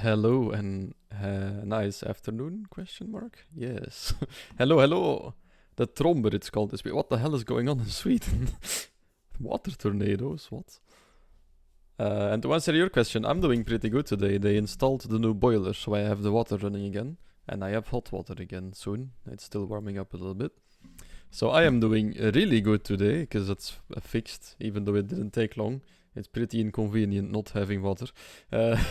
Hello and nice afternoon? Question mark. Yes. Hello, hello. The Tromber it's called this week. What the hell is going on in Sweden? Water tornadoes. What? And to answer your question, I'm doing pretty good today. They installed the new boiler, so I have the water running again, and I have hot water again soon. It's still warming up a little bit. So I am doing really good today because it's fixed, even though it didn't take long. It's pretty inconvenient not having water. Uh,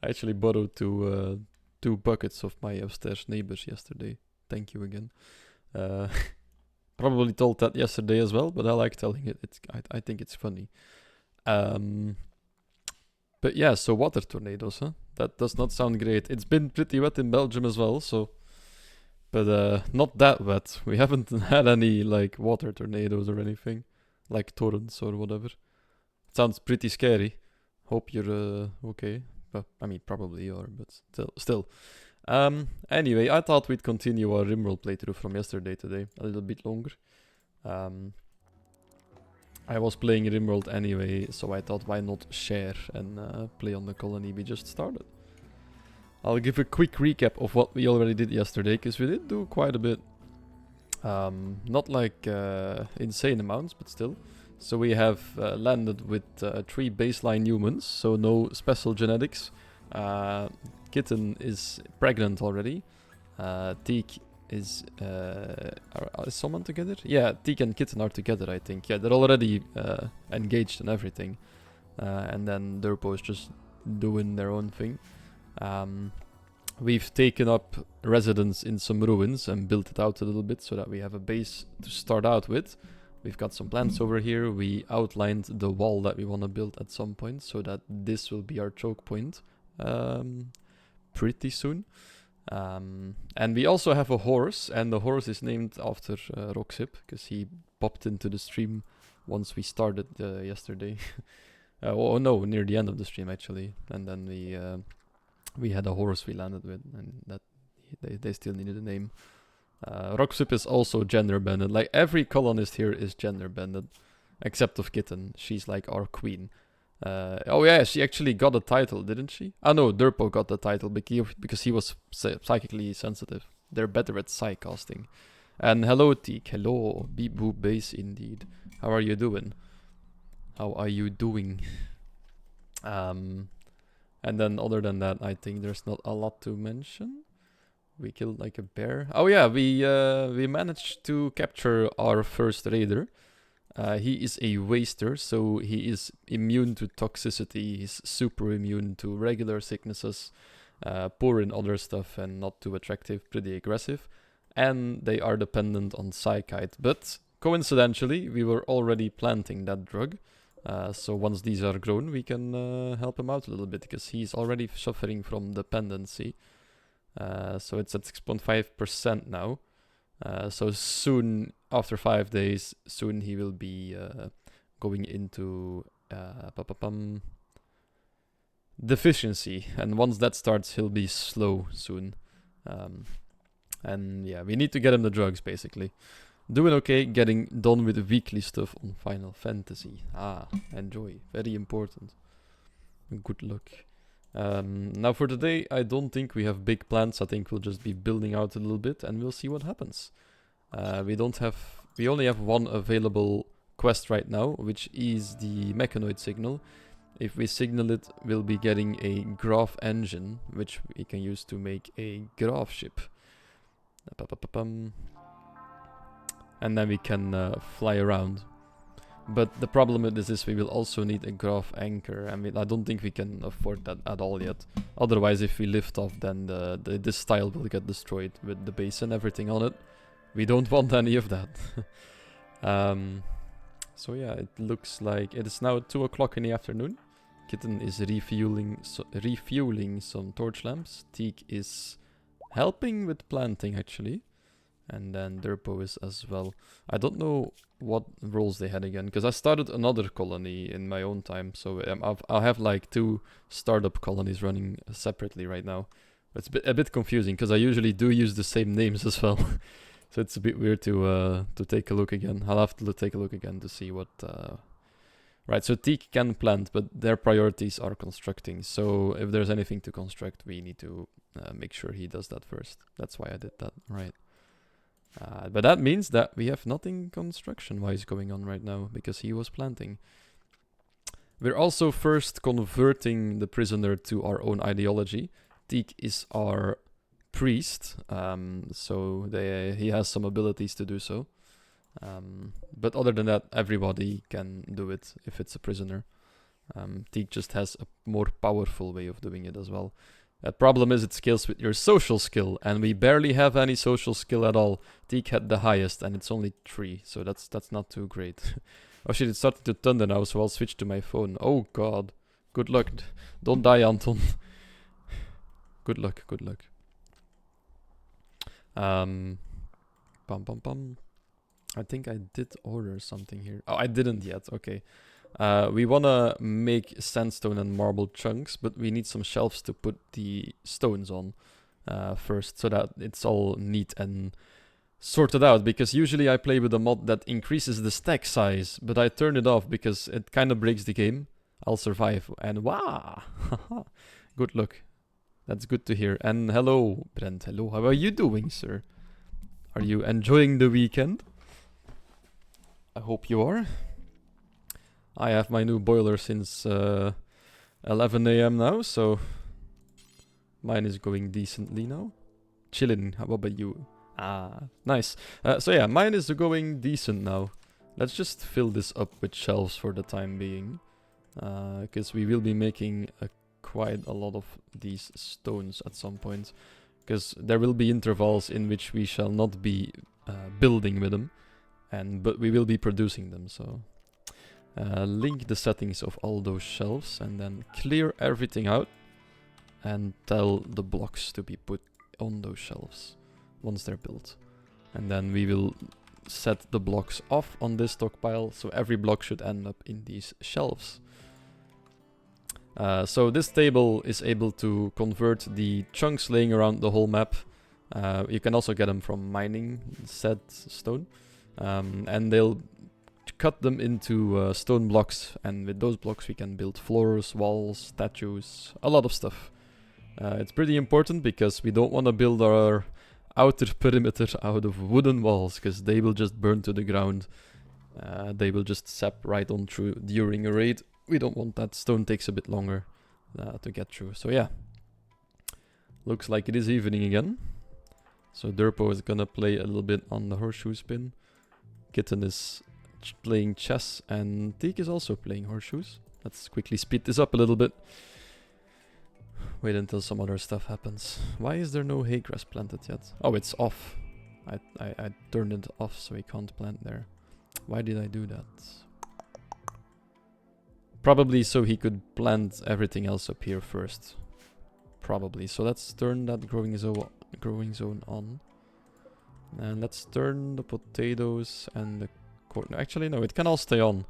I actually borrowed two buckets of my upstairs neighbors yesterday. Thank you again. Uh, probably told that yesterday as well, but I like telling it. I think it's funny. Um, but yeah, so water tornadoes, huh? That does not sound great. It's been pretty wet in Belgium as well, so but not that wet. We haven't had any like water tornadoes or anything, like torrents or whatever. It sounds pretty scary. Hope you're okay. Well, I mean, probably you are, but still. Anyway, I thought we'd continue our Rimworld playthrough from yesterday today, a little bit longer. I was playing Rimworld anyway, so I thought why not share and play on the colony we just started. I'll give a quick recap of what we already did yesterday, because we did do quite a bit. Not like insane amounts, but still. So we have landed with 3 baseline humans, so no special genetics. Kitten is pregnant already. Teak is someone together? Yeah, Teak and Kitten are together, I think. Yeah, they're already engaged and everything. And then Durpo is just doing their own thing. We've taken up residence in some ruins and built it out a little bit so that we have a base to start out with. We've got some plants over here. We outlined the wall that we want to build at some point so that this will be our choke point pretty soon. And we also have a horse, and the horse is named after Roxip because he popped into the stream once we started yesterday. Oh no, near the end of the stream actually. And then we had a horse we landed with, and that they still needed a name. Roxip is also gender bended. Like every colonist here is gender bended, except of Kitten. She's like our queen. Oh yeah, she actually got a title, didn't she? Oh no, Durpo got the title because he was psychically sensitive. They're better at psych casting. And hello Teak, hello, beep boop bass indeed. How are you doing? How are you doing? And then other than that, I think there's not a lot to mention. We killed like a bear. Oh yeah, we managed to capture our first raider. He is a waster, so he is immune to toxicity. He's super immune to regular sicknesses, poor in other stuff, and not too attractive, pretty aggressive. And they are dependent on psychite. But coincidentally, we were already planting that drug. So once these are grown, we can help him out a little bit, because he's already suffering from dependency. So it's at 6.5% now. So soon, after 5 days, soon he will be going into deficiency. And once that starts, he'll be slow soon. And yeah, we need to get him the drugs, basically. Doing okay, getting done with weekly stuff on Final Fantasy. Enjoy. Very important. Good luck. Now for today, I don't think we have big plans. I think we'll just be building out a little bit and we'll see what happens. We only have one available quest right now, which is the mechanoid signal. If we signal it, we'll be getting a graph engine, which we can use to make a graph ship. And then we can fly around. But the problem with this is we will also need a graph anchor, and I don't think we can afford that at all yet. Otherwise, if we lift off, then this tile will get destroyed with the base and everything on it. We don't want any of that. So yeah, it looks like it is now 2 o'clock in the afternoon. Kitten is refueling some torch lamps. Teak is helping with planting, actually. And then Durpo is as well. I don't know what roles they had again, because I started another colony in my own time, so I'll have like 2 startup colonies running separately right now. It's a bit confusing, because I usually do use the same names as well. So it's a bit weird to take a look again. I'll have to take a look again to see what Right, so Teak can plant, but their priorities are constructing. So if there's anything to construct, we need to make sure he does that first. That's why I did that, right. But that means that we have nothing construction-wise going on right now, because he was planting. We're also first converting the prisoner to our own ideology. Teak is our priest, so he has some abilities to do so. But other than that, everybody can do it if it's a prisoner. Teak just has a more powerful way of doing it as well. The problem is it scales with your social skill, and we barely have any social skill at all. Teak had the highest, and it's only 3, so that's not too great. Oh shit, it started to thunder now, so I'll switch to my phone. Oh god. Good luck. Don't die, Anton. Good luck, good luck. Bum bum bum. I think I did order something here. Oh, I didn't yet. Okay. We wanna make sandstone and marble chunks, but we need some shelves to put the stones on first, so that it's all neat and sorted out. Because usually I play with a mod that increases the stack size, but I turn it off because it kind of breaks the game. I'll survive, and wow! Good luck. That's good to hear. And hello, Brent. Hello. How are you doing, sir? Are you enjoying the weekend? I hope you are. I have my new boiler since 11 AM now, so mine is going decently now. Chillin', how about you? Ah, nice. So yeah, mine is going decent now. Let's just fill this up with shelves for the time being. Because we will be making quite a lot of these stones at some point. Because there will be intervals in which we shall not be building with them. But we will be producing them, so... link the settings of all those shelves and then clear everything out and tell the blocks to be put on those shelves once they're built. And then we will set the blocks off on this stockpile, so every block should end up in these shelves. So this table is able to convert the chunks laying around the whole map. You can also get them from mining said stone. And they'll cut them into stone blocks, and with those blocks we can build floors, walls, statues, a lot of stuff. It's pretty important because we don't want to build our outer perimeter out of wooden walls, because they will just burn to the ground. They will just sap right on through during a raid. We don't want that. Stone takes a bit longer to get through. So yeah, looks like it is evening again. So Derpo is gonna play a little bit on the horseshoe spin. Kitten is playing chess, and Teak is also playing horseshoes. Let's quickly speed this up a little bit. Wait until some other stuff happens. Why is there no hay grass planted yet? Oh, it's off. I turned it off so we can't plant there. Why did I do that? Probably so he could plant everything else up here first. Probably. So let's turn that growing zone on. And let's turn the potatoes and the corn. Actually, no, it can all stay on.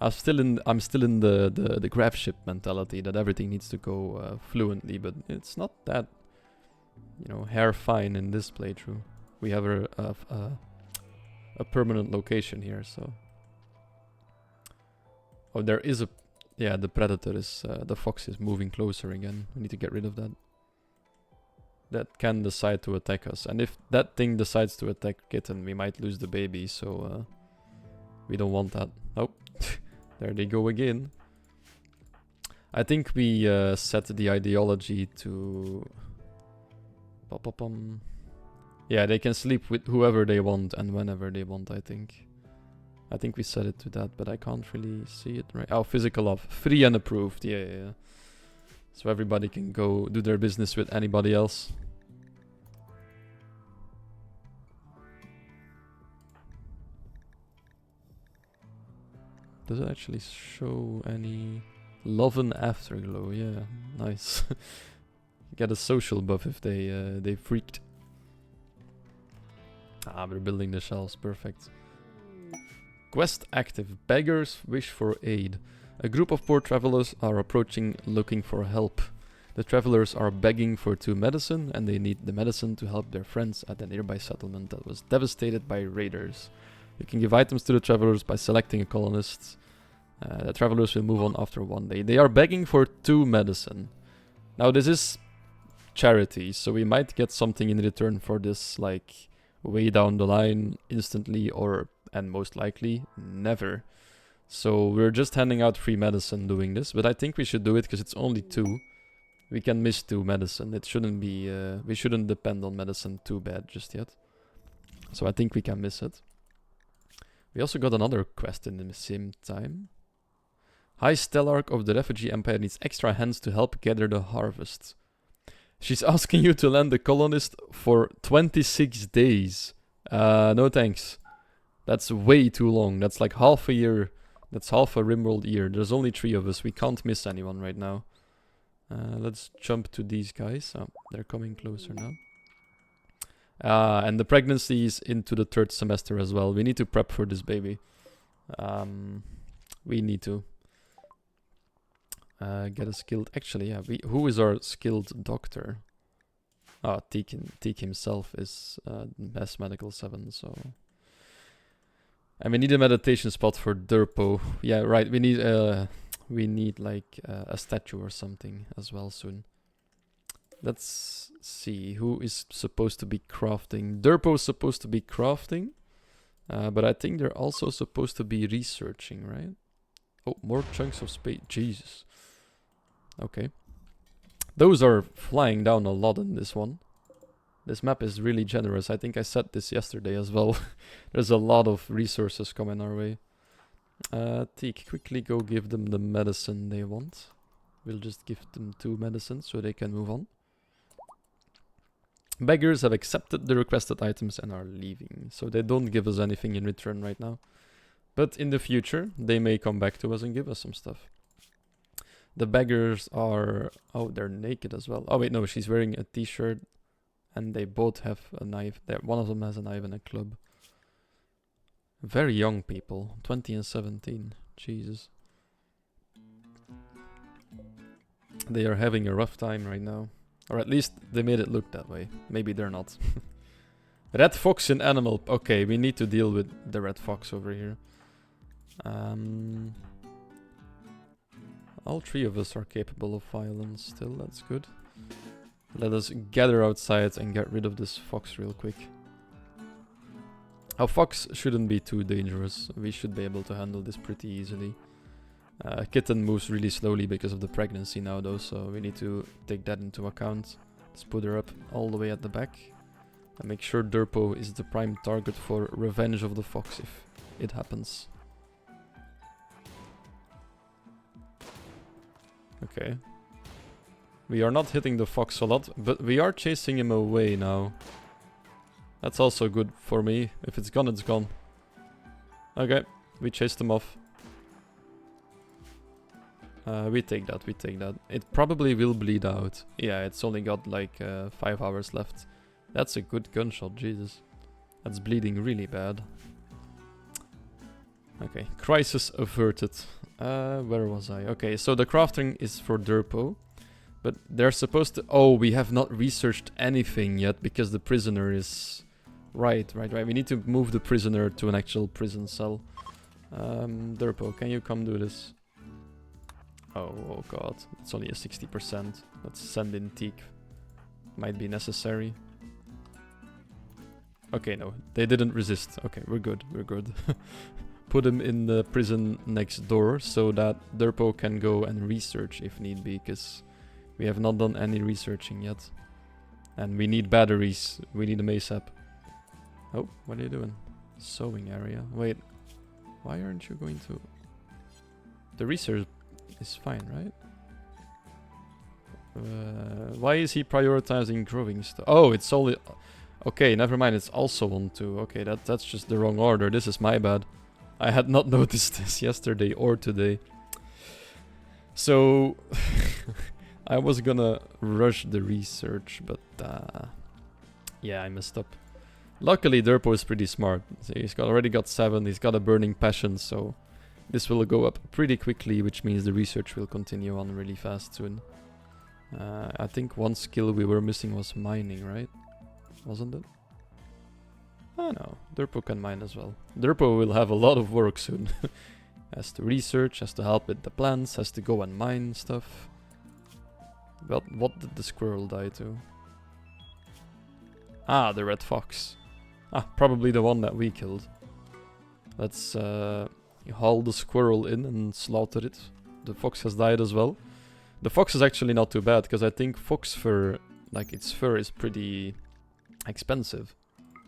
I'm still in the grab ship mentality that everything needs to go fluently, but it's not that, you know, hair fine in this playthrough. We have a permanent location here, so. Oh, there is a, yeah, the predator is, the fox is moving closer again. We need to get rid of that. That can decide to attack us, and if that thing decides to attack Kitten, we might lose the baby, so we don't want that. Oh, there they go again. I think we set the ideology to... Yeah, they can sleep with whoever they want and whenever they want, I think. I think we set it to that, but I can't really see it right. Oh, physical love. Free and approved, yeah. So everybody can go do their business with anybody else. Does it actually show any love and afterglow? Yeah, nice. Get a social buff if they freaked. Ah, we're building the shelves, perfect. Quest active. Beggars wish for aid. A group of poor travelers are approaching looking for help. The travelers are begging for 2 medicine, and they need the medicine to help their friends at a nearby settlement that was devastated by raiders. You can give items to the travelers by selecting a colonist. The travelers will move on after 1 day. They are begging for 2 medicine. Now this is charity, so we might get something in return for this, like way down the line, instantly, or, and most likely, never. So we're just handing out free medicine doing this, but I think we should do it because it's only 2. We can miss 2 medicine. It shouldn't be, we shouldn't depend on medicine too bad just yet. So I think we can miss it. We also got another quest in the same time. High Stellarch of the Refugee Empire needs extra hands to help gather the harvest. She's asking you to land a colonist for 26 days. No thanks. That's way too long. That's like half a year. That's half a Rimworld year. There's only 3 of us. We can't miss anyone right now. Let's jump to these guys. Oh, they're coming closer now. And the pregnancy is into the 3rd semester as well. We need to prep for this baby. We need to get a skilled... Actually, yeah. Who is our skilled doctor? Ah, Teak himself is S Medical 7, so... And we need a meditation spot for Durpo. Yeah, right. We need like a statue or something as well soon. Let's see who is supposed to be crafting. Durpo is supposed to be crafting, but I think they're also supposed to be researching, right? Oh, more chunks of space. Jesus. Okay. Those are flying down a lot in this one. This map is really generous. I think I said this yesterday as well. There's a lot of resources coming our way. Teak, quickly go give them the medicine they want. We'll just give them 2 medicines so they can move on. Beggars have accepted the requested items and are leaving. So they don't give us anything in return right now. But in the future, they may come back to us and give us some stuff. The beggars are... Oh, they're naked as well. Oh wait, no, she's wearing a t-shirt. And they both have a knife. One of them has a knife and a club. Very young people. 20 and 17. Jesus. They are having a rough time right now. Or at least they made it look that way. Maybe they're not. Red fox in animal... Okay, we need to deal with the red fox over here. All 3 of us are capable of violence still. That's good. Let us gather outside and get rid of this fox real quick. Our fox shouldn't be too dangerous. We should be able to handle this pretty easily. Kitten moves really slowly because of the pregnancy now though, so we need to take that into account. Let's put her up all the way at the back. And make sure Durpo is the prime target for revenge of the fox if it happens. Okay. We are not hitting the fox a lot, but we are chasing him away now. That's also good for me. If it's gone, it's gone. Okay, we chased him off. We take that, we take that. It probably will bleed out. Yeah, it's only got like 5 hours left. That's a good gunshot, Jesus. That's bleeding really bad. Okay, crisis averted. Where was I? Okay, so the crafting is for Durpo. But they're supposed to... Oh, we have not researched anything yet because the prisoner is... Right. We need to move the prisoner to an actual prison cell. Durpo, can you come do this? Oh god, it's only a 60%. Let's send in Teak. Might be necessary. Okay, no, they didn't resist. Okay, we're good. Put him in the prison next door so that Durpo can go and research if need be, because... We have not done any researching yet. And we need batteries. We need them ASAP. Oh, what are you doing? Sewing area. Wait. Why aren't you going to... The research is fine, right? Why is he prioritizing growing stuff? Oh, it's only... Okay, never mind. It's also on 2. Okay, that's just the wrong order. This is my bad. I had not noticed this yesterday or today. So... I was gonna rush the research, but yeah, I messed up. Luckily, Durpo is pretty smart. So he's already got 7, he's got a burning passion, so this will go up pretty quickly, which means the research will continue on really fast soon. I think one skill we were missing was mining, right? Wasn't it? Oh no, Durpo can mine as well. Durpo will have a lot of work soon. Has to research, has to help with the plants, has to go and mine stuff. But what did the squirrel die to? Ah, the red fox. Ah, probably the one that we killed. Let's haul the squirrel in and slaughter it. The fox has died as well. The fox is actually not too bad, because I think fox fur, like its fur is pretty expensive.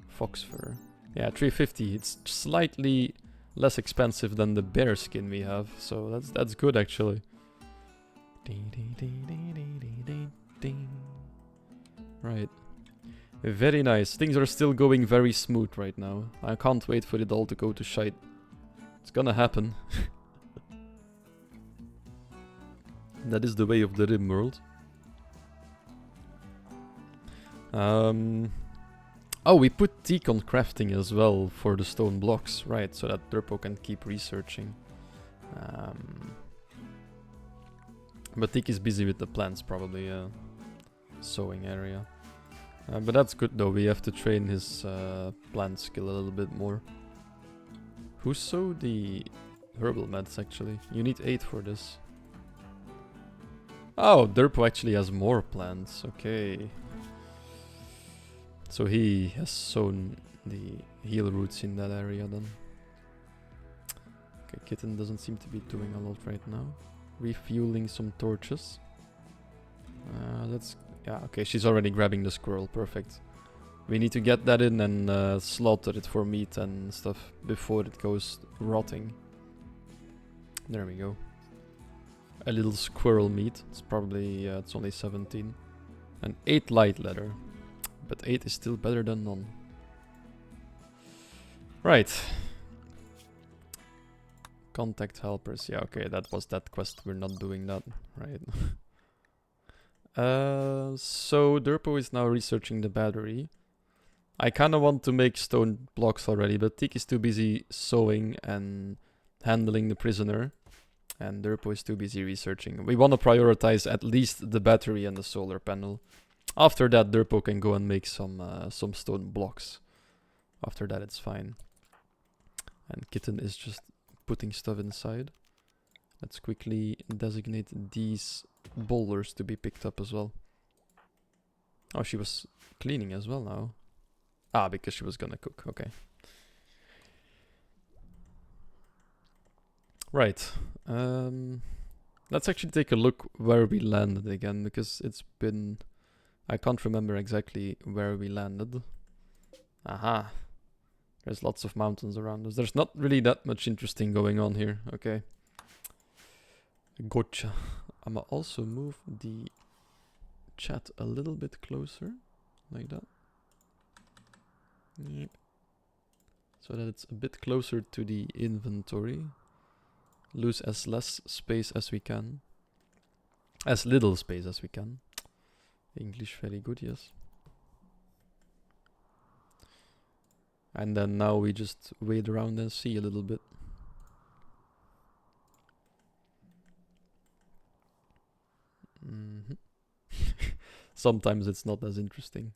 Fox fur. Yeah, 350. It's slightly less expensive than the bear skin we have, so that's good actually. Right. Very nice. Things are still going very smooth right now. I can't wait for it all to go to shite. It's gonna happen. That is the way of the Rimworld. Oh, we put teak on crafting as well for the stone blocks, right? So that Durpo can keep researching. But teak is busy with the plants, probably. Sowing area. But that's good though, we have to train his plant skill a little bit more. Who sowed the herbal meds actually? You need 8 for this. Oh, Durpo actually has more plants, okay. So he has sown the heal roots in that area then. Okay, Kitten doesn't seem to be doing a lot right now. Refueling some torches. Yeah, okay, she's already grabbing the squirrel, perfect. We need to get that in and slaughter it for meat and stuff before it goes rotting. There we go. A little squirrel meat. It's probably, it's only 17. And 8 light leather. But 8 is still better than none. Right. Contact helpers. Yeah, okay, that was that quest. We're not doing that, right? So Durpo is now researching the battery. I kind of want to make stone blocks already, but Tik is too busy sewing and handling the prisoner. And Durpo is too busy researching. We want to prioritize at least the battery and the solar panel. After that, Durpo can go and make some stone blocks. After that, it's fine. And Kitten is just putting stuff inside. Let's quickly designate these boulders to be picked up as well. Oh, she was cleaning as well now. Ah, because she was gonna cook, okay. Right. Let's actually take a look where we landed again, because it's been... I can't remember exactly where we landed. Aha. There's lots of mountains around us. There's not really that much interesting going on here, okay. Gotcha. I'ma also move the chat a little bit closer, like that. Yep. So that it's a bit closer to the inventory. Lose as less space as we can. As little space as we can. English very good, yes. And then now we just wait around and see a little bit. Sometimes it's not as interesting.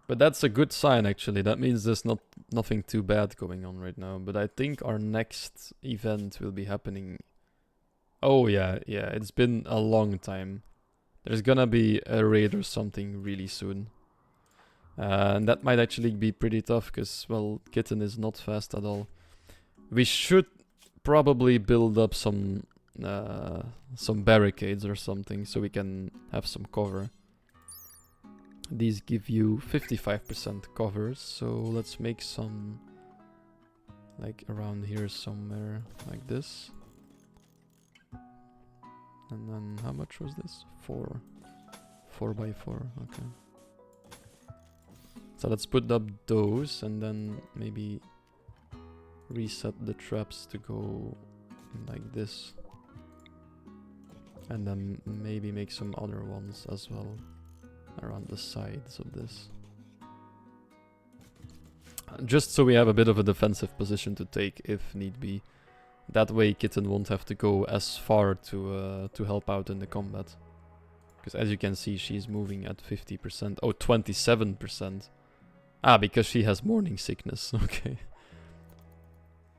But that's a good sign actually. That means there's nothing too bad going on right now. But I think our next event will be happening. Oh yeah, it's been a long time. There's gonna be a raid or something really soon. And that might actually be pretty tough because, well, Kitten is not fast at all. We should probably build up some barricades or something so we can have some cover. These give you 55% cover, so let's make some like around here somewhere like this. And then how much was this? 4 by 4, okay. So let's put up those and then maybe reset the traps to go like this. And then maybe make some other ones as well around the sides of this. Just so we have a bit of a defensive position to take if need be. That way Kitten won't have to go as far to help out in the combat. Because as you can see, she's moving at 50%. Oh, 27%. Ah, because she has morning sickness. Okay.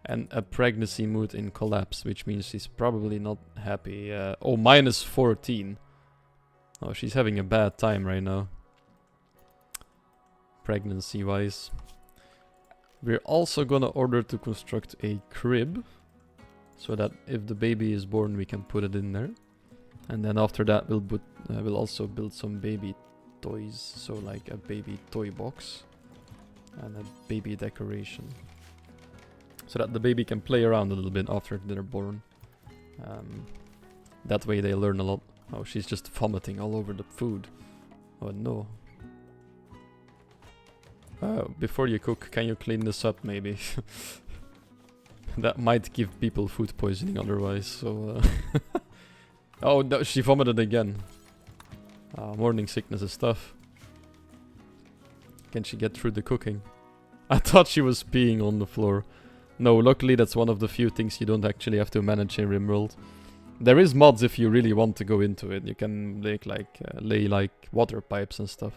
And a pregnancy mood in collapse, which means she's probably not happy. Oh, minus 14. Oh, she's having a bad time right now. Pregnancy-wise. We're also gonna order to construct a crib. So that if the baby is born, we can put it in there. And then after that, we'll also build some baby toys. So like a baby toy box. And a baby decoration. So that the baby can play around a little bit after they're born. That way they learn a lot. Oh, she's just vomiting all over the food. Oh no. Before you cook, can you clean this up maybe? That might give people food poisoning otherwise, so... Oh, no, she vomited again. Morning sickness is tough. Can she get through the cooking? I thought she was peeing on the floor. No, luckily that's one of the few things you don't actually have to manage in Rimworld. There is mods if you really want to go into it. You can make like lay like water pipes and stuff.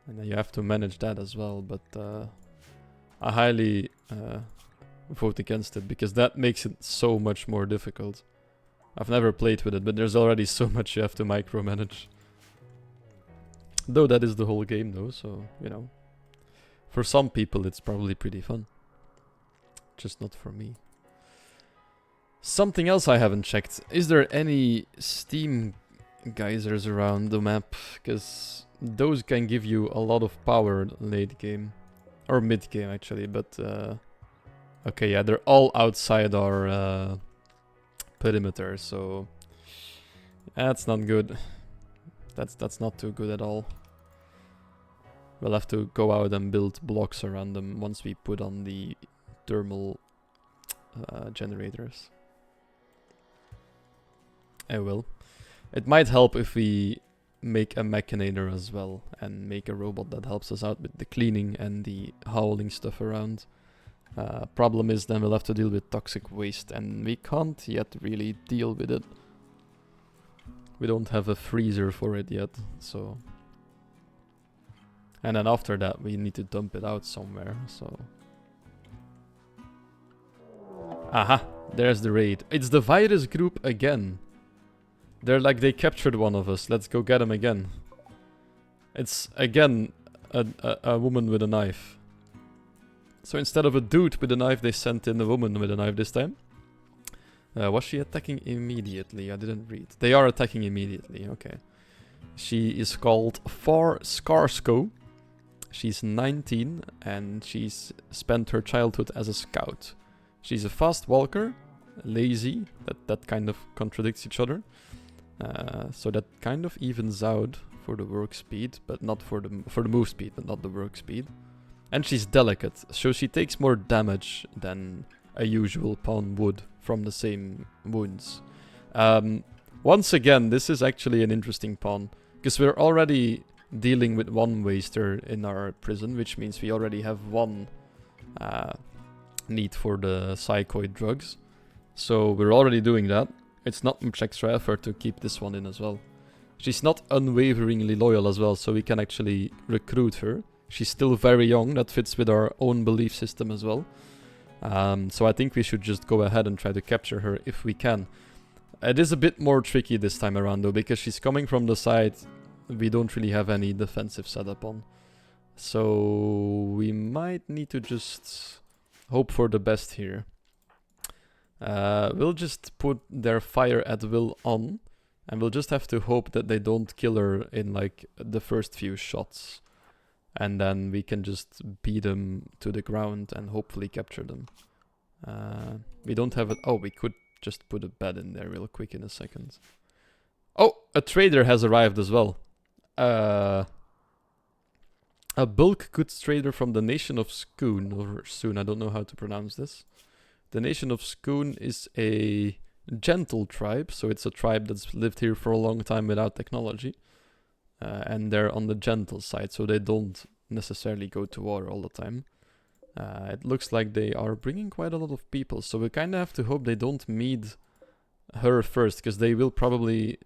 And then you have to manage that as well, but I highly vote against it because that makes it so much more difficult. I've never played with it, but there's already so much you have to micromanage. Though that is the whole game though, so, you know. For some people it's probably pretty fun. Just not for me. Something else I haven't checked. Is there any steam geysers around the map? Because those can give you a lot of power late game. Or mid game actually, but... okay, yeah, they're all outside our perimeter, so... That's not good. That's not too good at all. We'll have to go out and build blocks around them once we put on the thermal generators. I will. It might help if we make a mechanator as well and make a robot that helps us out with the cleaning and the hauling stuff around. Problem is then we'll have to deal with toxic waste and we can't yet really deal with it. We don't have a freezer for it yet, so... And then after that we need to dump it out somewhere, so... Aha! There's the raid. It's the virus group again. They're like, they captured one of us. Let's go get him again. It's, again, a woman with a knife. So instead of a dude with a knife, they sent in a woman with a knife this time. Was she attacking immediately? I didn't read. They are attacking immediately, okay. She is called Far Skarsko. She's 19 and she's spent her childhood as a scout. She's a fast walker, lazy, that kind of contradicts each other. So that kind of evens out for the work speed, but not for the move speed, but not the work speed. And she's delicate, so she takes more damage than a usual pawn would from the same wounds. Once again, this is actually an interesting pawn, because we're already dealing with one waster in our prison, which means we already have one need for the psychoid drugs. So we're already doing that. It's not much extra effort to keep this one in as well. She's not unwaveringly loyal as well, so we can actually recruit her. She's still very young, that fits with our own belief system as well. So I think we should just go ahead and try to capture her if we can. It is a bit more tricky this time around though, because she's coming from the side we don't really have any defensive setup on. So we might need to just hope for the best here. We'll just put their fire at will on, and we'll just have to hope that they don't kill her in like the first few shots. And then we can just beat them to the ground and hopefully capture them. We don't have it. Oh, we could just put a bed in there real quick in a second. Oh, a trader has arrived as well. A bulk goods trader from the nation of Skoon, or Soon, I don't know how to pronounce this. The nation of Skoon is a gentle tribe, so it's a tribe that's lived here for a long time without technology. And they're on the gentle side, so they don't necessarily go to war all the time. It looks like they are bringing quite a lot of people, so we kind of have to hope they don't meet her first, because they will probably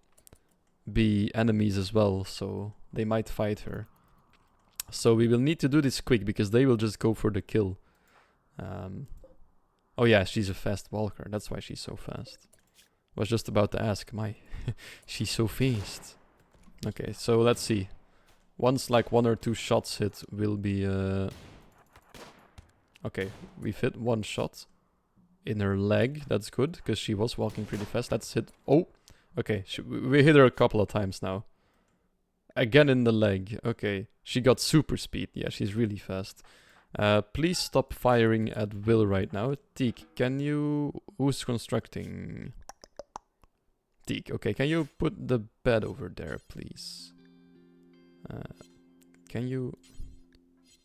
be enemies as well, so they might fight her. So we will need to do this quick, because they will just go for the kill. Oh yeah, she's a fast walker. That's why she's so fast. Was just about to ask, my, she's so fast. Okay, so let's see. Once like 1 or 2 shots hit, will be okay, we've hit 1 shot in her leg. That's good, because she was walking pretty fast. Let's hit. Oh, okay. We hit her a couple of times now. Again in the leg. Okay, she got super speed. Yeah, she's really fast. Please stop firing at will right now. Teak, can you... Who's constructing? Teak, okay. Can you put the bed over there, please? Can you...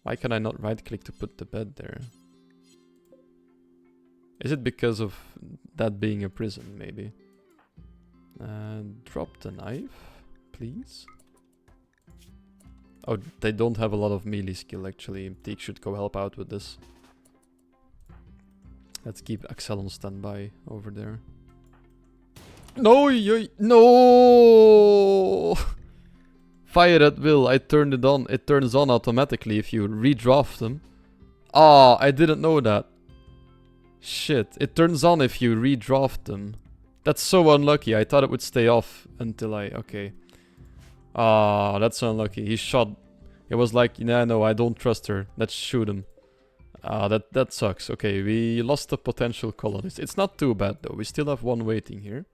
Why can I not right-click to put the bed there? Is it because of that being a prison, maybe? Drop the knife, please. Oh, they don't have a lot of melee skill, actually. Teak should go help out with this. Let's keep Axel on standby over there. No! No! Fire at will. I turned it on. It turns on automatically if you redraft them. Ah, I didn't know that. Shit. It turns on if you redraft them. That's so unlucky. I thought it would stay off until I... Okay. Ah, that's unlucky. He shot. It was like, nah, no, I don't trust her. Let's shoot him. Ah, that sucks. Okay, we lost a potential colonist. It's not too bad, though. We still have 1 waiting here.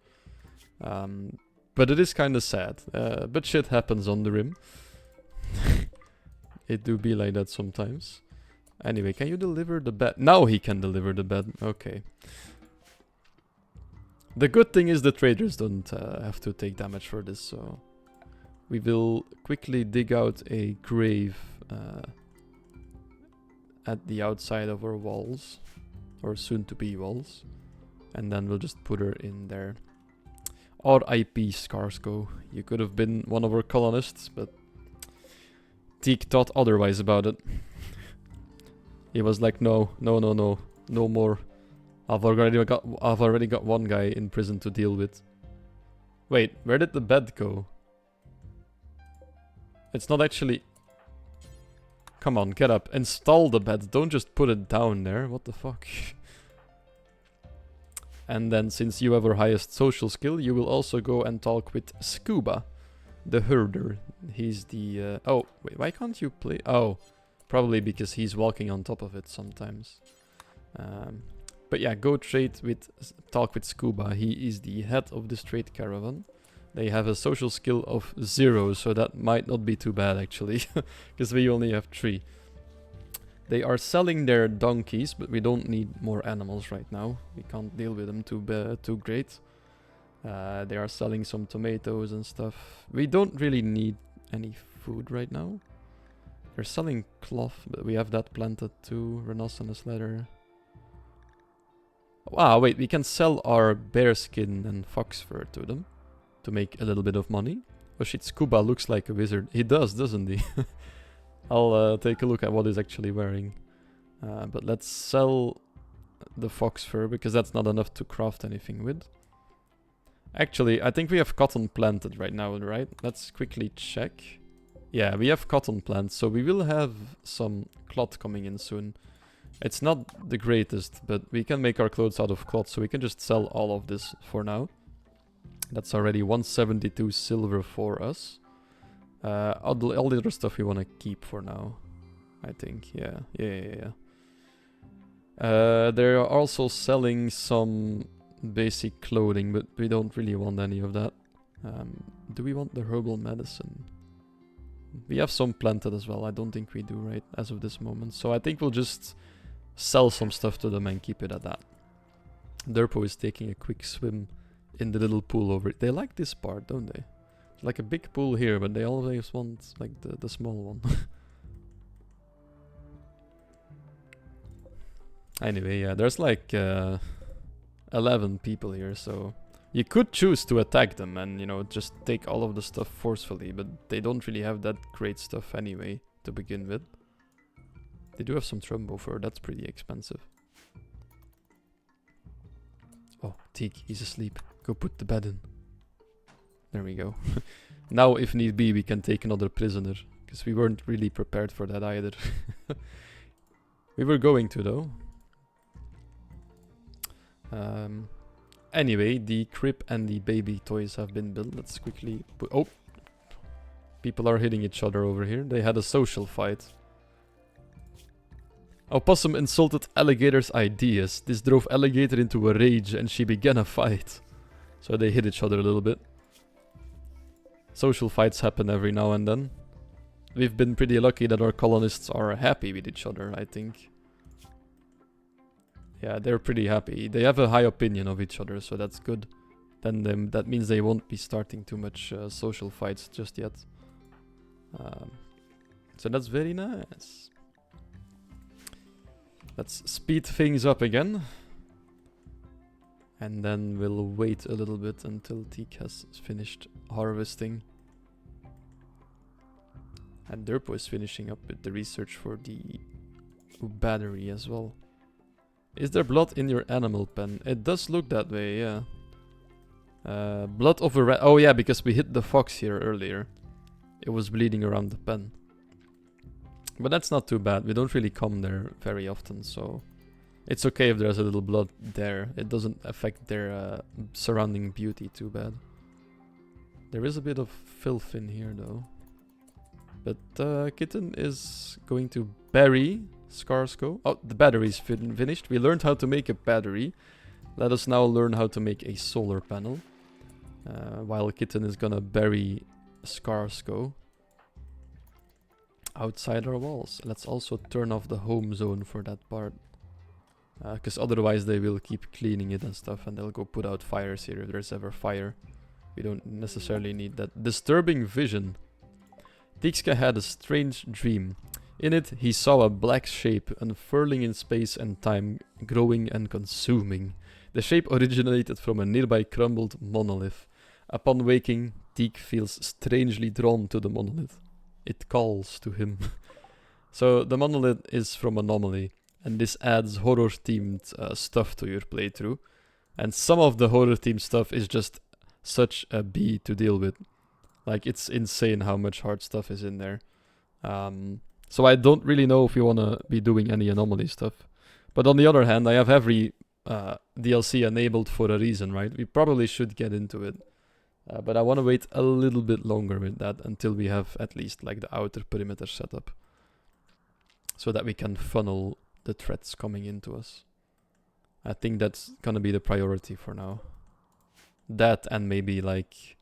But it is kind of sad. But shit happens on the rim. It do be like that sometimes. Anyway, can you deliver the bed? Now he can deliver the bed. Okay. The good thing is the traders don't have to take damage for this, so... We will quickly dig out a grave at the outside of our walls. Or soon-to-be walls. And then we'll just put her in there. R.I.P. Skarsgo. You could have been one of our colonists, but... Teak thought otherwise about it. He was like, no more. I've already got 1 guy in prison to deal with. Wait, where did the bed go? It's not actually... Come on, get up. Install the bed. Don't just put it down there. What the fuck? And then, since you have our highest social skill, you will also go and talk with Scuba, the herder. He's the... Oh, wait, why can't you play... Oh, probably because he's walking on top of it sometimes. But yeah, go trade with... Talk with Scuba. He is the head of this trade caravan. They have a social skill of 0, so that might not be too bad, actually. Because we only have 3. They are selling their donkeys, but we don't need more animals right now. We can't deal with them too great. They are selling some tomatoes and stuff. We don't really need any food right now. They're selling cloth, but we have that planted too. Rhinoceros leather. Ah, wait, we can sell our bear skin and fox fur to them. To make a little bit of money. Oh shit, Scuba looks like a wizard. He does, doesn't he? I'll take a look at what he's actually wearing. But let's sell the fox fur, because that's not enough to craft anything with. Actually, I think we have cotton planted right now, right? Let's quickly check. Yeah, we have cotton plants, so we will have some cloth coming in soon. It's not the greatest, but we can make our clothes out of cloth, so we can just sell all of this for now. That's already 172 silver for us. All the other stuff we want to keep for now, I think. Yeah. They're also selling some basic clothing, but we don't really want any of that. Do we want the herbal medicine? We have some planted as well. I don't think we do, right, as of this moment. So I think we'll just sell some stuff to them and keep it at that. Derpo is taking a quick swim in the little pool over it. They like this part, don't they? It's like a big pool here, but they always want like the small one. Anyway, yeah, there's like 11 people here, so you could choose to attack them and, you know, just take all of the stuff forcefully, but they don't really have that great stuff anyway to begin with. They do have some Trumbo fur, that's pretty expensive. Oh, Teak, he's asleep. Go put the bed in. There we go. Now, if need be, we can take another prisoner. Because we weren't really prepared for that either. We were going to, though. Anyway, the crib and the baby toys have been built. Let's quickly put... Oh! People are hitting each other over here. They had a social fight. Opossum insulted Alligator's ideas. This drove Alligator into a rage and she began a fight. So they hit each other a little bit. Social fights happen every now and then. We've been pretty lucky that our colonists are happy with each other, I think. Yeah, they're pretty happy. They have a high opinion of each other, so that's good. Then that means they won't be starting too much social fights just yet. So that's very nice. Let's speed things up again. And then we'll wait a little bit until Teak has finished harvesting. And Derpo is finishing up with the research for the battery as well. Is there blood in your animal pen? It does look that way, yeah. Blood of a rat. Oh yeah, because we hit the fox here earlier. It was bleeding around the pen. But that's not too bad. We don't really come there very often, so... It's okay if there's a little blood there. It doesn't affect their surrounding beauty too bad. There is a bit of filth in here though. But Kitten is going to bury Skarsco. Oh, the battery's finished. We learned how to make a battery. Let us now learn how to make a solar panel. While Kitten is gonna bury Skarsco outside our walls. Let's also turn off the home zone for that part. Because otherwise they will keep cleaning it and stuff, and they'll go put out fires here if there's ever fire. We don't necessarily need that. Disturbing vision. Tixka had a strange dream. In it, he saw a black shape unfurling in space and time, growing and consuming. The shape originated from a nearby crumbled monolith. Upon waking, Teak feels strangely drawn to the monolith. It calls to him. So the monolith is from Anomaly. And this adds horror-themed stuff to your playthrough. And some of the horror-themed stuff is just such a bee to deal with. Like, it's insane how much hard stuff is in there. So I don't really know if you want to be doing any Anomaly stuff. But on the other hand, I have every DLC enabled for a reason, right? We probably should get into it. But I want to wait a little bit longer with that until we have at least like the outer perimeter set up. So that we can funnel the threats coming into us. I think that's gonna be the priority for now. That and maybe like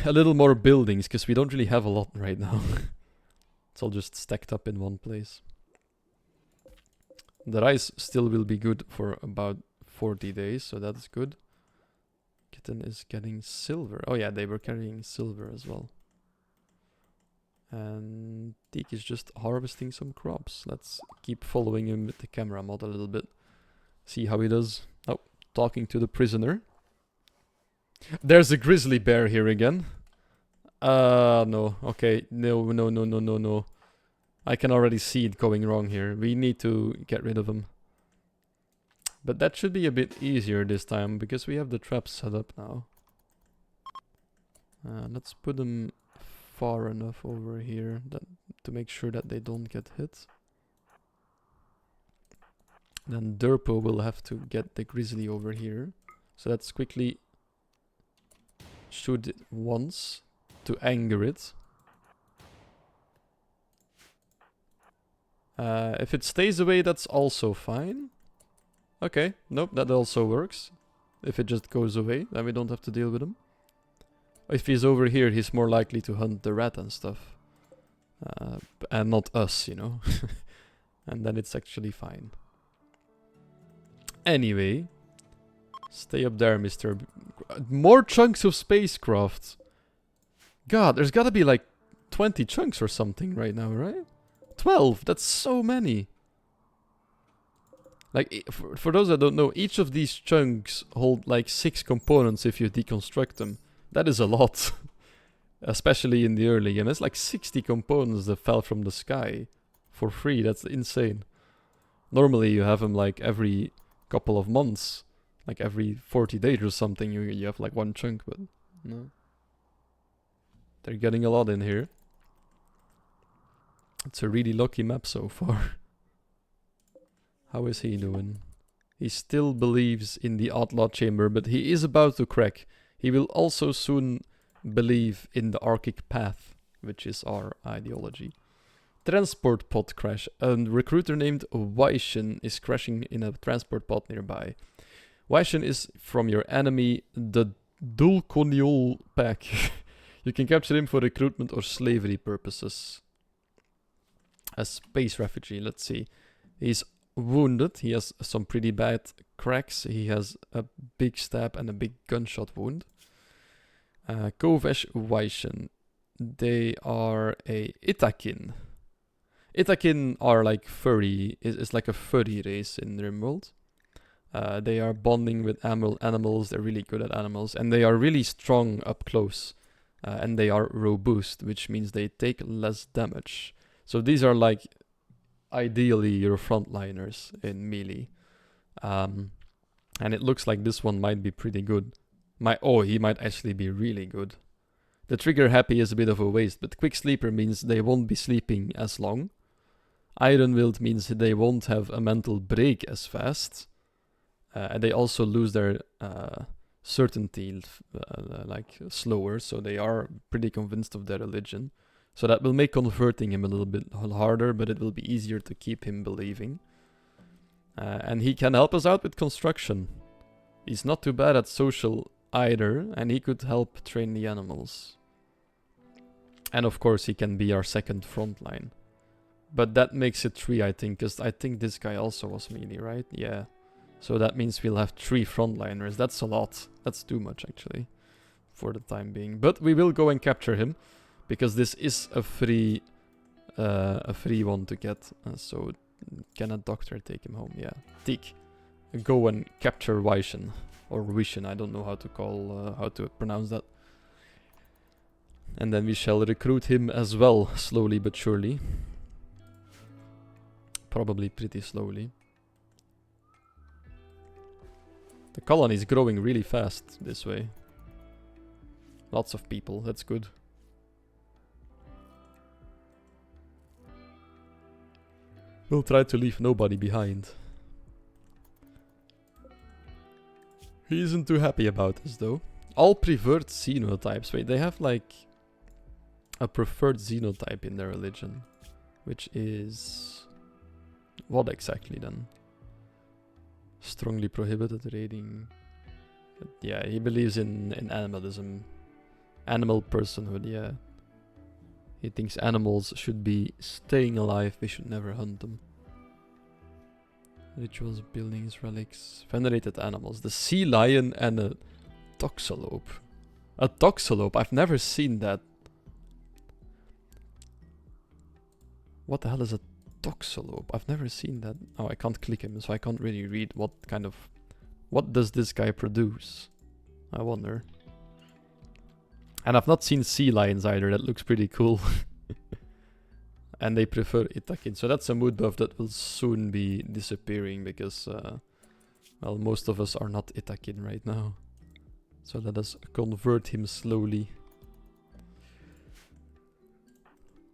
a little more buildings, because we don't really have a lot right now. It's all just stacked up in one place. The rice still will be good for about 40 days, so that's good. Kitten is getting silver. Oh yeah, they were carrying silver as well. And Teak is just harvesting some crops. Let's keep following him with the camera mod a little bit. See how he does. Oh, talking to the prisoner. There's a grizzly bear here again. No. Okay, no. I can already see it going wrong here. We need to get rid of him. But that should be a bit easier this time, because we have the traps set up now. Let's put them far enough over here to make sure that they don't get hit. Then Derpo will have to get the grizzly over here. So let's quickly shoot it once to anger it. If it stays away, that's also fine. Okay, nope, that also works. If it just goes away, then we don't have to deal with him. If he's over here, he's more likely to hunt the rat and stuff. And not us, you know. And then it's actually fine. Anyway. Stay up there, Mr. More chunks of spacecraft. God, there's gotta be like 20 chunks or something right now, right? 12! That's so many! Like, for those that don't know, each of these chunks hold like 6 components if you deconstruct them. That is a lot. Especially in the early game. That's like 60 components that fell from the sky for free. That's insane. Normally you have them like every couple of months. Like every 40 days or something you have like one chunk, but no. They're getting a lot in here. It's a really lucky map so far. How is he doing? He still believes in the outlaw chamber, but he is about to crack. He will also soon believe in the Arctic path, which is our ideology. Transport pod crash. A recruiter named Weishen is crashing in a transport pod nearby. Weishen is from your enemy, the Dulconiol pack. You can capture him for recruitment or slavery purposes. A space refugee, let's see. He's wounded. He has some pretty bad cracks. He has a big stab and a big gunshot wound. Kovesh Weishen. They are a Itakin. Itakin are like furry. It's like a furry race in Rimworld. They are bonding with animals. They're really good at animals. And they are really strong up close. And they are robust, which means they take less damage. So these are like ideally your frontliners in melee. And it looks like this one might be pretty good. He might actually be really good. The trigger happy is a bit of a waste, but quick sleeper means they won't be sleeping as long. Iron Willed means they won't have a mental break as fast. And they also lose their certainty like slower, so they are pretty convinced of their religion. So that will make converting him a little bit harder, but it will be easier to keep him believing. And he can help us out with construction. He's not too bad at social either, and he could help train the animals. And of course he can be our second front line. But that makes it 3, I think, because I think this guy also was melee, right? Yeah. So that means we'll have 3 frontliners. That's a lot. That's too much, actually, for the time being. But we will go and capture him, because this is a free one to get. So can a doctor take him home? Yeah. Teak, go and capture Weishen. Or Wishen, I don't know how to pronounce that. And then we shall recruit him as well, slowly but surely. Probably pretty slowly. The colony is growing really fast this way. Lots of people, that's good. We'll try to leave nobody behind. He isn't too happy about this though. All preferred xenotypes. Wait, they have like a preferred xenotype in their religion. Which is... what exactly then? Strongly prohibited raiding. Yeah, he believes in animalism. Animal personhood, yeah. He thinks animals should be staying alive, we should never hunt them. Rituals, buildings, relics, venerated animals. The sea lion and a toxalope. A toxalope, I've never seen that. What the hell is a toxalope? I've never seen that. Oh, I can't click him, so I can't really read what kind of... what does this guy produce? I wonder. And I've not seen sea lions either, that looks pretty cool. And they prefer Itakin, so that's a mood buff that will soon be disappearing because, well, most of us are not Itakin right now. So let us convert him slowly.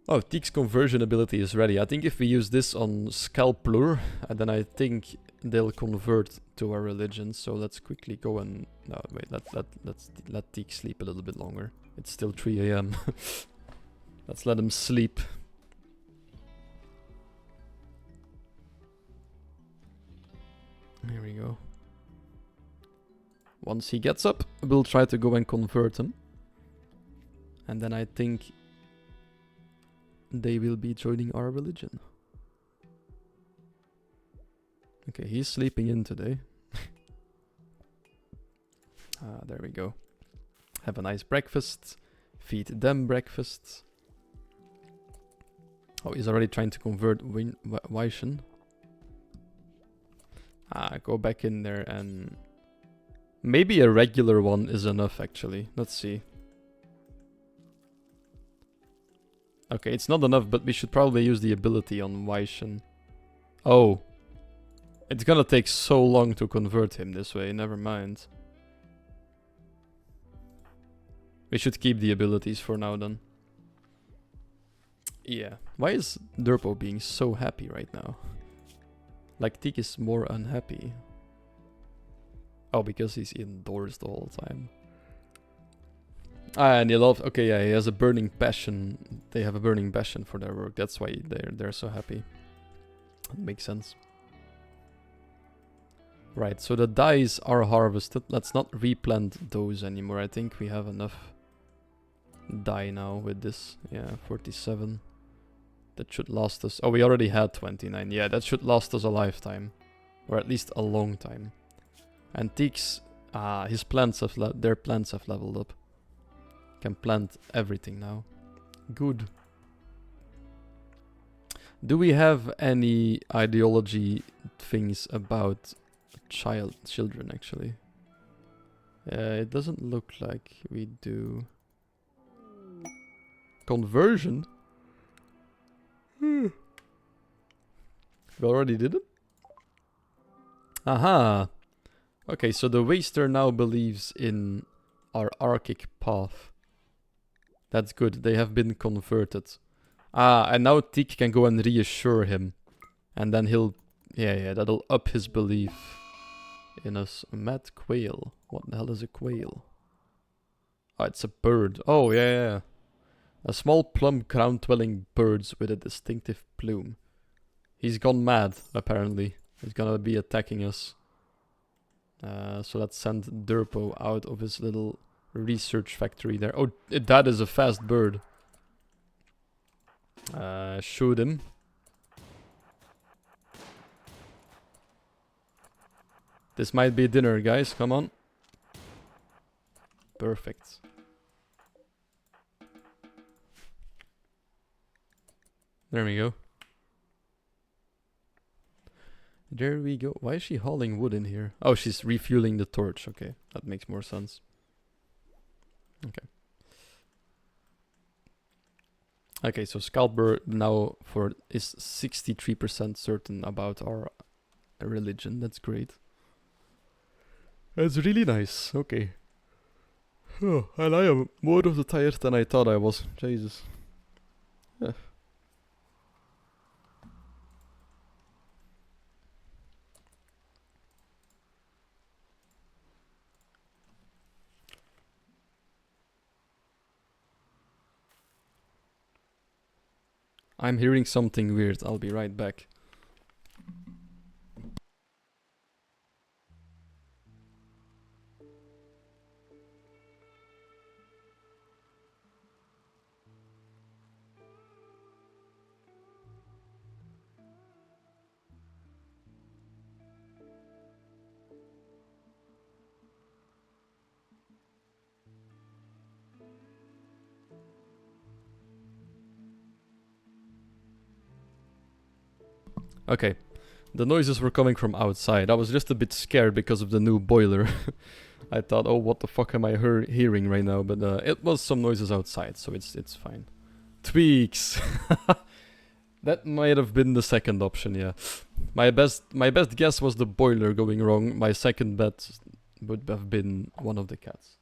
Oh, Teak's conversion ability is ready. I think if we use this on Scalplur, then I think they'll convert to our religion. So let's quickly go and... no, wait, let's let Teak sleep a little bit longer. It's still 3 AM. Let's let him sleep. Here we go. Once he gets up, we'll try to go and convert him. And then I think they will be joining our religion. Okay, he's sleeping in today. There we go. Have a nice breakfast. Feed them breakfast. Oh, he's already trying to convert Weishen. Go back in there and... maybe a regular one is enough, actually. Let's see. Okay, it's not enough, but we should probably use the ability on Weishen. Oh. It's gonna take so long to convert him this way, never mind. We should keep the abilities for now then. Yeah. Why is Derpo being so happy right now? Like Teak is more unhappy. Oh, because he's indoors the whole time. Ah, and he loves. Okay, yeah, he has a burning passion. They have a burning passion for their work. That's why they're so happy. That makes sense. Right, so the dyes are harvested. Let's not replant those anymore. I think we have enough dye now with this. Yeah, 47. That should last us. Oh, we already had 29. Yeah, that should last us a lifetime, or at least a long time. Antiques. Ah, his plants have their plants have leveled up. Can plant everything now. Good. Do we have any ideology things about children actually? It doesn't look like we do. Conversion? We already did it? Aha! Okay, so the Waster now believes in our Archic path. That's good, they have been converted. Ah, and now Teak can go and reassure him. And then he'll... Yeah, that'll up his belief in us. A mad quail. What the hell is a quail? Oh, it's a bird. Oh, yeah. A small plump ground-dwelling bird with a distinctive plume. He's gone mad, apparently. He's gonna be attacking us. So let's send Durpo out of his little research factory there. Oh, that is a fast bird. Shoot him. This might be dinner, guys. Come on. Perfect. There we go. There we go. Why is she hauling wood in here? Oh, she's refueling the torch. Okay, that makes more sense. Okay. Okay, so Scalper now is 63% certain about our religion. That's great. That's really nice. Okay. Oh, and I am more of the tired than I thought I was. Jesus. Yeah. I'm hearing something weird. I'll be right back. Okay. The noises were coming from outside. I was just a bit scared because of the new boiler. I thought, oh, what the fuck am I hearing right now? But it was some noises outside, so it's fine. Tweaks. That might have been the second option, yeah. My best guess was the boiler going wrong. My second bet would have been one of the cats.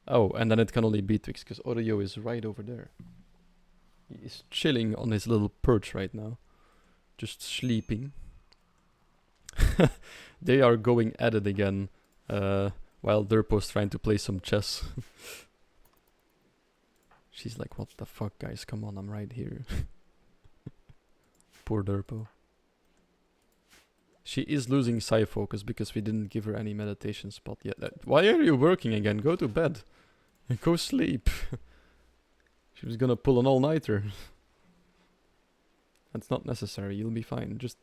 Oh, and then it can only be Twix, because Oreo is right over there. He is chilling on his little perch right now. Just sleeping. They are going at it again, while Durpo's trying to play some chess. She's like, what the fuck, guys? Come on, I'm right here. Poor Durpo. She is losing psi focus because we didn't give her any meditation spot yet. Why are you working again? Go to bed. Go sleep. She was gonna pull an all-nighter. That's not necessary. You'll be fine. Just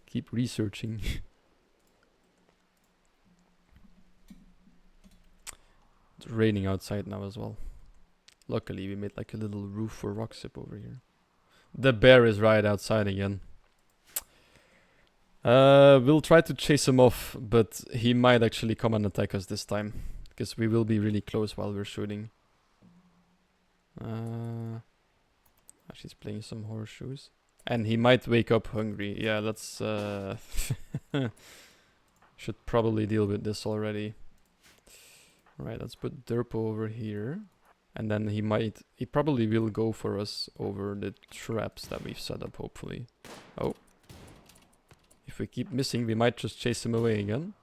keep researching. It's raining outside now as well. Luckily, we made like a little roof for Roxip over here. The bear is right outside again. We'll try to chase him off, but he might actually come and attack us this time. Because we will be really close while we're shooting. She's playing some horseshoes. And he might wake up hungry. Yeah, let's... should probably deal with this already. Right, let's put Durpo over here. And then he probably will go for us over the traps that we've set up, hopefully. Oh. If we keep missing, we might just chase him away again.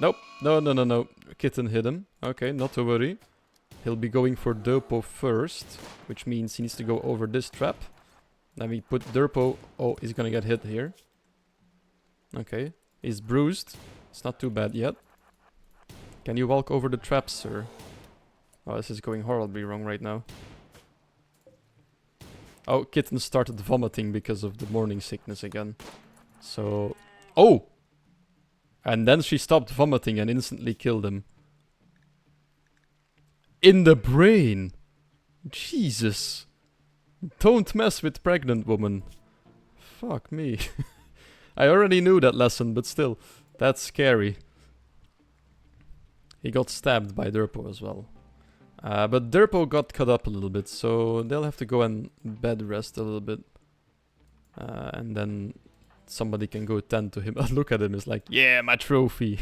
Nope. No. Kitten hit him. Okay, not to worry. He'll be going for Derpo first, which means he needs to go over this trap. Then we put Derpo. Oh, he's gonna get hit here. Okay. He's bruised. It's not too bad yet. Can you walk over the traps, sir? Oh, this is going horribly wrong right now. Oh, Kitten started vomiting because of the morning sickness again. So... Oh! And then she stopped vomiting and instantly killed him. In the brain! Jesus! Don't mess with pregnant woman. Fuck me. I already knew that lesson, but still. That's scary. He got stabbed by Derpo as well. But Derpo got cut up a little bit, so they'll have to go and bed rest a little bit. And then somebody can go tend to him. Look at him, it's like, yeah, my trophy.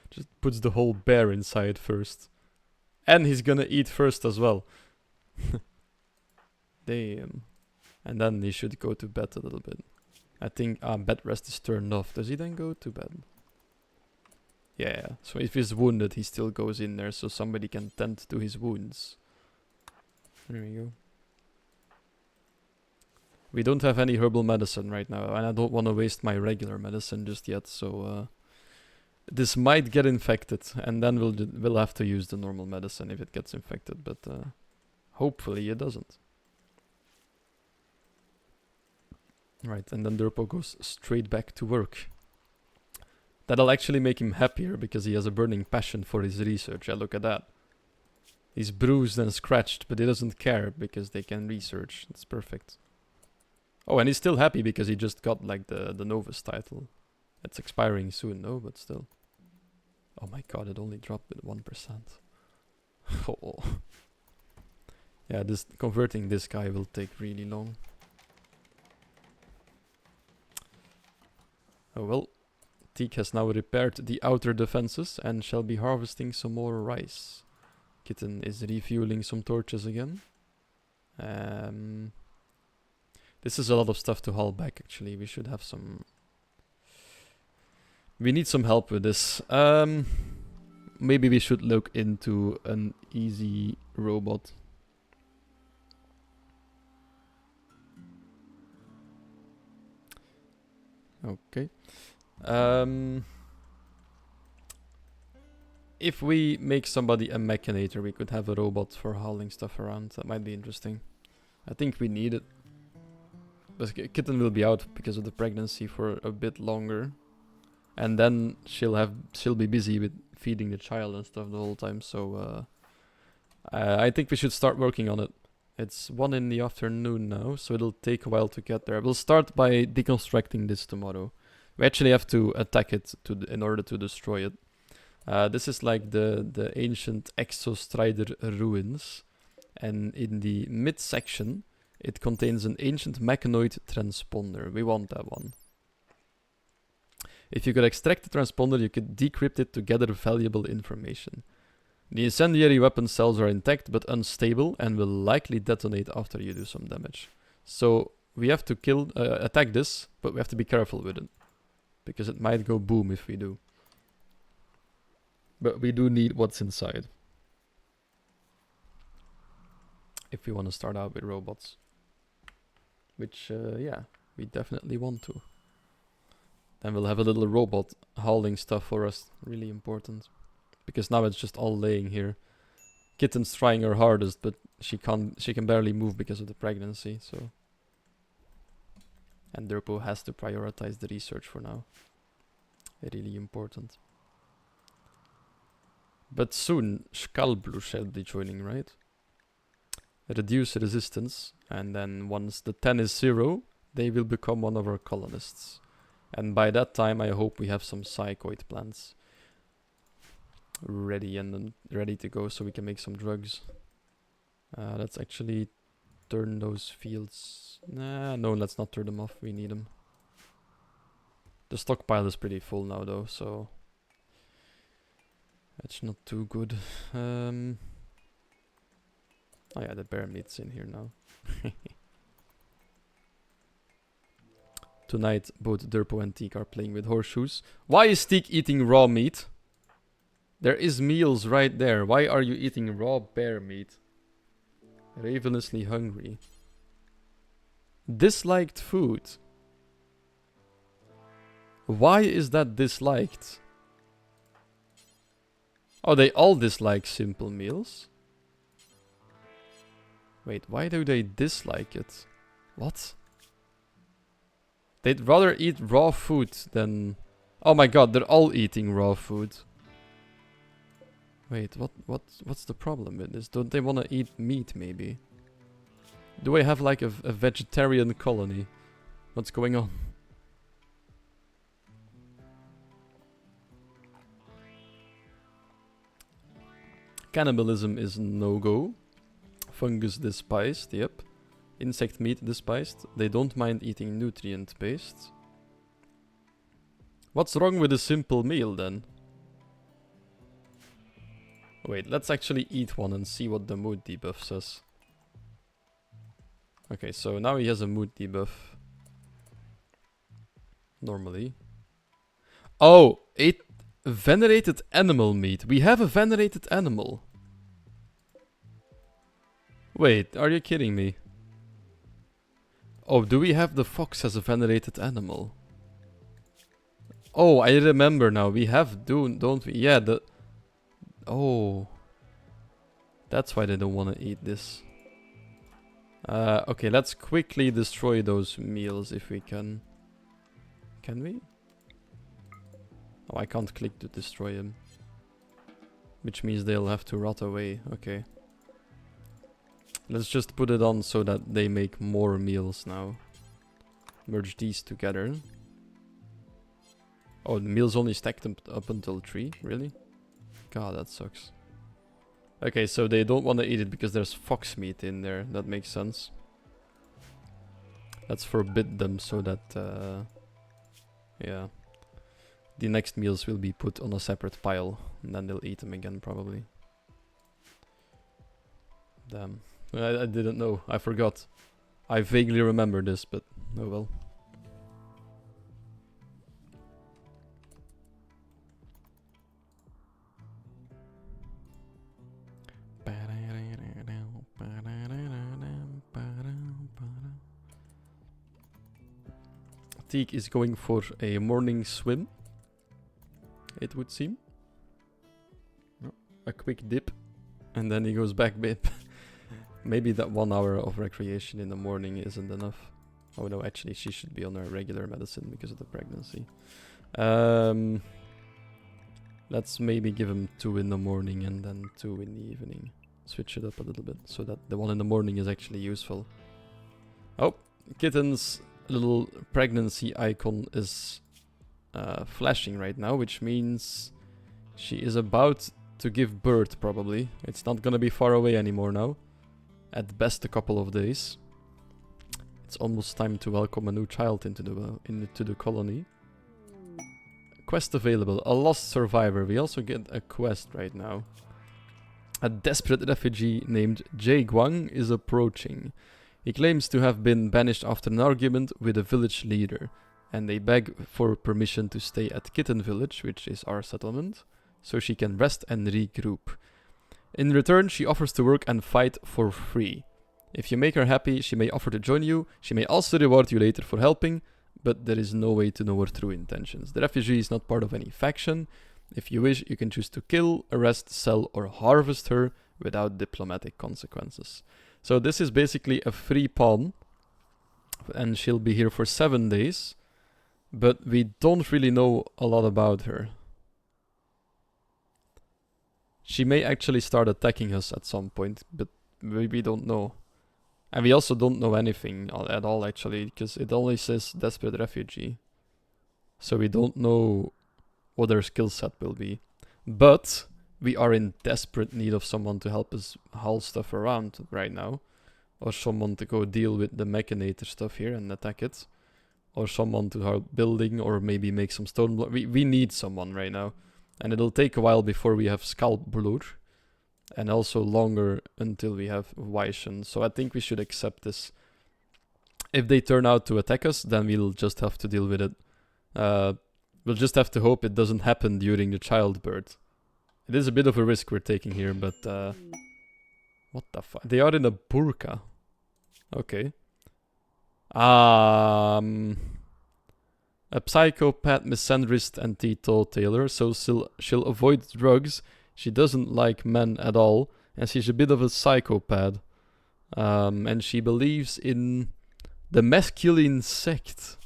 Just puts the whole bear inside first. And he's gonna eat first as well. Damn. And then he should go to bed a little bit. I think bed rest is turned off. Does he then go to bed? Yeah, so if he's wounded, he still goes in there so somebody can tend to his wounds. There we go. We don't have any herbal medicine right now, and I don't want to waste my regular medicine just yet, so this might get infected, and then we'll have to use the normal medicine if it gets infected, but hopefully it doesn't. Right, and then Derpo goes straight back to work. That'll actually make him happier because he has a burning passion for his research. Yeah, look at that. He's bruised and scratched, but he doesn't care because they can research. It's perfect. Oh, and he's still happy because he just got like the Novus title. It's expiring soon, no? But still. Oh my god, it only dropped with 1%. Oh. Yeah, converting this guy will take really long. Oh well. Teak has now repaired the outer defenses and shall be harvesting some more rice. Kitten is refueling some torches again. This is a lot of stuff to haul back actually. We should have some... We need some help with this. Maybe we should look into an easy robot. Okay. If we make somebody a mechanator, we could have a robot for hauling stuff around. That might be interesting. I think we need it. But Kitten will be out because of the pregnancy for a bit longer. And then she'll be busy with feeding the child and stuff the whole time. So I think we should start working on it. It's 1 in the afternoon now, so it'll take a while to get there. We'll start by deconstructing this tomorrow. We actually have to attack it in order to destroy it. This is like the ancient Exostrider ruins. And in the midsection, it contains an ancient mechanoid transponder. We want that one. If you could extract the transponder, you could decrypt it to gather valuable information. The incendiary weapon cells are intact but unstable and will likely detonate after you do some damage. So we have to attack this, but we have to be careful with it. Because it might go boom if we do. But we do need what's inside. If we want to start out with robots. Which, yeah, we definitely want to. Then we'll have a little robot hauling stuff for us. Really important. Because now it's just all laying here. Kitten's trying her hardest, but she can barely move because of the pregnancy, so... And Derpo has to prioritize the research for now. Really important. But soon, Skalblu shall be joining, right? Reduce resistance, and then once the 10 is 0, they will become one of our colonists. And by that time, I hope we have some psychoid plants ready and ready to go so we can make some drugs. Let's actually turn those fields... no, let's not turn them off, we need them. The stockpile is pretty full now though, so... That's not too good. Oh yeah, the bear meat's in here now. Tonight, both Derpo and Teak are playing with horseshoes. Why is Teak eating raw meat? There is meals right there. Why are you eating raw bear meat? Ravenously hungry. Disliked food. Why is that disliked? Oh, they all dislike simple meals? Wait, why do they dislike it? What? They'd rather eat raw food than... Oh my god, they're all eating raw food. Wait, what's the problem with this? Don't they want to eat meat, maybe? Do I have like a vegetarian colony? What's going on? Cannibalism is no-go. Fungus despised, yep. Insect meat despised. They don't mind eating nutrient-based. What's wrong with a simple meal, then? Wait, let's actually eat one and see what the mood debuff says. Okay, so now he has a mood debuff. Normally. Oh, it venerated animal meat. We have a venerated animal. Wait, are you kidding me? Oh, do we have the fox as a venerated animal? Oh, I remember now. We have, don't we? Yeah, the... Oh. That's why they don't want to eat this. Okay, let's quickly destroy those meals if we can. Can we? Oh, I can't click to destroy them. Which means they'll have to rot away. Okay. Let's just put it on so that they make more meals now. Merge these together. Oh, the meals only stacked up until 3? Really? God, that sucks. Okay, so they don't want to eat it because there's fox meat in there. That makes sense. Let's forbid them so that... yeah. The next meals will be put on a separate pile. And then they'll eat them again, probably. Damn. I didn't know. I forgot. I vaguely remember this, but oh well. Teak is going for a morning swim, it would seem. A quick dip, and then he goes back bip. Maybe that 1 hour of recreation in the morning isn't enough. Oh no, actually she should be on her regular medicine because of the pregnancy. Let's maybe give him 2 in the morning and then 2 in the evening. Switch it up a little bit so that the one in the morning is actually useful. Oh, kitten's little pregnancy icon is flashing right now, which means she is about to give birth, probably. It's not gonna be far away anymore now. At best a couple of days. It's almost time to welcome a new child into the colony. Quest available. A lost survivor. We also get a quest right now. A desperate refugee named Jay Guang is approaching. He claims to have been banished after an argument with a village leader, and they beg for permission to stay at Kitten Village, which is our settlement, so she can rest and regroup. In return, she offers to work and fight for free. If you make her happy, she may offer to join you. She may also reward you later for helping, but there is no way to know her true intentions. The refugee is not part of any faction. If you wish, you can choose to kill, arrest, sell, or harvest her without diplomatic consequences. So this is basically a free pawn, and she'll be here for 7 days, but we don't really know a lot about her. She may actually start attacking us at some point, but we don't know. And we also don't know anything at all, actually, because it only says desperate refugee. So we don't know what her skill set will be. But we are in desperate need of someone to help us haul stuff around right now. Or someone to go deal with the mechanator stuff here and attack it. Or someone to help building, or maybe make some stone block. We need someone right now. And it'll take a while before we have Skalblur. And also longer until we have Weishen. So I think we should accept this. If they turn out to attack us, then we'll just have to deal with it. We'll just have to hope it doesn't happen during the childbirth. It is a bit of a risk we're taking here, but what the fuck? They are in a burqa. Okay. A psychopath, misandrist, and teetotaler, so she'll avoid drugs. She doesn't like men at all, and she's a bit of a psychopath. And she believes in the masculine sect.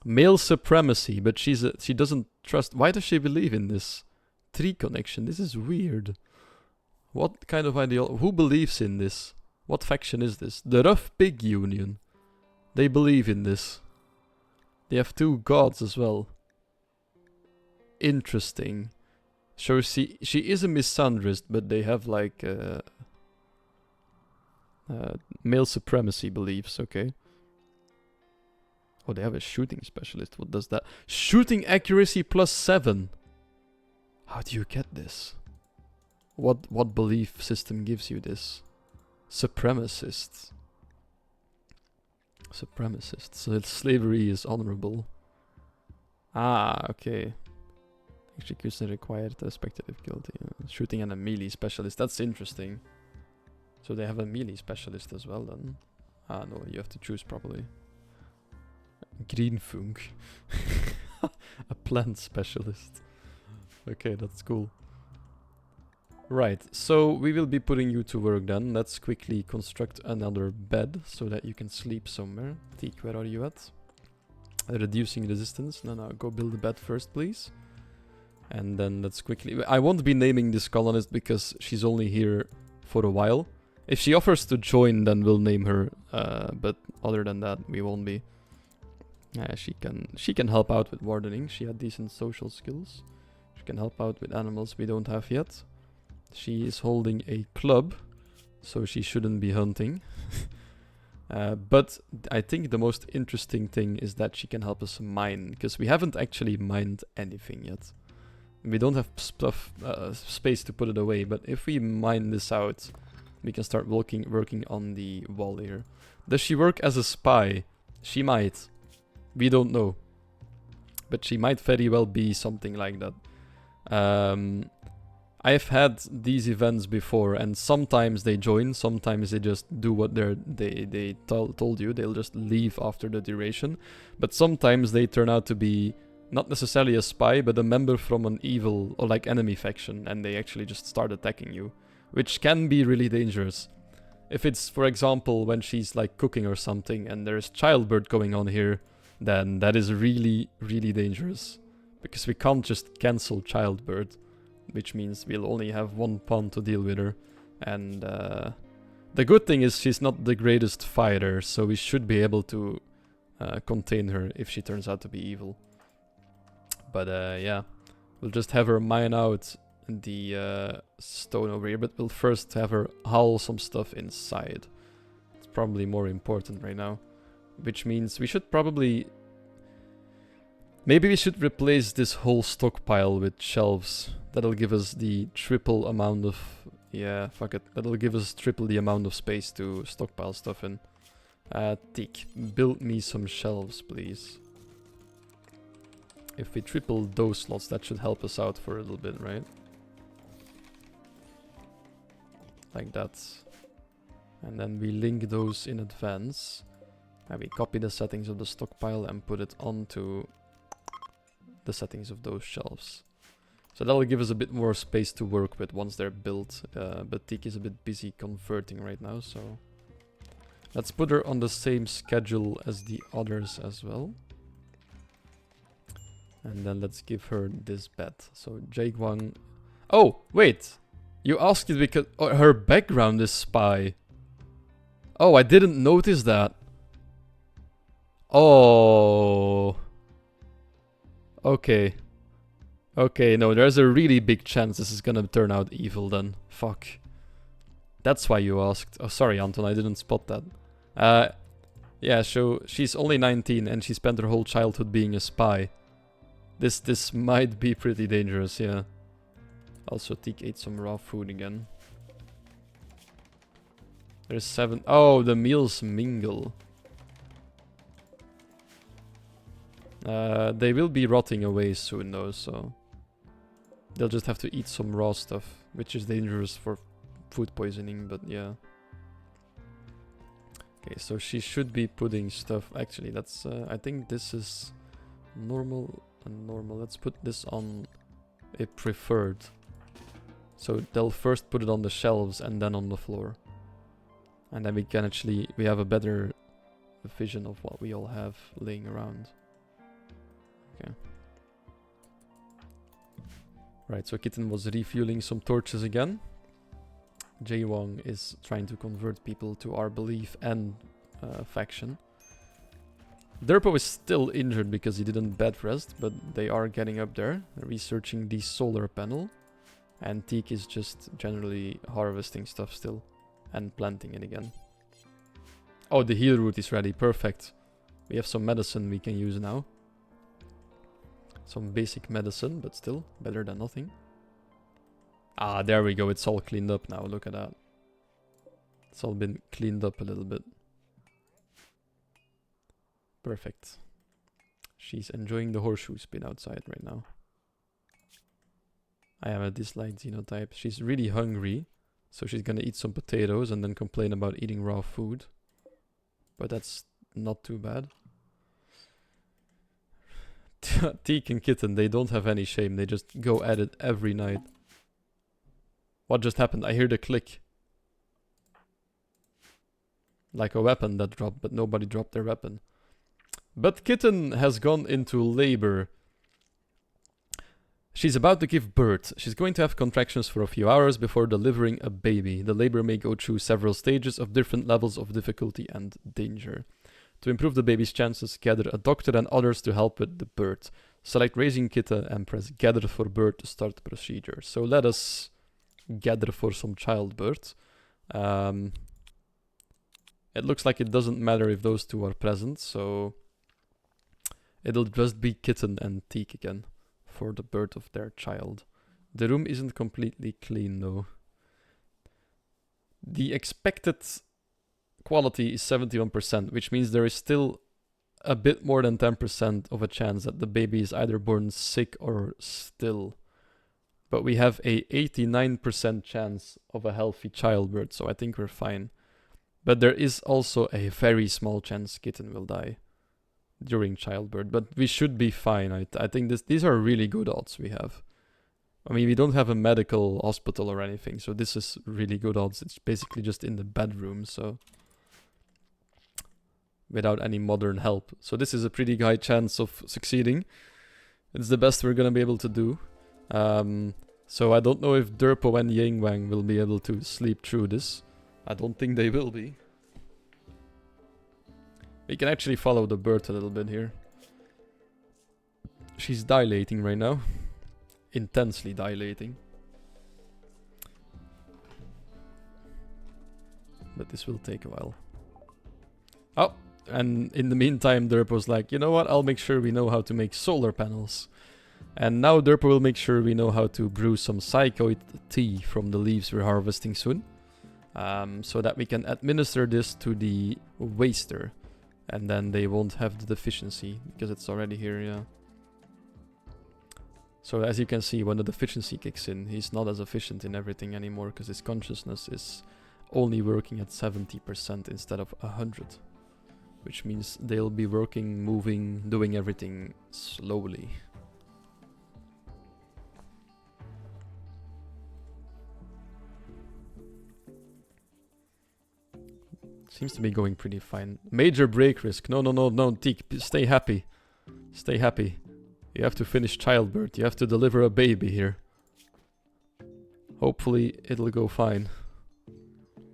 Male supremacy, but she doesn't trust. Why does she believe in this tree connection? This is weird. What kind of ideology? Who believes in this? What faction is this? The Rough Pig Union. They believe in this. They have 2 gods as well. Interesting. So she is a misandrist, but they have like male supremacy beliefs. Okay. Oh, they have a shooting specialist. What does that? Shooting accuracy +7. How do you get this? What belief system gives you this? Supremacists. Supremacists. So slavery is honorable. Ah, okay. Execution required, speculative guilty. Shooting and a melee specialist. That's interesting. So they have a melee specialist as well then. Ah, no, you have to choose properly. Green funk. A plant specialist. Okay, that's cool. Right, so we will be putting you to work then. Let's quickly construct another bed so that you can sleep somewhere. Teak, where are you at? Reducing resistance. No, go build a bed first, please. And then let's quickly... I won't be naming this colonist because she's only here for a while. If she offers to join, then we'll name her. But other than that, we won't be. She can help out with wardening. She had decent social skills. She can help out with animals we don't have yet. She is holding a club, so she shouldn't be hunting. But I think the most interesting thing is that she can help us mine, because we haven't actually mined anything yet. We don't have space to put it away, but if we mine this out, we can start working on the wall here. Does she work as a spy? She might. We don't know. But she might very well be something like that. I've had these events before, and sometimes they join, sometimes they just do what they told you. They'll just leave after the duration. But sometimes they turn out to be not necessarily a spy, but a member from an evil or like enemy faction, and they actually just start attacking you, which can be really dangerous. If it's, for example, when she's like cooking or something, and there's childbirth going on here, then that is really, really dangerous, because we can't just cancel childbirth, which means we'll only have 1 pawn to deal with her. And the good thing is she's not the greatest fighter, so we should be able to contain her if she turns out to be evil. But yeah, we'll just have her mine out the stone over here, but we'll first have her haul some stuff inside. It's probably more important right now, which means we should probably... Maybe we should replace this whole stockpile with shelves. That'll give us the triple amount of... Yeah, fuck it. That'll give us triple the amount of space to stockpile stuff in. Tick, build me some shelves, please. If we triple those slots, that should help us out for a little bit, right? Like that. And then we link those in advance. And we copy the settings of the stockpile and put it onto the settings of those shelves. So that'll give us a bit more space to work with once they're built. But Teak is a bit busy converting right now, so... Let's put her on the same schedule as the others as well. And then let's give her this bed. So Jaegwang... Oh, wait! You asked it because her background is spy. Oh, I didn't notice that. Oh... Okay. Okay, no, there's a really big chance this is gonna turn out evil then. Fuck. That's why you asked. Oh, sorry, Anton, I didn't spot that. Yeah, so she's only 19 and she spent her whole childhood being a spy. This might be pretty dangerous, yeah. Also, Teak ate some raw food again. There's 7... Oh, the meals mingle. They will be rotting away soon though, so... They'll just have to eat some raw stuff, which is dangerous for food poisoning, but yeah. Okay, so she should be putting stuff. Actually, that's I think this is normal and normal. Let's put this on a preferred. So they'll first put it on the shelves and then on the floor. And then we have a better vision of what we all have laying around. Okay. Right, so Kitten was refueling some torches again. Jaewong is trying to convert people to our belief and faction. Derpo is still injured because he didn't bed rest, but they are getting up there, researching the solar panel. And Teak is just generally harvesting stuff still and planting it again. Oh, the heal root is ready, perfect. We have some medicine we can use now. Some basic medicine, but still better than nothing. Ah, there we go. It's all cleaned up now. Look at that. It's all been cleaned up a little bit. Perfect. She's enjoying the horseshoe spin outside right now. I have a disliked genotype. She's really hungry. So she's gonna eat some potatoes and then complain about eating raw food. But that's not too bad. Teak and Kitten, they don't have any shame. They just go at it every night. What just happened? I hear the click. Like a weapon that dropped, but nobody dropped their weapon. But Kitten has gone into labor. She's about to give birth. She's going to have contractions for a few hours before delivering a baby. The labor may go through several stages of different levels of difficulty and danger. To improve the baby's chances, gather a doctor and others to help with the birth. Select Raising Kitten and press Gather for Birth to start the procedure. So let us gather for some childbirth. It looks like it doesn't matter if those two are present, so it'll just be Kitten and Teak again for the birth of their child. The room isn't completely clean though. The expected quality is 71%, which means there is still a bit more than 10% of a chance that the baby is either born sick or still. But we have a 89% chance of a healthy childbirth, so I think we're fine. But there is also a very small chance Kitten will die during childbirth, but we should be fine. I think these are really good odds we have. I mean, we don't have a medical hospital or anything, so this is really good odds. It's basically just in the bedroom, so without any modern help. So this is a pretty high chance of succeeding. It's the best we're gonna be able to do. So I don't know if Derpo and Yangwang will be able to sleep through this. I don't think they will be. We can actually follow the bird a little bit here. She's dilating right now. Intensely dilating. But this will take a while. Oh, and in the meantime Derpo's like, you know what, I'll make sure we know how to make solar panels. And now Derpo will make sure we know how to brew some psychoid tea from the leaves we're harvesting soon. So that we can administer this to the waster. And then they won't have the deficiency, because it's already here, yeah. So as you can see, when the deficiency kicks in, he's not as efficient in everything anymore, because his consciousness is only working at 70% instead of 100. Which means they'll be working, moving, doing everything slowly. Seems to be going pretty fine. Major break risk. No, Teak, stay happy. Stay happy. You have to finish childbirth. You have to deliver a baby here. Hopefully it'll go fine.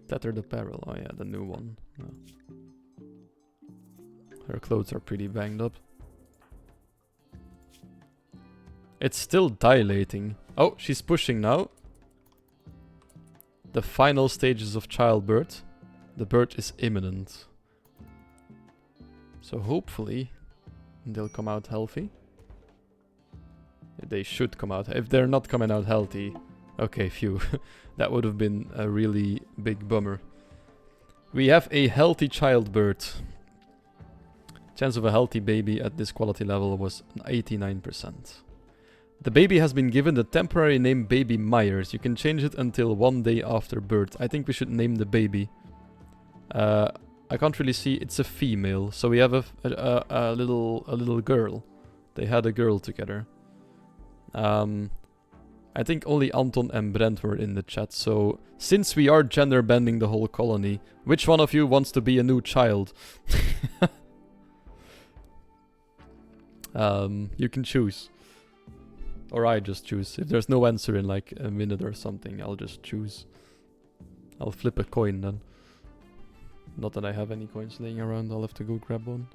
Tattered apparel. Oh yeah, the new one. Yeah. Her clothes are pretty banged up. It's still dilating. Oh, she's pushing now. The final stages of childbirth. The birth is imminent. So hopefully they'll come out healthy. They should come out. If they're not coming out healthy, okay, phew. That would have been a really big bummer. We have a healthy childbirth. Chance of a healthy baby at this quality level was 89%. The baby has been given the temporary name Baby Myers. You can change it until 1 day after birth. I think we should name the baby. I can't really see. It's a female, so we have a little girl. They had a girl together. I think only Anton and Brent were in the chat. So since we are gender bending the whole colony, which one of you wants to be a new child? You can choose. Or I just choose. If there's no answer in like a minute or something, I'll just choose. I'll flip a coin then. Not that I have any coins laying around, I'll have to go grab one.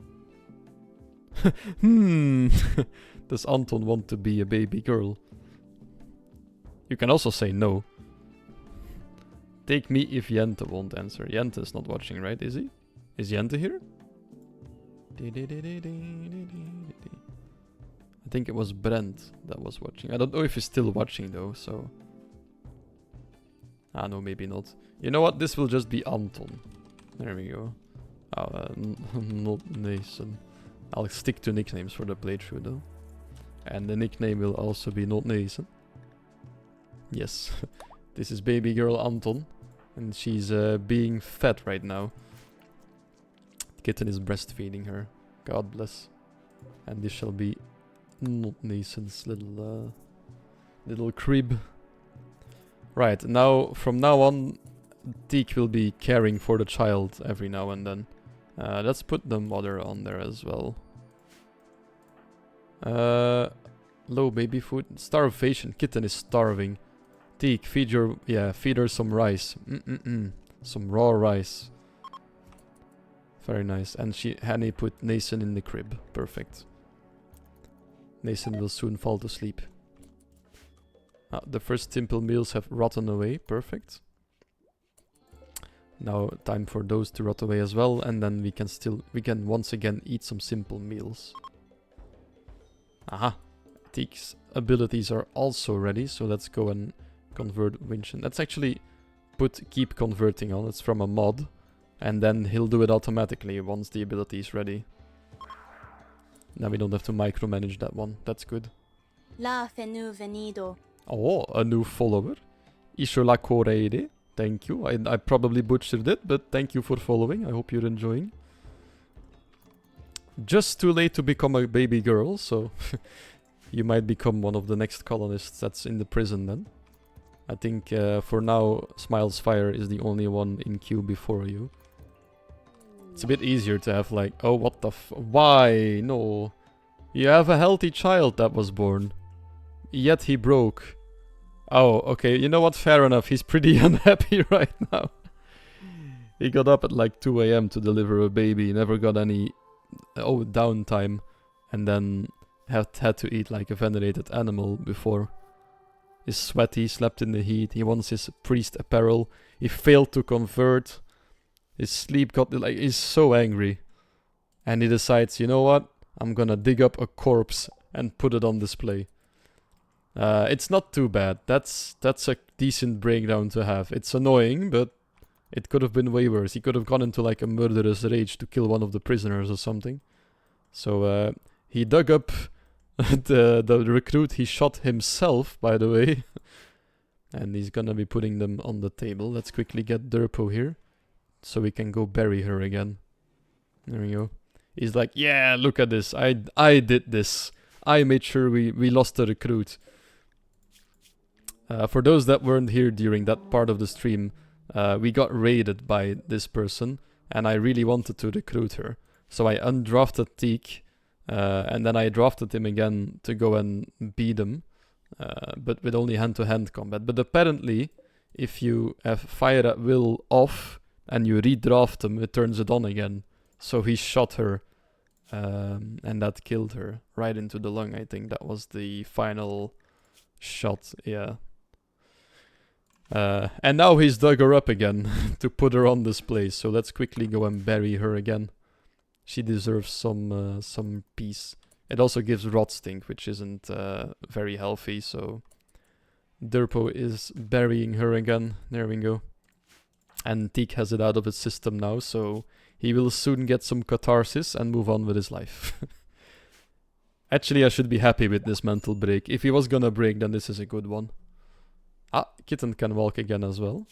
Does Anton want to be a baby girl? You can also say no. Take me if Jente won't answer. Jente is not watching, right? Is he? Is Jente here? I think it was Brent that was watching. I don't know if he's still watching though, so... Ah, no, maybe not. You know what? This will just be Anton. There we go. Oh, not Nathan. I'll stick to nicknames for the playthrough though. And the nickname will also be not Nathan. Yes. This is baby girl Anton. And she's being fed right now. The kitten is breastfeeding her. God bless. And this shall be not Nathan's little crib. Right, now from now on Teak will be caring for the child every now and then. Let's put the mother on there as well. Low baby food. Starvation. Kitten is starving. Teak, feed her some rice. Some raw rice. Very nice. And Hanny put Nathan in the crib. Perfect. Nathan will soon fall to sleep. The first simple meals have rotten away. Perfect. Now time for those to rot away as well, and then we can once again eat some simple meals. Aha! Teak's abilities are also ready, so let's go and convert Winston. Let's actually keep converting on. It's from a mod, and then he'll do it automatically once the ability is ready. Now we don't have to micromanage that one. That's good. Oh, a new follower. Ishola Koreide. Thank you. I probably butchered it, but thank you for following. I hope you're enjoying. Just too late to become a baby girl, so you might become one of the next colonists that's in the prison then. I think for now, Smiles Fire is the only one in queue before you. It's a bit easier to have like, oh, what the why? No. You have a healthy child that was born. Yet he broke. Oh, okay, you know what? Fair enough. He's pretty unhappy right now. He got up at like 2 AM to deliver a baby. Never got any downtime. And then had to eat like a venerated animal before. He's sweaty, slept in the heat. He wants his priest apparel. He failed to convert. His sleep got like, he's so angry. And he decides, you know what? I'm gonna dig up a corpse and put it on display. It's not too bad. That's a decent breakdown to have. It's annoying, but it could have been way worse. He could have gone into like a murderous rage to kill one of the prisoners or something. So he dug up the recruit he shot himself, by the way. And he's gonna be putting them on the table. Let's quickly get Durpo here, so we can go bury her again. There we go. He's like, yeah, look at this. I did this. I made sure we lost the recruit. For those that weren't here during that part of the stream, we got raided by this person, and I really wanted to recruit her. So I undrafted Teak, and then I drafted him again to go and beat him, but with only hand-to-hand combat. But apparently, if you have fire at will off, and you redraft him, it turns it on again. So he shot her, and that killed her right into the lung. I think that was the final shot, yeah. And now he's dug her up again to put her on display. So let's quickly go and bury her again. She deserves some peace. It also gives rot stink, which isn't very healthy. So Durpo is burying her again. There we go. And Teak has it out of his system now, so he will soon get some catharsis and move on with his life. Actually, I should be happy with this mental break. If he was gonna break, then this is a good one. Ah, kitten can walk again as well.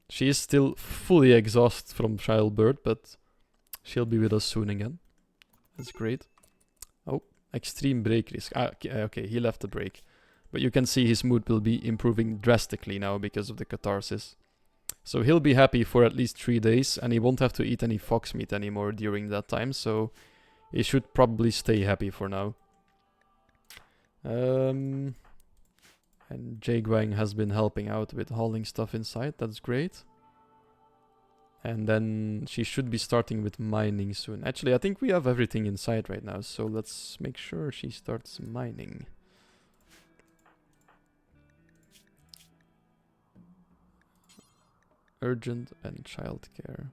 She is still fully exhausted from childbirth, but she'll be with us soon again. That's great. Oh, extreme break risk. Ah, okay, he left the break. But you can see his mood will be improving drastically now because of the catharsis. So he'll be happy for at least 3 days, and he won't have to eat any fox meat anymore during that time, so he should probably stay happy for now. And Jaguang has been helping out with hauling stuff inside, that's great. And then she should be starting with mining soon. Actually, I think we have everything inside right now, so let's make sure she starts mining. Urgent and childcare.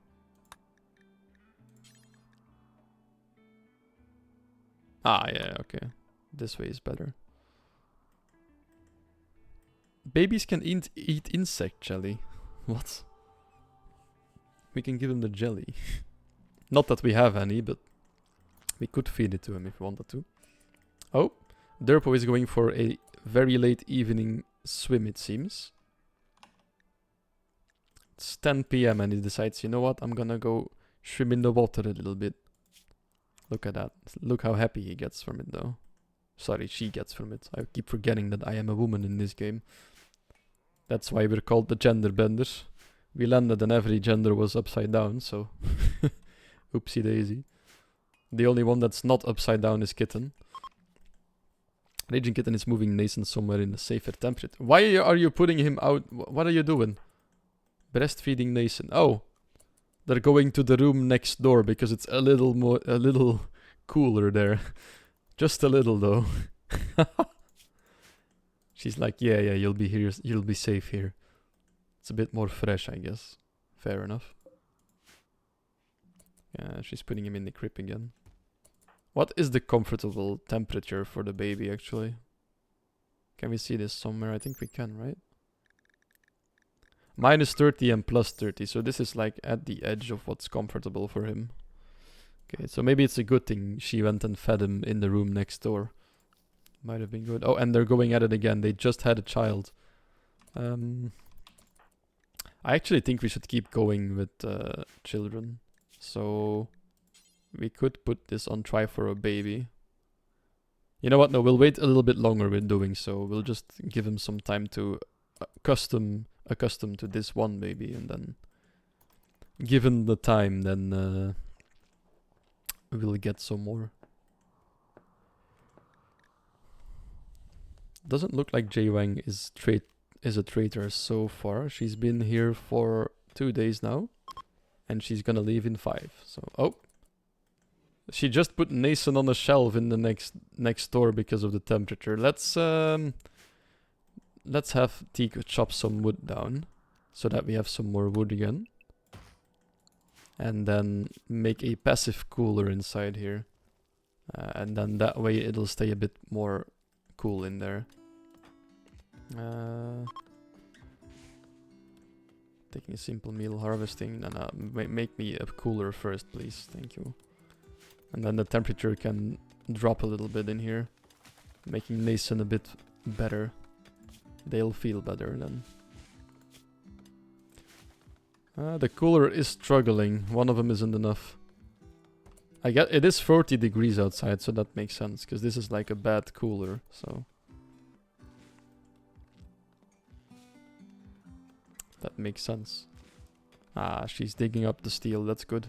Ah, yeah, okay. This way is better. Babies can eat insect jelly. What? We can give him the jelly. Not that we have any, but we could feed it to him if we wanted to. Oh, Derpo is going for a very late evening swim, it seems. It's 10 PM and he decides, you know what, I'm gonna go swim in the water a little bit. Look at that. Look how happy he gets from it though. Sorry, she gets from it. I keep forgetting that I am a woman in this game. That's why we're called the Genderbenders. We landed and every gender was upside down, so... Oopsie daisy. The only one that's not upside down is Kitten. Raging Kitten is moving Nathan somewhere in a safer temperature. Why are you putting him out? What are you doing? Breastfeeding Nathan. Oh, they're going to the room next door because it's a little cooler there. Just a little though. She's like, yeah, you'll be here. You'll be safe here. It's a bit more fresh, I guess. Fair enough. Yeah, she's putting him in the crib again. What is the comfortable temperature for the baby, actually? Can we see this somewhere? I think we can, right? Minus 30 and plus 30, so this is like at the edge of what's comfortable for him. Okay, so maybe it's a good thing she went and fed him in the room next door. Might have been good. Oh, and they're going at it again. They just had a child. I actually think we should keep going with children. So we could put this on try for a baby. You know what? No, we'll wait a little bit longer with doing so. We'll just give him some time to accustomed to this one baby, and then given the time, then we'll get some more. Doesn't look like Jaywang is a traitor so far. She's been here for 2 days now, and she's gonna leave in 5. So, oh, she just put Nathan on a shelf in the next door because of the temperature. Let's have Tico chop some wood down so that we have some more wood again, and then make a passive cooler inside here, and then that way it'll stay a bit more cool in there. Taking a simple meal, harvesting. No, make me a cooler first, please. Thank you. And then the temperature can drop a little bit in here, making Nathan a bit better. They'll feel better then. The cooler is struggling. One of them isn't enough. I get it is 40 degrees outside, so that makes sense, because this is like a bad cooler, so that makes sense. Ah, she's digging up the steel, that's good.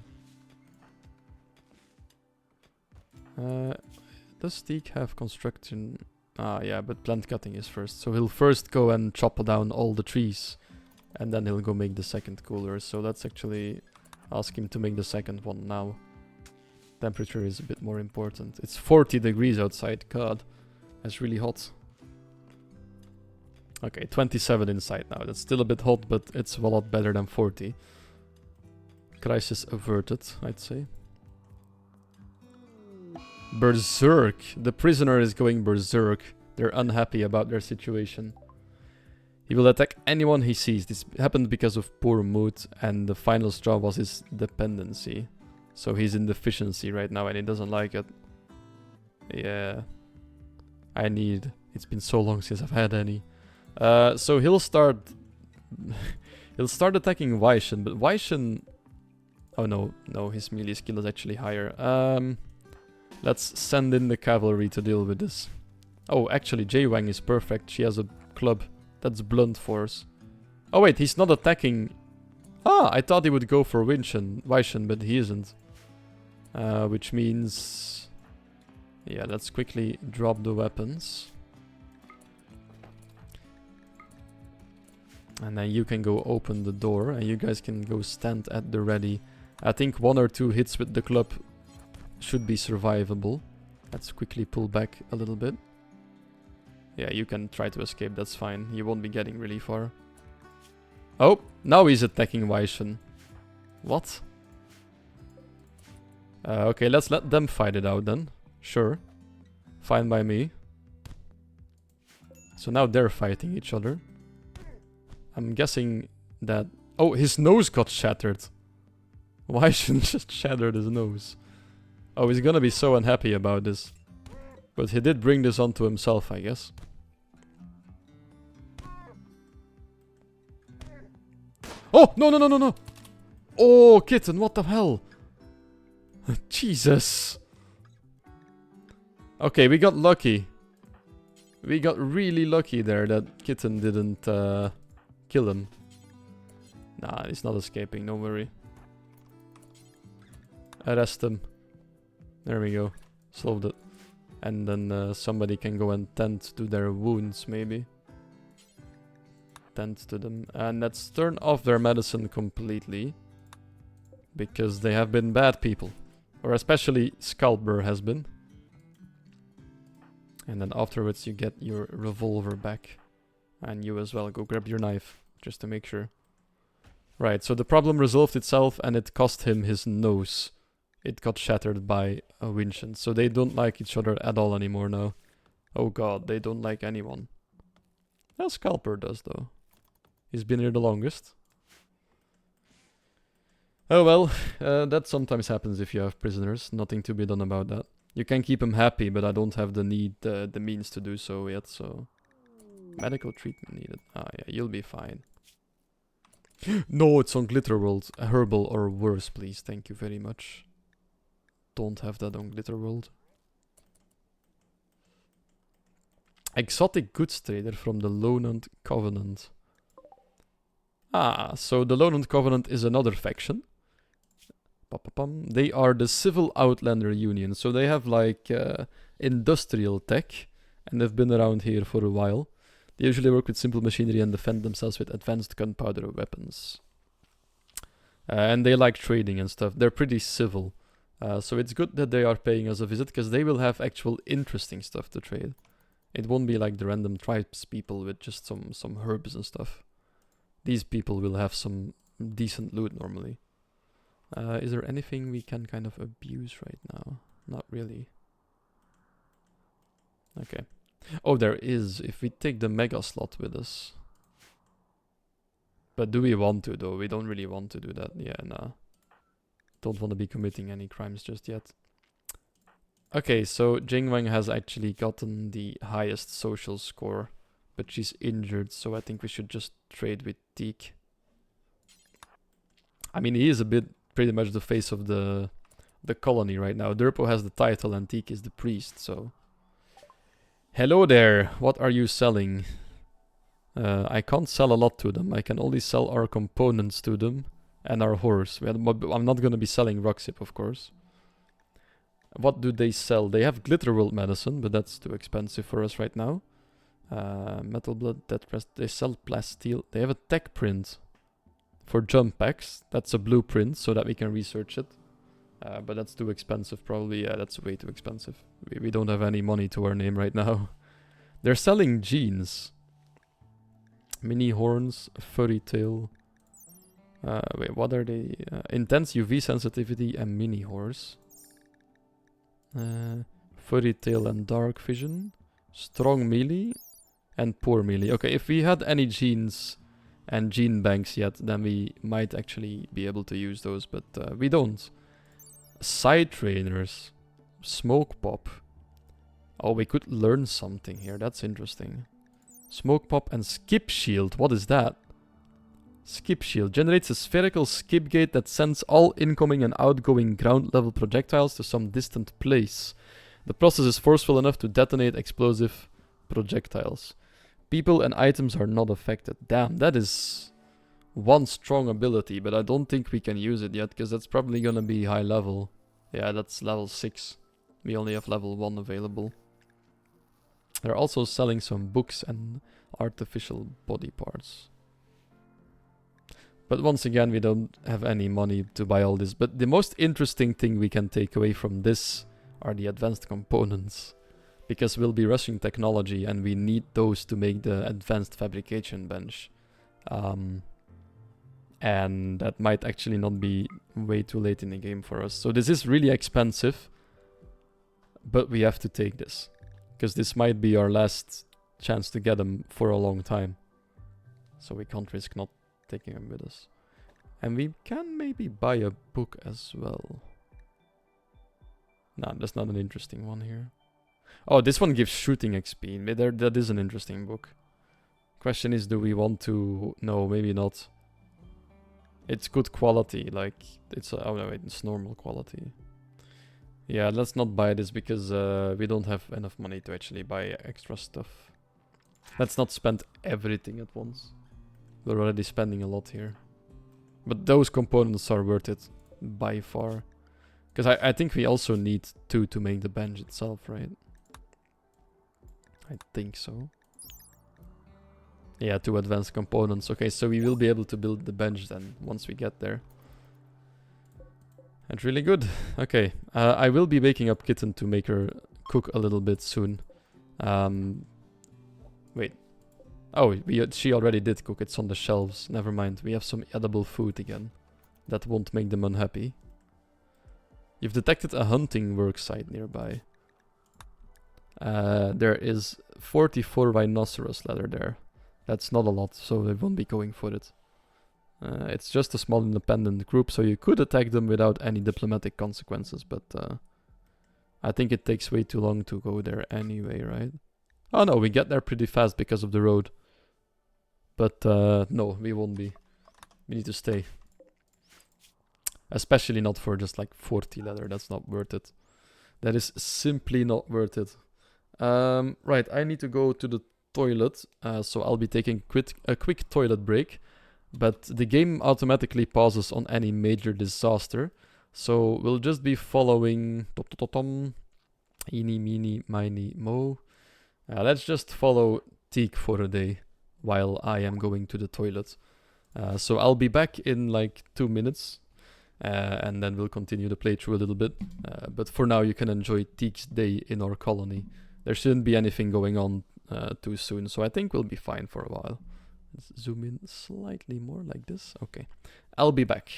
Does Teak have construction? Ah, yeah, but plant cutting is first. So he'll first go and chop down all the trees, and then he'll go make the second cooler. So let's actually ask him to make the second one now. Temperature is a bit more important. It's 40 degrees outside. God, that's really hot. Okay, 27 inside now. That's still a bit hot, but it's a lot better than 40. Crisis averted, I'd say. Berserk. The prisoner is going berserk. They're unhappy about their situation. He will attack anyone he sees. This happened because of poor mood, and the final straw was his dependency. So he's in deficiency right now, and he doesn't like it. Yeah. I need... It's been so long since I've had any. So he'll start... he'll start attacking Weishen, but Weishen... Oh no, no, his melee skill is actually higher. Let's send in the cavalry to deal with this. Oh, actually, Jay-Wang is perfect. She has a club. That's blunt force. Oh wait, he's not attacking... Ah, I thought he would go for Weishen, but he isn't. Which means... Yeah, let's quickly drop the weapons. And then you can go open the door, and you guys can go stand at the ready. I think 1 or 2 hits with the club should be survivable. Let's quickly pull back a little bit. Yeah, you can try to escape, that's fine. You won't be getting really far. Oh, now he's attacking Weishen. What? Okay, let's let them fight it out then. Sure. Fine by me. So now they're fighting each other. I'm guessing that... Oh, his nose got shattered. Weishen just shattered his nose. Oh, he's gonna be so unhappy about this. But he did bring this onto himself, I guess. Oh, no, no, no, no, no. Oh, kitten, what the hell? Jesus. Okay, we got lucky. We got really lucky there that kitten didn't kill him. Nah, he's not escaping, don't worry. Arrest him. There we go. Solved it. And then somebody can go and tend to their wounds, maybe. Tend to them. And let's turn off their medicine completely. Because they have been bad people. Or especially Scalper has been. And then afterwards you get your revolver back. And you as well. Go grab your knife. Just to make sure. Right, so the problem resolved itself and it cost him his nose. It got shattered by a Winston. So they don't like each other at all anymore now. Oh god, they don't like anyone. Well, Scalper does though. He's been here the longest. Oh well, that sometimes happens if you have prisoners. Nothing to be done about that. You can keep him happy, but I don't have the means to do so yet, so... Medical treatment needed. Ah yeah, you'll be fine. No, it's on Glitterworld. Herbal or worse, please. Thank you very much. Don't have that on Glitterworld. Exotic goods trader from the Lowland Covenant. Ah, so the Lowland Covenant is another faction. They are the Civil Outlander Union, so they have like industrial tech, and they've been around here for a while. They usually work with simple machinery and defend themselves with advanced gunpowder weapons. And they like trading and stuff. They're pretty civil. So it's good that they are paying us a visit, because they will have actual interesting stuff to trade. It won't be like the random tribes people with just some herbs and stuff. These people will have some decent loot normally. Is there anything we can kind of abuse right now? Not really. Okay. Oh, there is. If we take the mega slot with us. But do we want to though? We don't really want to do that. Yeah, nah. Don't want to be committing any crimes just yet. Okay, so Jingwang has actually gotten the highest social score. But she's injured, so I think we should just trade with Teak. I mean, he is a bit pretty much the face of the colony right now. Durpo has the title and Teak is the priest, so... Hello there, what are you selling? I can't sell a lot to them. I can only sell our components to them and our horse. I'm not going to be selling Roxip, of course. What do they sell? They have Glitterworld medicine, but that's too expensive for us right now. Metal Blood, Death Press. They sell Plasteel. They have a tech print for jump packs. That's a blueprint so that we can research it. But that's too expensive probably. Yeah, that's way too expensive. We don't have any money to our name right now. They're selling jeans. Mini horns, furry tail. Wait, what are they? Intense UV sensitivity and mini horse. Furry tail and dark vision. Strong melee and poor melee. Okay, if we had any genes and gene banks yet, then we might actually be able to use those, but we don't. Side trainers. Smoke pop. Oh, we could learn something here. That's interesting. Smoke pop and skip shield. What is that? Skip shield generates a spherical skip gate that sends all incoming and outgoing ground level projectiles to some distant place. The process is forceful enough to detonate explosive projectiles. People and items are not affected. Damn, that is one strong ability, but I don't think we can use it yet, because that's probably gonna be high level. Yeah, that's level 6. We only have level 1 available. They're also selling some books and artificial body parts. But once again, we don't have any money to buy all this. But the most interesting thing we can take away from this are the advanced components. Because we'll be rushing technology and we need those to make the advanced fabrication bench. And that might actually not be way too late in the game for us. So this is really expensive. But we have to take this. Because this might be our last chance to get them for a long time. So we can't risk not taking them with us. And we can maybe buy a book as well. Nah, that's not an interesting one here. Oh, this one gives shooting XP. That is an interesting book. Question is, do we want to... No, maybe not. It's good quality, like... It's... oh no, wait, it's normal quality. Yeah, let's not buy this because we don't have enough money to actually buy extra stuff. Let's not spend everything at once. We're already spending a lot here. But those components are worth it by far. Because I think we also need 2 to make the bench itself, right? I think so. Yeah, 2 advanced components. Okay, so we will be able to build the bench then, once we get there. That's really good. Okay, I will be waking up Kitten to make her cook a little bit soon. Wait. Oh, she already did cook. It's on the shelves. Never mind. We have some edible food again. That won't make them unhappy. You've detected a hunting worksite nearby. There is 44 rhinoceros leather there. That's not a lot, so they won't be going for it. It's just a small independent group, so you could attack them without any diplomatic consequences, but I think it takes way too long to go there anyway, right? Oh no, we get there pretty fast because of the road. But no, we won't be. We need to stay. Especially not for just like 40 leather, that's not worth it. That is simply not worth it. Right, I need to go to the toilet, so I'll be taking a quick toilet break. But the game automatically pauses on any major disaster. So we'll just be following... Eeny, meeny, miny, mo. Let's just follow Teak for a day while I am going to the toilet. So I'll be back in like 2 minutes. And then we'll continue the playthrough a little bit. But for now you can enjoy Teak's day in our colony. There shouldn't be anything going on too soon. So I think we'll be fine for a while. Let's zoom in slightly more like this. Okay. I'll be back.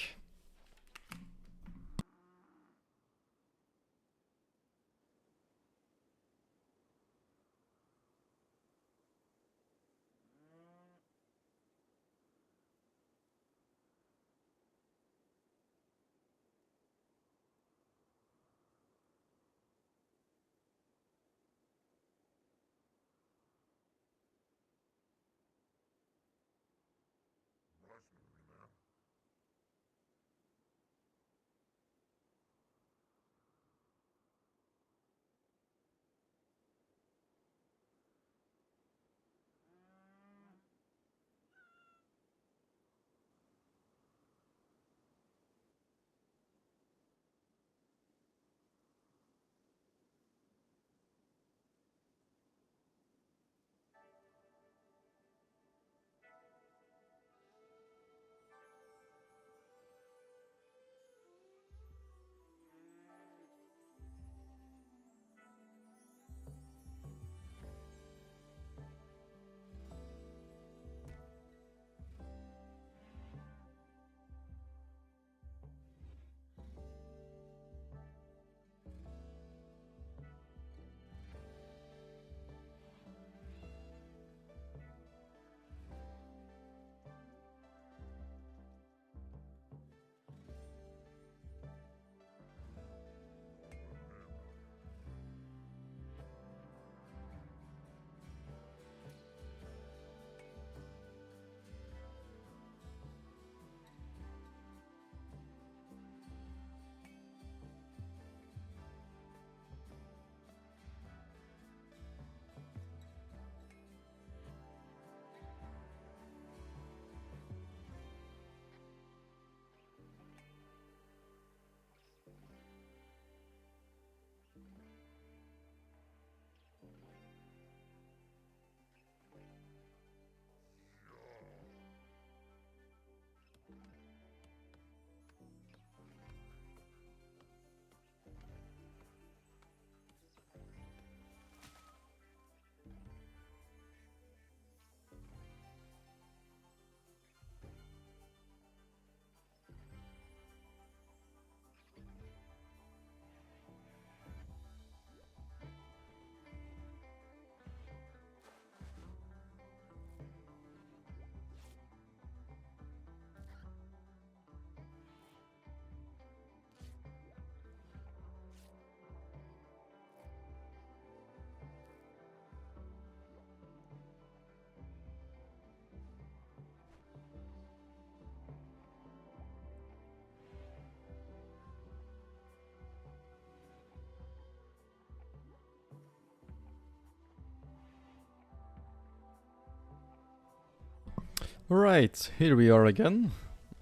Alright, here we are again.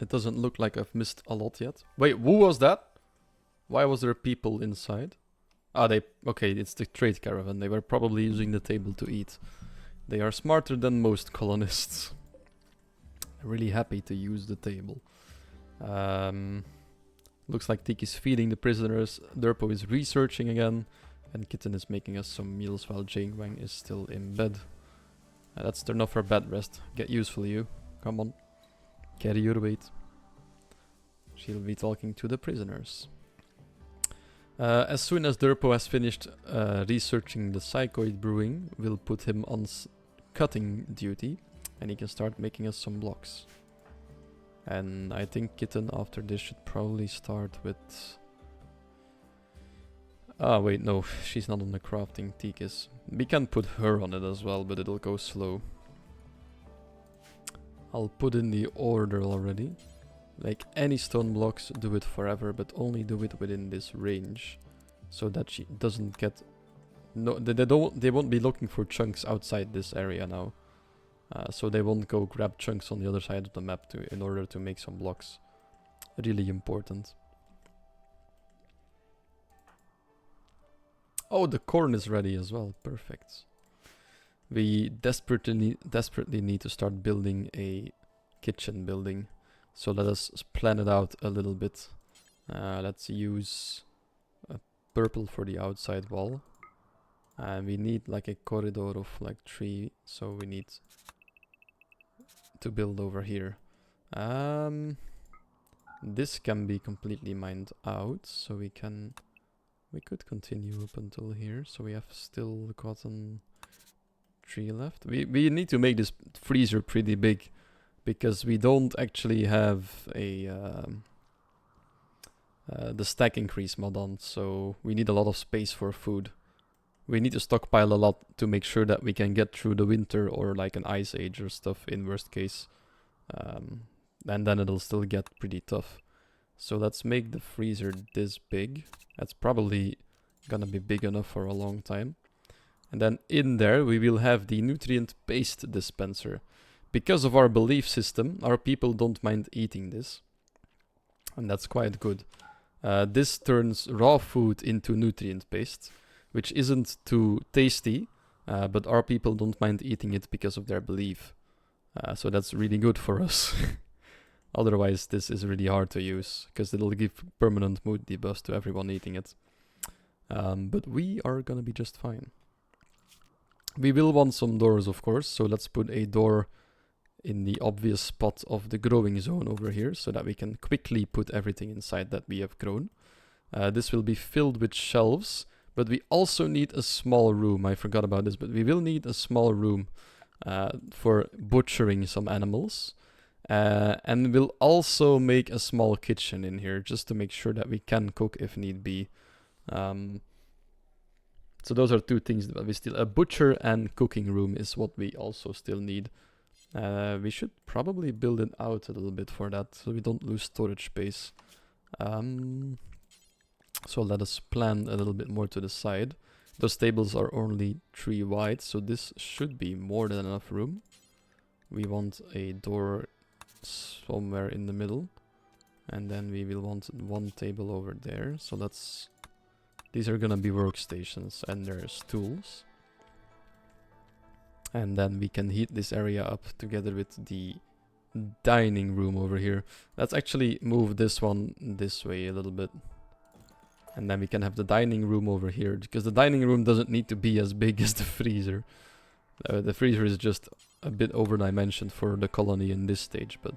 It doesn't look like I've missed a lot yet. Wait, who was that? Why was there people inside? Ah, okay, it's the trade caravan. They were probably using the table to eat. They are smarter than most colonists. Really happy to use the table. Looks like Tiki's feeding the prisoners. Durpo is researching again. And Kitten is making us some meals while Jane Wang is still in bed. Let's turn off her bed rest. Get useful, you. Come on. Carry your weight. She'll be talking to the prisoners. As soon as Durpo has finished researching the psychoid brewing, we'll put him on cutting duty. And he can start making us some blocks. And I think Kitten after this should probably start with... Ah, wait, no, she's not on the crafting, Teak is. We can put her on it as well, but it'll go slow. I'll put in the order already. Like any stone blocks, do it forever, but only do it within this range. So that she doesn't get... No, they won't be looking for chunks outside this area now. So they won't go grab chunks on the other side of the map in order to make some blocks. Really important. Oh, the corn is ready as well. Perfect. We desperately need to start building a kitchen building. So let us plan it out a little bit. Let's use a purple for the outside wall. And we need like a corridor of like 3. So we need to build over here. This can be completely mined out. So we could continue up until here. So we have still cotton 3 left. We need to make this freezer pretty big because we don't actually have a the stack increase mod on, so we need a lot of space for food. We need to stockpile a lot to make sure that we can get through the winter or like an ice age or stuff in worst case. And then it'll still get pretty tough. So let's make the freezer this big. That's probably gonna be big enough for a long time. And then in there we will have the nutrient paste dispenser. Because of our belief system, our people don't mind eating this. And that's quite good. This turns raw food into nutrient paste, which isn't too tasty, but our people don't mind eating it because of their belief. So that's really good for us. Otherwise, this is really hard to use, because it'll give permanent mood debuffs to everyone eating it. But we are gonna be just fine. We will want some doors, of course, so let's put a door in the obvious spot of the growing zone over here, so that we can quickly put everything inside that we have grown. This will be filled with shelves, but we also need a small room. I forgot about this, but we will need a small room for butchering some animals. And we'll also make a small kitchen in here, just to make sure that we can cook if need be. So those are 2 things that we still... A butcher and cooking room is what we also still need. We should probably build it out a little bit for that, so we don't lose storage space. So let us plan a little bit more to the side. Those tables are only 3 wide, so this should be more than enough room. We want a door somewhere in the middle. And then we will want 1 table over there. So that's... These are gonna be workstations and there's tools. And then we can heat this area up together with the dining room over here. Let's actually move this one this way a little bit. And then we can have the dining room over here, because the dining room doesn't need to be as big as the freezer. The freezer is just a bit over-dimensioned for the colony in this stage, but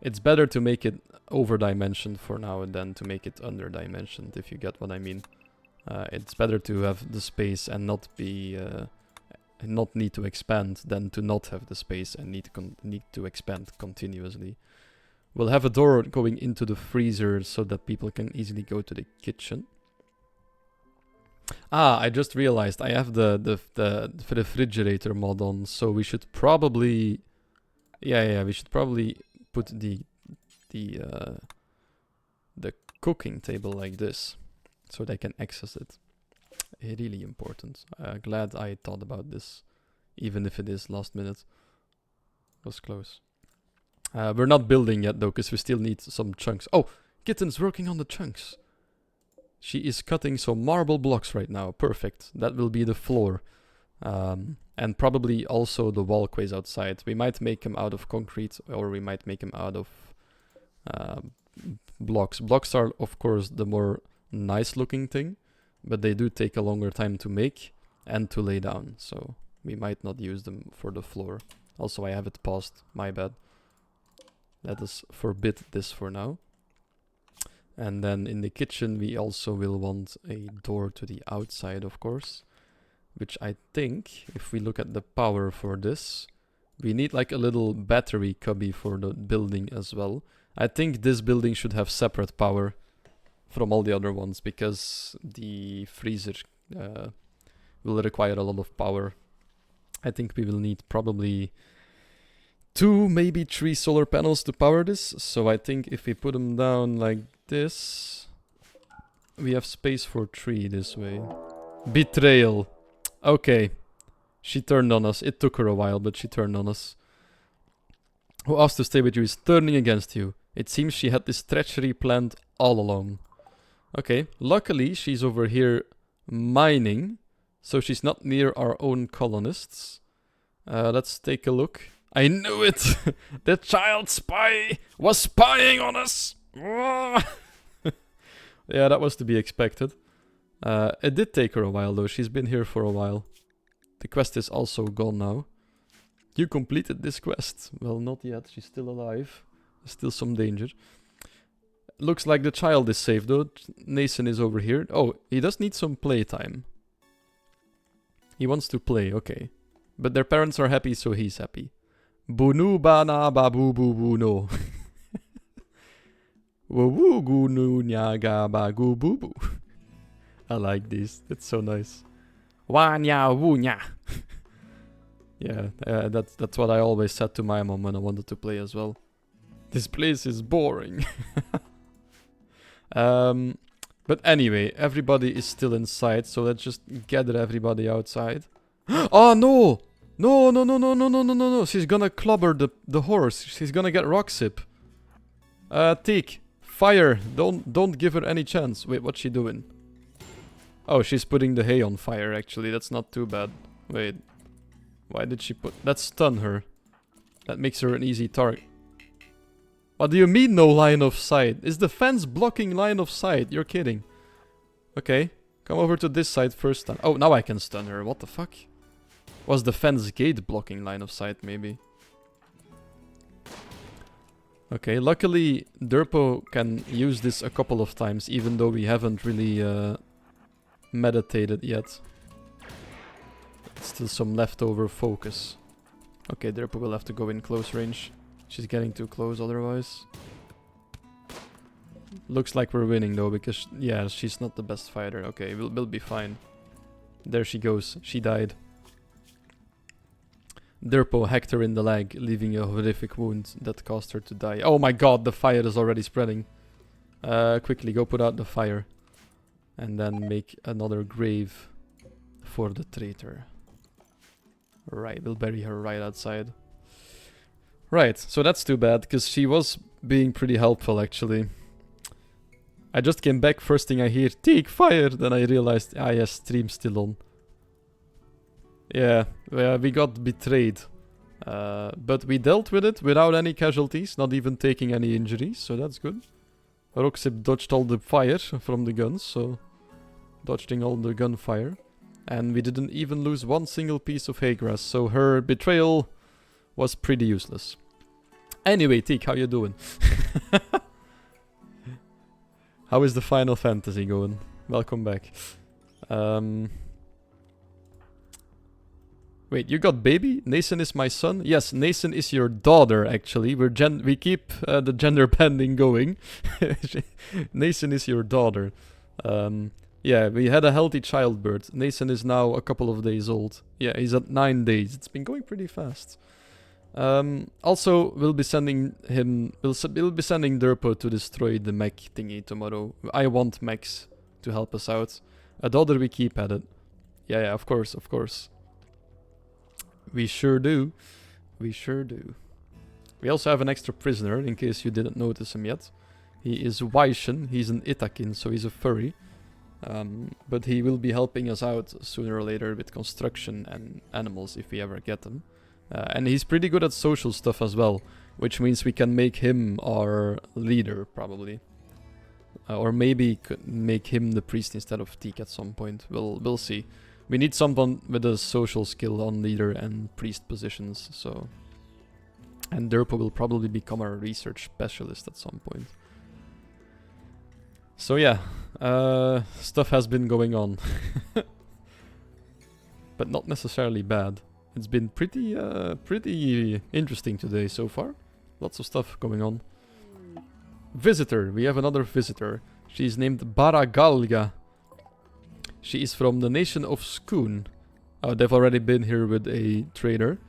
it's better to make it over-dimensioned for now than to make it under-dimensioned, if you get what I mean. It's better to have the space and not be... not need to expand than to not have the space and need to expand continuously. We'll have a door going into the freezer so that people can easily go to the kitchen. Ah, I just realized I have the refrigerator mod on, so we should probably... Yeah, we should probably put the cooking table like this, so they can access it. Really important. Glad I thought about this, even if it is last minute. Was close. We're not building yet though, because we still need some chunks. Oh, Kitten's working on the chunks. She is cutting some marble blocks right now. Perfect. That will be the floor. And probably also the walkways outside. We might make them out of concrete, or we might make them out of blocks. Blocks are, of course, the more nice looking thing, but they do take a longer time to make and to lay down. So we might not use them for the floor. Also, I have it paused. My bad. Let us forbid this for now. And then in the kitchen, we also will want a door to the outside, of course. Which I think, if we look at the power for this, we need like a little battery cubby for the building as well. I think this building should have separate power from all the other ones, because the freezer will require a lot of power. I think we will need probably 2, maybe 3 solar panels to power this. So I think if we put them down like this, we have space for 3 this way. Betrayal. Okay. She turned on us. It took her a while, but she turned on us. Who asked to stay with you is turning against you. It seems she had this treachery planned all along. Okay. Luckily, she's over here mining, so she's not near our own colonists. Let's take a look. I knew it! The child spy was spying on us! Yeah, that was to be expected. It did take her a while though, she's been here for a while. The quest is also gone now. You completed this quest. Well, not yet, she's still alive. There's still some danger. Looks like the child is safe though. Nathan is over here. Oh, he does need some playtime. He wants to play, okay. But their parents are happy, so he's happy. Bunu bana babu bu bu no. Woo gu nu nya ga ba gu bu bu. I like this. It's so nice. Wa nya wu nya. Yeah, that's what I always said to my mom when I wanted to play as well. This place is boring. But anyway, everybody is still inside, so let's just gather everybody outside. Oh no! No, no, no, no, no, no, no, no, no. She's gonna clobber the horse. She's gonna get rock sip. Teak, fire. Don't give her any chance. Wait, what's she doing? Oh, she's putting the hay on fire, actually. That's not too bad. Wait. Why did she put... That stun her. That makes her an easy target. What do you mean no line of sight? Is the fence blocking line of sight? You're kidding. Okay. Come over to this side first. Oh, now I can stun her. What the fuck? Was the fence gate blocking line of sight, maybe? Okay, luckily Derpo can use this a couple of times, even though we haven't really meditated yet. Still some leftover focus. Okay, Derpo will have to go in close range. She's getting too close otherwise. Looks like we're winning though, because yeah, she's not the best fighter. Okay, we'll be fine. There she goes. She died. Derpo hacked her in the leg, leaving a horrific wound that caused her to die. Oh my god, the fire is already spreading. Quickly, go put out the fire. And then make another grave for the traitor. Right, we'll bury her right outside. Right, so that's too bad, because she was being pretty helpful, actually. I just came back, first thing I hear, take fire! Then I realized, ah yes, stream's still on. Yeah, we got betrayed. But we dealt with it without any casualties, not even taking any injuries, so that's good. Roxip dodged all the fire from the guns, so... Dodging all the gunfire. And we didn't even lose one single piece of hay grass, so her betrayal was pretty useless. Anyway, Teak, how you doing? How is the Final Fantasy going? Welcome back. Wait, you got baby? Nathan is my son? Yes, Nathan is your daughter, actually. We keep the gender bending going. Nathan is your daughter. Yeah, we had a healthy childbirth. Nathan is now a couple of days old. Yeah, he's at 9 days. It's been going pretty fast. Also, we'll be sending him... We'll be sending Derpo to destroy the mech thingy tomorrow. I want mechs to help us out. A daughter we keep at it. Yeah, of course, of course. We sure do. We sure do. We also have an extra prisoner, in case you didn't notice him yet. He is Waishin, he's an Itakin, so he's a furry. But he will be helping us out sooner or later with construction and animals if we ever get them. And he's pretty good at social stuff as well, which means we can make him our leader, probably. Or maybe could make him the priest instead of Teak at some point. We'll see. We need someone with a social skill on leader and priest positions, so... And Derpo will probably become our research specialist at some point. So yeah, stuff has been going on. But not necessarily bad. It's been pretty interesting today so far. Lots of stuff going on. Visitor, we have another visitor. She's named Baragalga. She is from the nation of Skoon. They've already been here with a trader.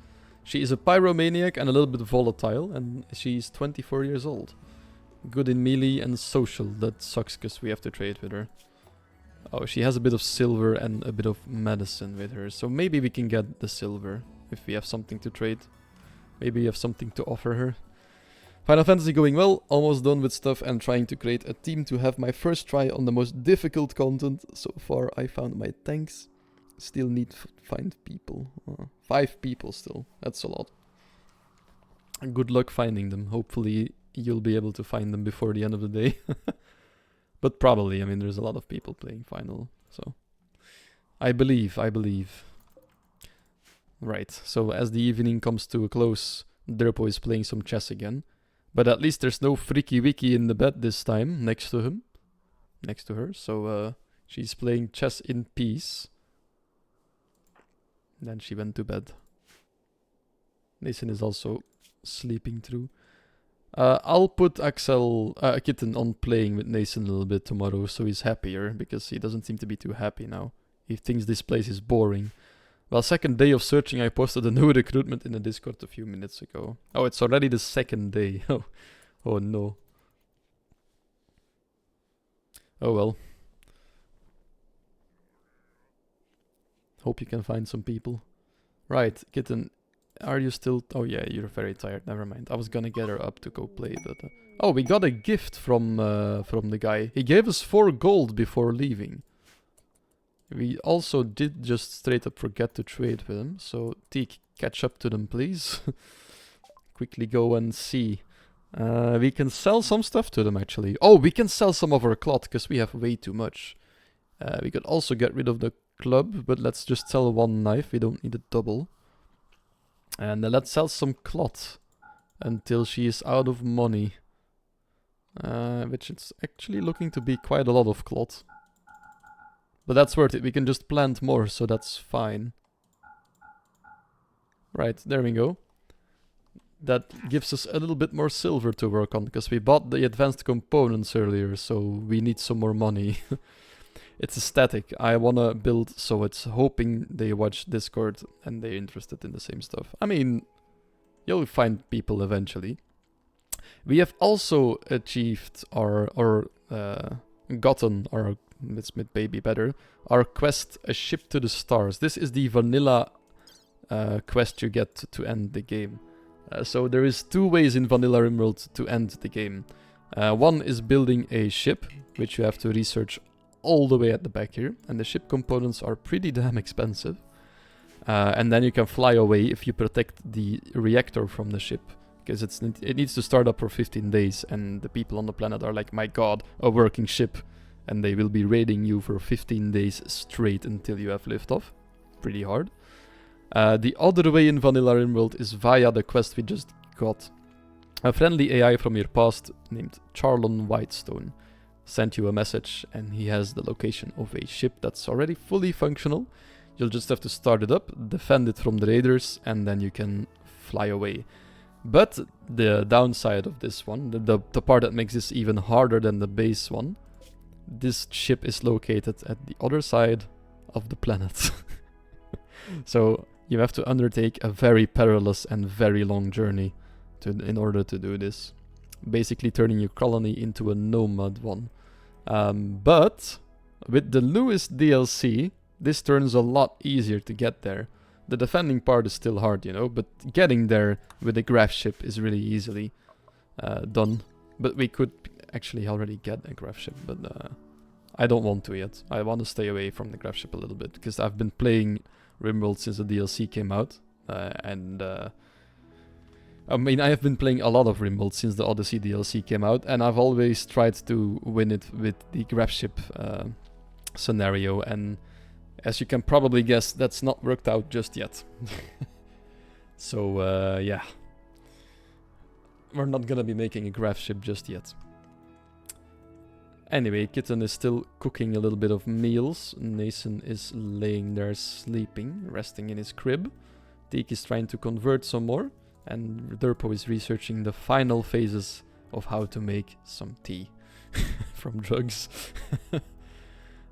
She is a pyromaniac and a little bit volatile, and she's 24 years old. Good in melee and social. That sucks because we have to trade with her. Oh, she has a bit of silver and a bit of medicine with her, so maybe we can get the silver if we have something to trade. Maybe we have something to offer her. Final Fantasy going well, almost done with stuff and trying to create a team to have my first try on the most difficult content. So far I found my tanks. Still need to find people. 5 people still, that's a lot. Good luck finding them. Hopefully you'll be able to find them before the end of the day. But probably, I mean, there's a lot of people playing Final, so... I believe. Right, so as the evening comes to a close, Derpo is playing some chess again. But at least there's no Freaky Wiki in the bed this time, next to him. Next to her, so she's playing chess in peace. Then she went to bed. Nathan is also sleeping through. I'll put Kitten on playing with Nathan a little bit tomorrow, so he's happier, because he doesn't seem to be too happy now. He thinks this place is boring. Well, second day of searching, I posted a new recruitment in the Discord a few minutes ago. Oh, it's already the second day. Oh no. Oh well. Hope you can find some people. Right, Kitten, are you still... Oh yeah, you're very tired, never mind. I was gonna get her up to go play, but... Oh, we got a gift from the guy. He gave us 4 gold before leaving. We also did just straight up forget to trade with him, so Teak, catch up to them please. Quickly go and see. We can sell some stuff to them actually. Oh, we can sell some of our cloth, because we have way too much. We could also get rid of the club, but let's just sell 1 knife, we don't need a double. And let's sell some cloth until she is out of money. Which is actually looking to be quite a lot of cloth. But that's worth it, we can just plant more, so that's fine. Right, there we go. That gives us a little bit more silver to work on, because we bought the advanced components earlier, so we need some more money. It's a static. I wanna build, so it's hoping they watch Discord and they're interested in the same stuff. I mean, you'll find people eventually. We have also achieved gotten our, let's make baby better, our quest, A Ship to the Stars. This is the vanilla quest you get to end the game. So there is 2 ways in vanilla Rimworld to end the game. One is building a ship, which you have to research all the way at the back here, and the ship components are pretty damn expensive. And then you can fly away if you protect the reactor from the ship, because it needs to start up for 15 days, and the people on the planet are like, my god, a working ship, and they will be raiding you for 15 days straight until you have liftoff. Pretty hard. The other way in vanilla Rimworld is via the quest we just got. A friendly AI from your past named Charlon Whitestone sent you a message, and he has the location of a ship that's already fully functional. You'll just have to start it up, defend it from the raiders, and then you can fly away. But the downside of this one, the part that makes this even harder than the base one, this ship is located at the other side of the planet. So you have to undertake a very perilous and very long journey in order to do this. Basically turning your colony into a nomad one. But with the newest DLC, this turns a lot easier to get there. The defending part is still hard, you know, but getting there with the graph ship is really easily done. But we could actually already get a graph ship, but I don't want to yet. I want to stay away from the graph ship a little bit, because I've been playing Rimworld since the DLC came out, I mean, I have been playing a lot of Rimworld since the Odyssey DLC came out, and I've always tried to win it with the graph ship scenario, and as you can probably guess, that's not worked out just yet. So, yeah. We're not gonna be making a graph ship just yet. Anyway, Kitten is still cooking a little bit of meals. Nathan is laying there sleeping, resting in his crib. Teak is trying to convert some more. And Derpo is researching the final phases of how to make some tea from drugs.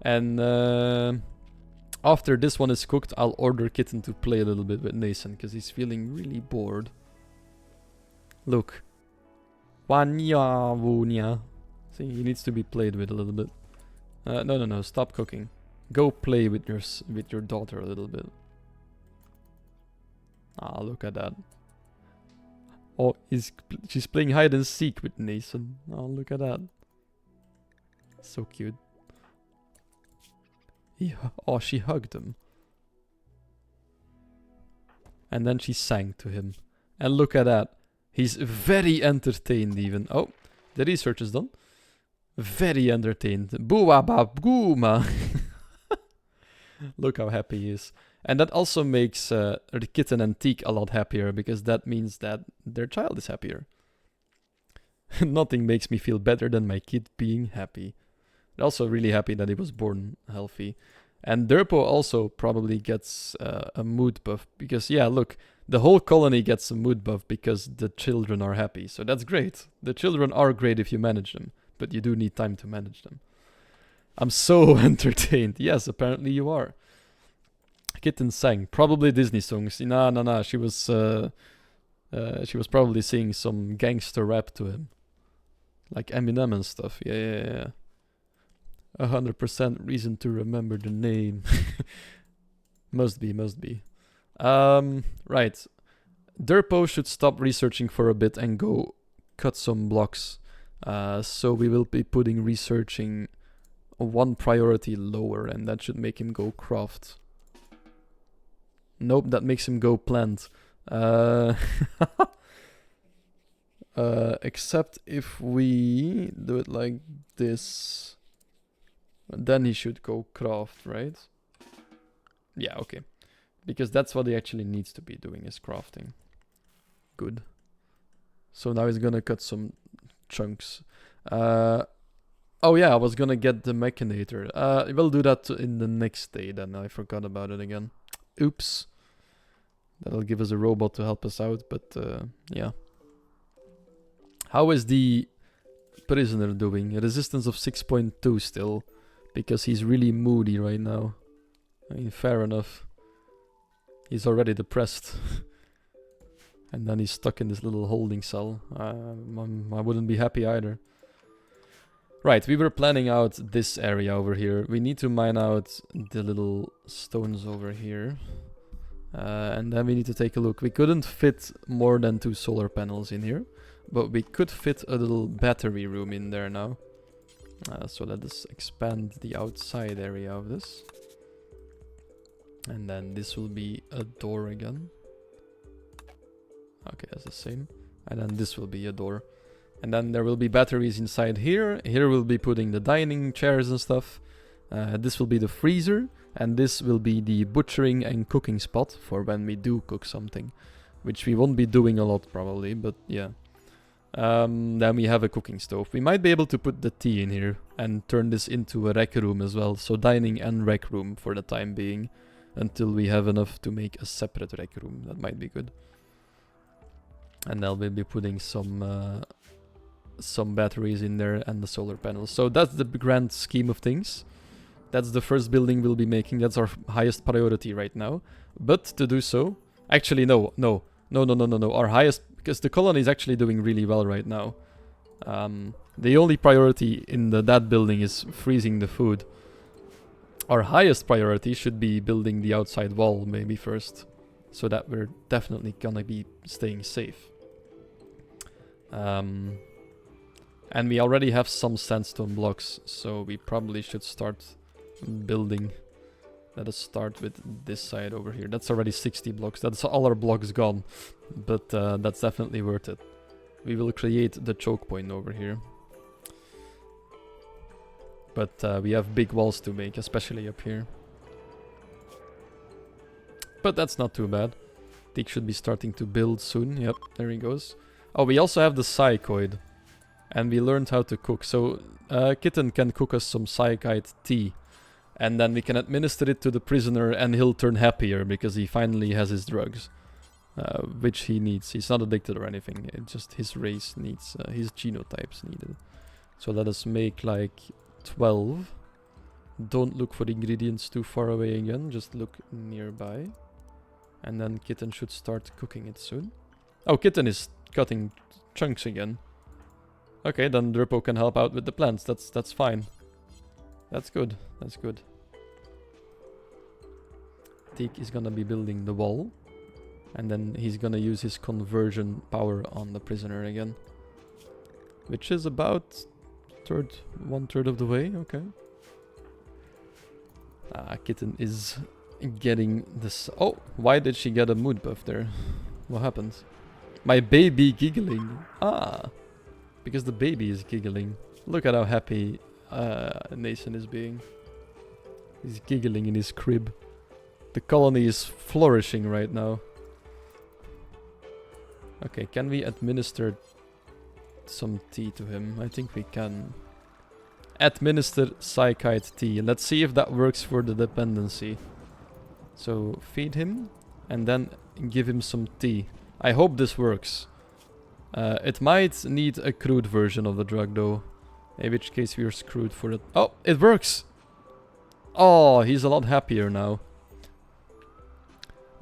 And after this one is cooked, I'll order Kitten to play a little bit with Nathan, because he's feeling really bored. Look. Wanya wunya. See, he needs to be played with a little bit. No, stop cooking. Go play with your daughter a little bit. Ah, look at that. Oh, she's playing hide and seek with Nathan. Oh, look at that. So cute. Oh, she hugged him. And then she sang to him. And look at that. He's very entertained even. Oh, the research is done. Very entertained. Boo-wa-ba-gooma. Look how happy he is. And that also makes the Kitten and Teak a lot happier, because that means that their child is happier. Nothing makes me feel better than my kid being happy. They're also really happy that he was born healthy. And Derpo also probably gets a mood buff, because yeah, look, the whole colony gets a mood buff because the children are happy. So that's great. The children are great if you manage them, but you do need time to manage them. I'm so entertained. Yes, apparently you are. Kitten sang probably Disney songs. Nah. She was probably singing some gangster rap to him, like Eminem and stuff. Yeah. 100% reason to remember the name. Must be. Right. Derpo should stop researching for a bit and go cut some blocks. So we will be putting researching one priority lower, and that should make him go craft. Nope, that makes him go plant. Except if we do it like this, then he should go craft, right? Yeah, okay. Because that's what he actually needs to be doing, is crafting. Good. So now he's gonna cut some chunks. Oh yeah, I was gonna get the mechanator. We'll do that in the next day then. I forgot about it again. Oops. That'll give us a robot to help us out, but yeah. How is the prisoner doing? A resistance of 6.2 still, because he's really moody right now. I mean, fair enough. He's already depressed. And then he's stuck in this little holding cell. I wouldn't be happy either. Right, we were planning out this area over here. We need to mine out the little stones over here. And then we need to take a look. We couldn't fit more than 2 solar panels in here, but we could fit a little battery room in there now. So let us expand the outside area of this. And then this will be a door again. Okay, that's the same. And then this will be a door. And then there will be batteries inside here. Here we'll be putting the dining chairs and stuff. This will be the freezer. And this will be the butchering and cooking spot for when we do cook something. Which we won't be doing a lot probably, but yeah. Then we have a cooking stove. We might be able to put the tea in here and turn this into a rec room as well. So dining and rec room for the time being. Until we have enough to make a separate rec room. That might be good. And then we'll be putting some batteries in there and the solar panels. So that's the grand scheme of things. That's the first building we'll be making. That's our highest priority right now. But to do so... Actually, no. Our highest... Because the colony is actually doing really well right now. The only priority in that building is freezing the food. Our highest priority should be building the outside wall maybe first. so that we're definitely gonna be staying safe. And we already have some sandstone blocks, so we probably should start building. Let us start with this side over here. That's already 60 blocks. That's all our blocks gone, but that's definitely worth it. We will create the choke point over here. But we have big walls to make, especially up here. But that's not too bad. Teak should be starting to build soon. Yep, there he goes. Oh, we also have the psychoid. And we learned how to cook. So Kitten can cook us some psychite tea. And then we can administer it to the prisoner and he'll turn happier because he finally has his drugs. Which he needs. He's not addicted or anything. It's just his race needs, his genotypes needed. So let us make like 12. Don't look for ingredients too far away again. Just look nearby. And then Kitten should start cooking it soon. Oh, Kitten is cutting chunks again. Okay, then Drippo can help out with the plants. That's fine. That's good. That's good. Teak is gonna be building the wall. And then he's gonna use his conversion power on the prisoner again. Which is about 1/3 of the way. Okay. Kitten is getting this. Oh, why did she get a mood buff there? What happened? My baby giggling. Ah. Because the baby is giggling. Look at how happy Nathan is being. He's giggling in his crib. The colony is flourishing right now. Okay, can we administer some tea to him? I think we can. Administer psychite tea. Let's see if that works for the dependency. So feed him and then give him some tea. I hope this works. It might need a crude version of the drug though. In which case we are screwed for it. Oh, it works! Oh, he's a lot happier now.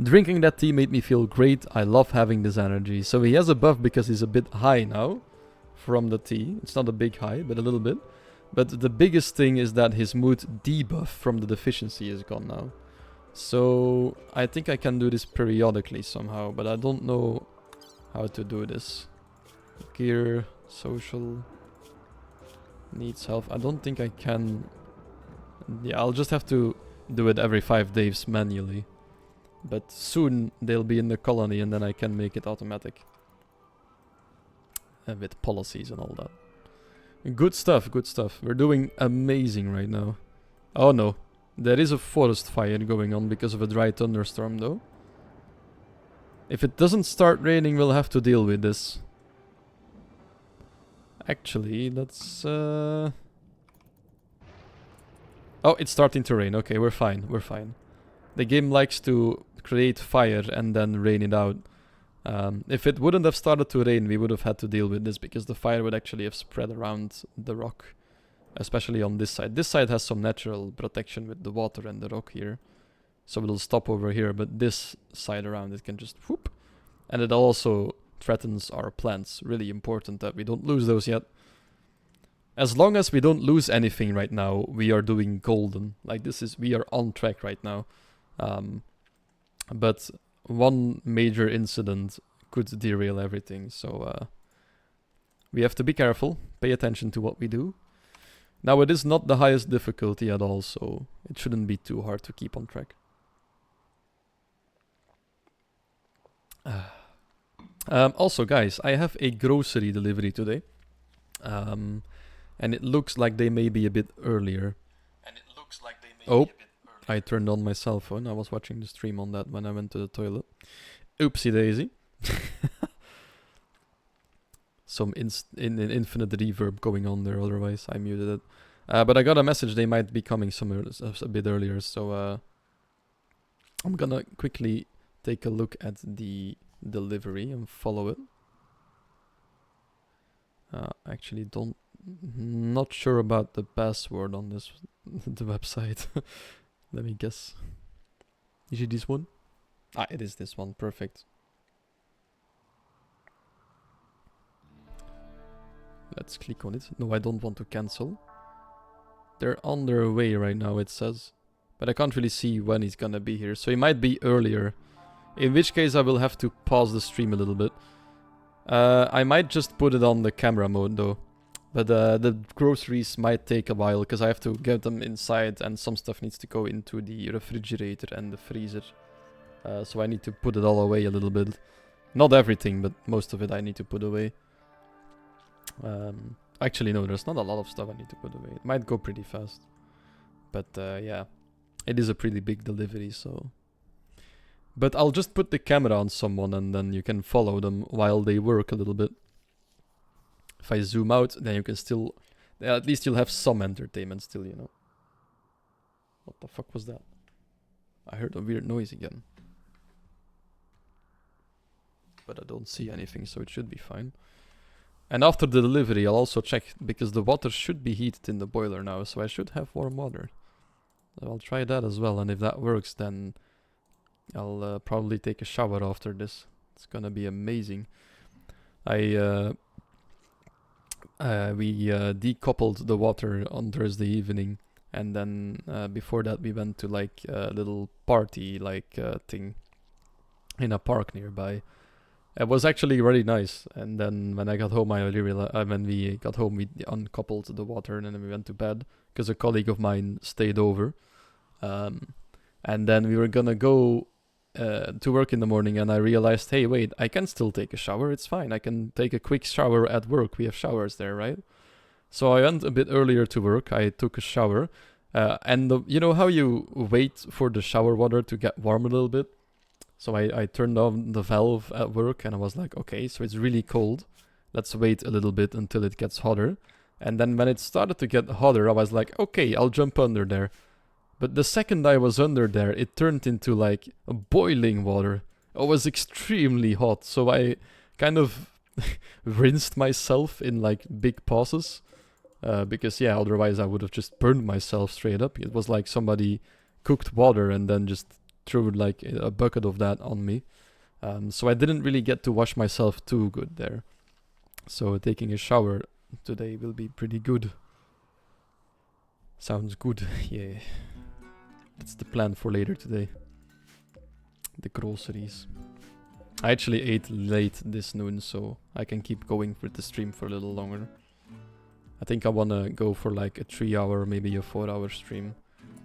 Drinking that tea made me feel great. I love having this energy. So he has a buff because he's a bit high now from the tea. It's not a big high, but a little bit. But the biggest thing is that his mood debuff from the deficiency is gone now. So I think I can do this periodically somehow, but I don't know how to do this. Gear, social, needs health. I don't think I can. Yeah, I'll just have to do it every 5 days manually. But soon they'll be in the colony and then I can make it automatic. With policies and all that. Good stuff, good stuff. We're doing amazing right now. Oh no. There is a forest fire going on because of a dry thunderstorm though. If it doesn't start raining, we'll have to deal with this. Actually, let's... Oh, it's starting to rain. Okay, we're fine, we're fine. The game likes to create fire and then rain it out. If it wouldn't have started to rain, we would have had to deal with this because the fire would actually have spread around the rock. Especially on this side. This side has some natural protection with the water and the rock here. So it'll stop over here, but this side around it can just whoop. And it also threatens our plants. Really important that we don't lose those yet. As long as we don't lose anything right now, we are doing golden. Like this is, we are on track right now. But one major incident could derail everything. So we have to be careful, pay attention to what we do. Now it is not the highest difficulty at all, so it shouldn't be too hard to keep on track. Also guys, I have a grocery delivery today. And it looks like they may be a bit earlier. I turned on my cell phone. I was watching the stream on that when I went to the toilet. Oopsie daisy. Some infinite reverb going on there, otherwise I muted it. But I got a message they might be coming somewhere a bit earlier, so I'm gonna quickly take a look at the delivery and follow it. Actually not sure about the password on this the website. Let me guess. Is it this one? Ah, it is this one, perfect. Let's click on it. No, I don't want to cancel. They're on their way right now, it says. But I can't really see when he's gonna be here. So he might be earlier In which case I will have to pause the stream a little bit. I might just put it on the camera mode though. But the groceries might take a while because I have to get them inside and some stuff needs to go into the refrigerator and the freezer. So I need to put it all away a little bit. Not everything, but most of it I need to put away. Actually, no, there's not a lot of stuff I need to put away. It might go pretty fast. But yeah, it is a pretty big delivery, so... But I'll just put the camera on someone and then you can follow them while they work a little bit. If I zoom out, then you can still... At least you'll have some entertainment still, you know. What the fuck was that? I heard a weird noise again. But I don't see anything, so it should be fine. And after the delivery, I'll also check, because the water should be heated in the boiler now, so I should have warm water. So I'll try that as well, and if that works, then I'll probably take a shower after this. It's gonna be amazing. We decoupled the water on Thursday evening, and then before that we went to like a little party like thing in a park nearby. It was actually really nice, and then when I got home, when we got home, we uncoupled the water, and then we went to bed because a colleague of mine stayed over, and then we were gonna go to work in the morning, and I realized, hey, wait, I can still take a shower. It's fine. I can take a quick shower at work. We have showers there, right? So I went a bit earlier to work. I took a shower, and you know how you wait for the shower water to get warm a little bit? So I turned on the valve at work and I was like, okay, so it's really cold. Let's wait a little bit until it gets hotter. And then when it started to get hotter, I was like, okay, I'll jump under there. But the second I was under there, it turned into like boiling water. It was extremely hot. So I kind of rinsed myself in like big pauses. Because yeah, otherwise I would have just burned myself straight up. It was like somebody cooked water and then just threw like a bucket of that on me. So I didn't really get to wash myself too good there. So taking a shower today will be pretty good. Sounds good, yeah. That's the plan for later today. The groceries. I actually ate late this noon, so I can keep going with the stream for a little longer. I think I wanna go for like a 3-hour, maybe a 4-hour stream.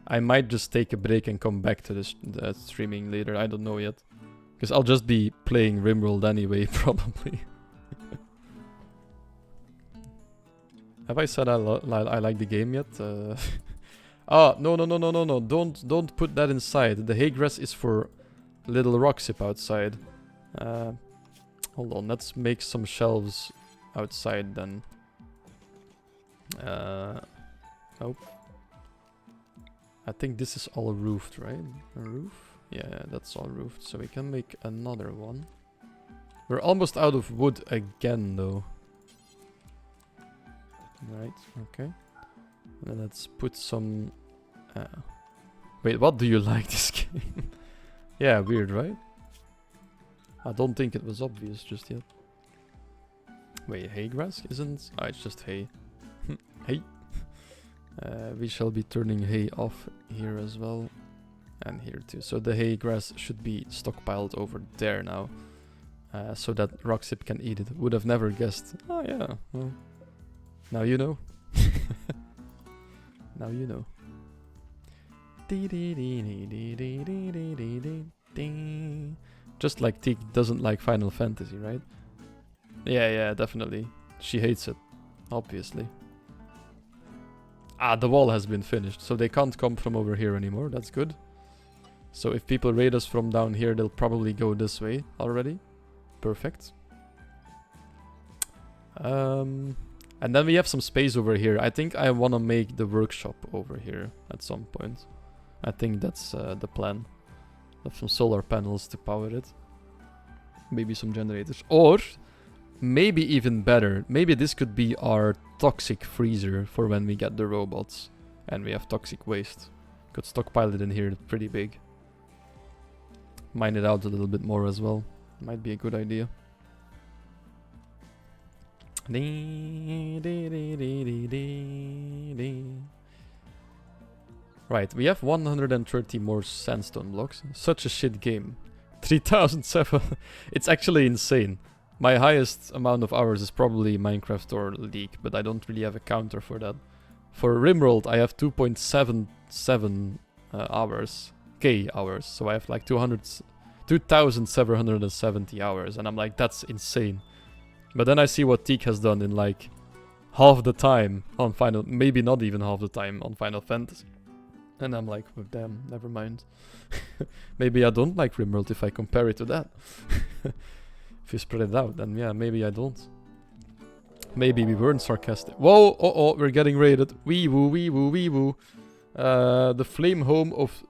I might just take a break and come back to this streaming later. I don't know yet. Because I'll just be playing Rimworld anyway, probably. Have I said I like the game yet? Oh, no. Don't put that inside. The hay grass is for little rocksip outside. Hold on, let's make some shelves outside then. Oh. I think this is all roofed, right? A roof? Yeah, that's all roofed. So we can make another one. We're almost out of wood again, though. Right, okay. And then let's put some... Wait, what do you like this game? Yeah, weird, right? I don't think it was obvious just yet. Wait, hay grass isn't? Ah, it's just hay. Hay. We shall be turning hay off here as well. And here too. So the hay grass should be stockpiled over there now. So that Roxip can eat it. Would have never guessed. Oh yeah, well. Now you know. Now you know. Just like Teak doesn't like Final Fantasy, right? Yeah, definitely. She hates it. Obviously. Ah, the wall has been finished, so they can't come from over here anymore. That's good. So if people raid us from down here, they'll probably go this way already. Perfect. And then we have some space over here. I think I want to make the workshop over here at some point. I think that's the plan. Have some solar panels to power it. Maybe some generators. Or, maybe even better, maybe this could be our toxic freezer for when we get the robots. And we have toxic waste. Could stockpile it in here, it's pretty big. Mine it out a little bit more as well. Might be a good idea. Right, we have 130 more sandstone blocks. Such a shit game. 3,007. It's actually insane. My highest amount of hours is probably Minecraft or League, but I don't really have a counter for that. For Rimworld, I have 2.77 hours. K hours. So I have like 2,770 hours. And I'm like, that's insane. But then I see what Teak has done in like half the time on Final... Maybe not even half the time on Final Fantasy. And I'm like, well, damn, never mind. Maybe I don't like Rimworld if I compare it to that. If you spread it out, then yeah, maybe I don't. Maybe we weren't sarcastic. Whoa, we're getting raided. Wee woo, wee woo, wee woo. The Flame Home of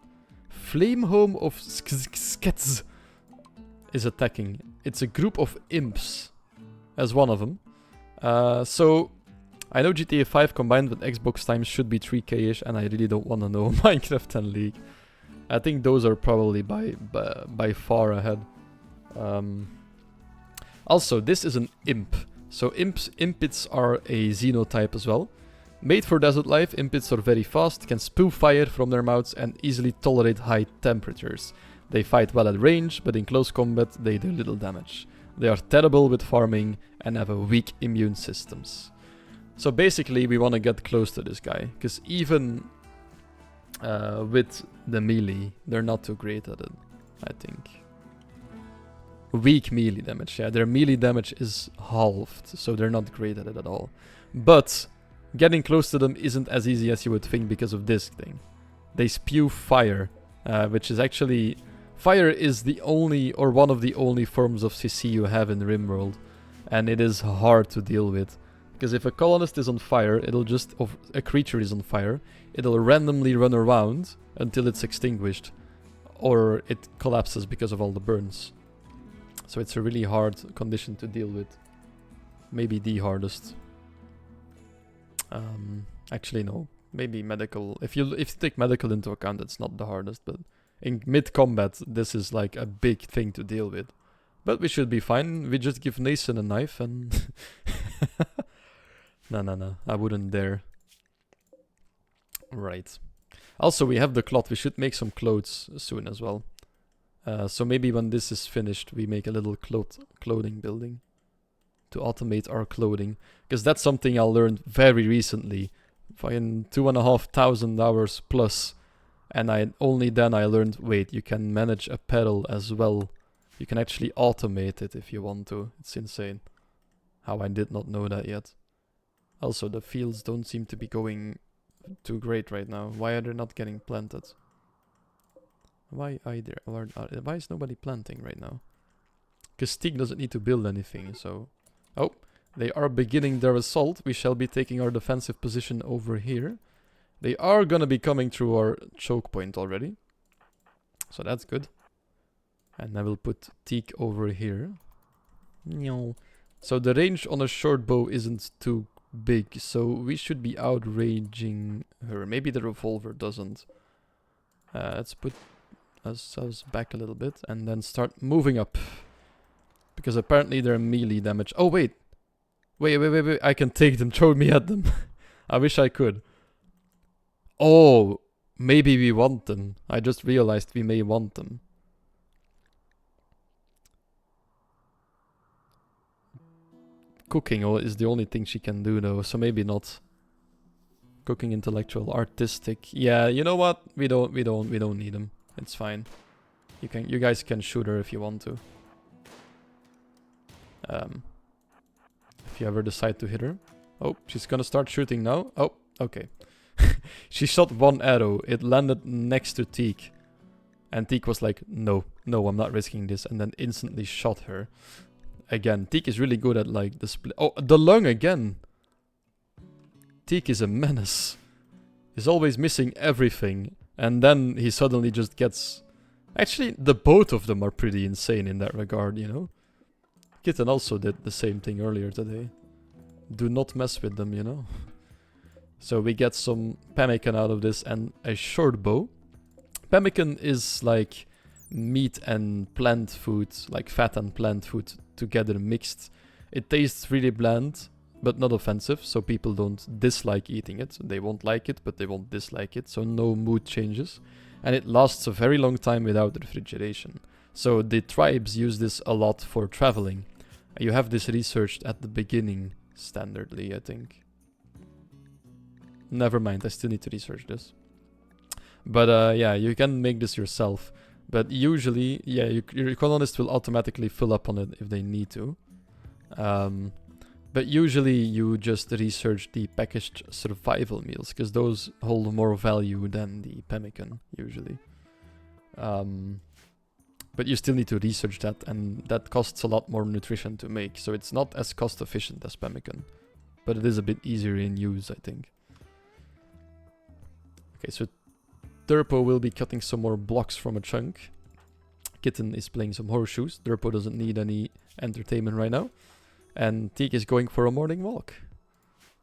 Skets is attacking. It's a group of imps as one of them. So I know GTA 5 combined with Xbox times should be 3K-ish, and I really don't want to know Minecraft and League. I think those are probably by far ahead. Also, this is an imp. So impits are a xenotype as well. Made for desert life, impits are very fast, can spew fire from their mouths and easily tolerate high temperatures. They fight well at range, but in close combat they do little damage. They are terrible with farming and have a weak immune systems. So basically we want to get close to this guy, because even with the melee, they're not too great at it, I think. Weak melee damage, yeah, their melee damage is halved, so they're not great at it at all. But getting close to them isn't as easy as you would think because of this thing. They spew fire, which is actually... Fire is the only, or one of the only forms of CC you have in Rimworld, and it is hard to deal with. Because if a colonist is on fire, it'll just... Or a creature is on fire, it'll randomly run around until it's extinguished, or it collapses because of all the burns. So it's a really hard condition to deal with. Maybe the hardest. Actually no, maybe medical. If you take medical into account, it's not the hardest, but in mid-combat, this is like a big thing to deal with. But we should be fine. We just give Nathan a knife and... No, I wouldn't dare. Right. Also, we have the cloth. We should make some clothes soon as well. So maybe when this is finished, we make a little clothing building to automate our clothing. Because that's something I learned very recently, in 2,500 hours plus. And only then I learned, wait, you can manage apparel as well. You can actually automate it if you want to. It's insane. How I did not know that yet. Also, the fields don't seem to be going too great right now. Why are they not getting planted? Why is nobody planting right now? Because Steak doesn't need to build anything, so... Oh, they are beginning their assault. We shall be taking our defensive position over here. They are gonna be coming through our choke point already. So that's good. And I will put Teak over here. So the range on a short bow isn't too big, so we should be outraging her. Maybe the revolver doesn't. Let's put ourselves back a little bit and then start moving up. Because apparently they're melee damage. Oh, wait. Wait. I can take them. Throw me at them. I wish I could. Oh, maybe we want them. I just realized we may want them. Cooking is the only thing she can do though, so maybe not. Cooking, intellectual, artistic. Yeah, you know what? We don't need them. It's fine. You guys can shoot her if you want to. If you ever decide to hit her. Oh, she's gonna start shooting now. Oh, okay. She shot one arrow. It landed next to Teak. And Teak was like, no, I'm not risking this. And then instantly shot her. Again, Teak is really good at like the split. Oh, the lung again. Teak is a menace. He's always missing everything. And then he suddenly just gets... Actually, the both of them are pretty insane in that regard, you know? Kitten also did the same thing earlier today. Do not mess with them, you know? So we get some pemmican out of this and a short bow. Pemmican is like meat and plant food, like fat and plant food together mixed. It tastes really bland, but not offensive, so people don't dislike eating it. They won't like it, but they won't dislike it, so no mood changes. And it lasts a very long time without refrigeration. So the tribes use this a lot for traveling. You have this researched at the beginning, standardly, I think. Never mind, I still need to research this. But yeah, you can make this yourself. But usually, yeah, your colonist will automatically fill up on it if they need to. But usually you just research the packaged survival meals, because those hold more value than the pemmican, usually. But you still need to research that, and that costs a lot more nutrition to make, so it's not as cost efficient as pemmican. But it is a bit easier in use, I think. Okay, so Durpo will be cutting some more blocks from a chunk. Kitten is playing some horseshoes. Durpo doesn't need any entertainment right now. And Teak is going for a morning walk,